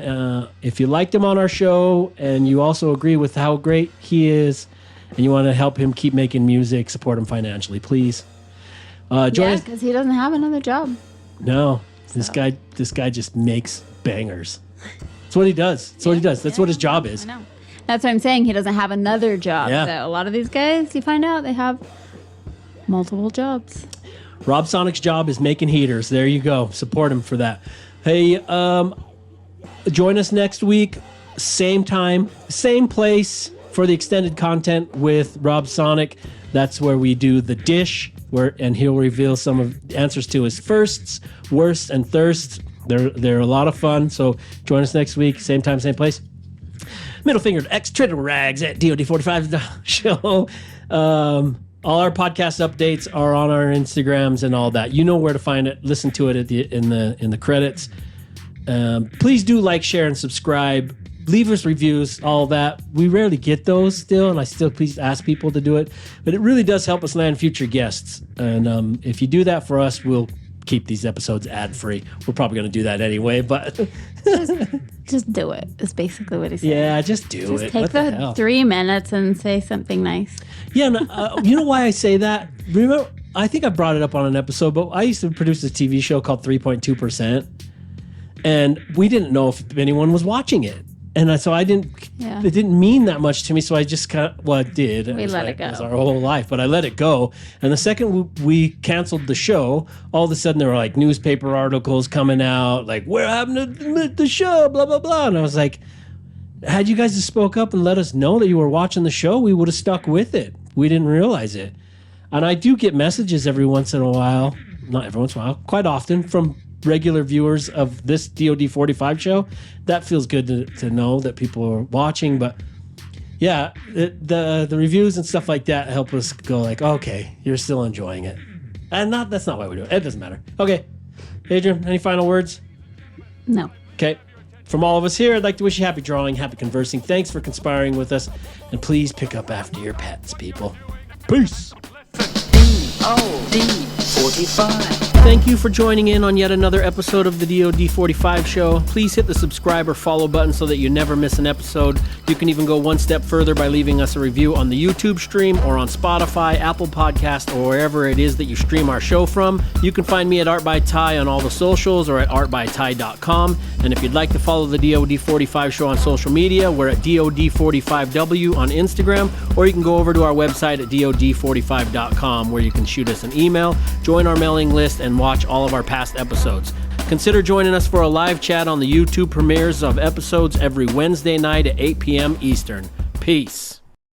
S2: if you liked him on our show and you also agree with how great he is and you want to help him keep making music, support him financially, please. Join us,
S7: because he doesn't have another job.
S2: No, this guy just makes bangers. That's what he does. That's what his job is.
S7: I know. That's what I'm saying. He doesn't have another job.
S2: Yeah.
S7: So a lot of these guys, you find out they have multiple jobs.
S2: Rob Sonic's job is making heaters. There you go. Support him for that. Hey, join us next week. Same time, same place for the extended content with Rob Sonic. That's where we do the dish, and he'll reveal some of the answers to his firsts, worsts, and thirsts. They're a lot of fun. So join us next week. Same time, same place. Middle finger to X-Triddle Rags at DOD45 show. All our podcast updates are on our Instagrams and all that. You know where to find it. Listen to it in the credits. Please do like, share, and subscribe. Leave us reviews, all that. We rarely get those still, and I still please ask people to do it. But it really does help us land future guests. And if you do that for us, we'll keep these episodes ad-free. We're probably going to do that anyway, but...
S7: just do it, is basically what he's saying.
S2: Yeah, just do it.
S7: Just take the 3 minutes and say something nice.
S2: Yeah, you know why I say that? Remember, I think I brought it up on an episode, but I used to produce a TV show called 3.2%, and we didn't know if anyone was watching it. And so it didn't mean that much to me, so I just it did.
S7: We let it go.
S2: It was our whole life, but I let it go. And the second we canceled the show, all of a sudden there were like newspaper articles coming out, like, where happened to the show, blah, blah, blah. And I was like, had you guys just spoke up and let us know that you were watching the show, we would have stuck with it. We didn't realize it. And I do get messages every once in a while, not every once in a while, quite often, from regular viewers of this DOD45 show. That feels good to know that people are watching. But yeah, the reviews and stuff like that help us go like, okay, you're still enjoying it. And that's not why we do it. It doesn't matter. Okay, Adrian, any final words?
S7: No.
S2: Okay. From all of us here, I'd like to wish you happy drawing, happy conversing. Thanks for conspiring with us. And please pick up after your pets, people. Peace.
S18: DOD45.
S2: Thank you for joining in on yet another episode of the DOD45 show. Please hit the subscribe or follow button so that you never miss an episode. You can even go one step further by leaving us a review on the YouTube stream or on Spotify, Apple Podcast, or wherever it is that you stream our show from. You can find me at ArtByTai on all the socials or at ArtByTai.com. And if you'd like to follow the DOD45 show on social media, we're at DOD45W on Instagram, or you can go over to our website at DOD45.com where you can shoot us an email, join our mailing list, and watch all of our past episodes. Consider joining us for a live chat on the YouTube premieres of episodes every Wednesday night at 8 p.m. Eastern. Peace.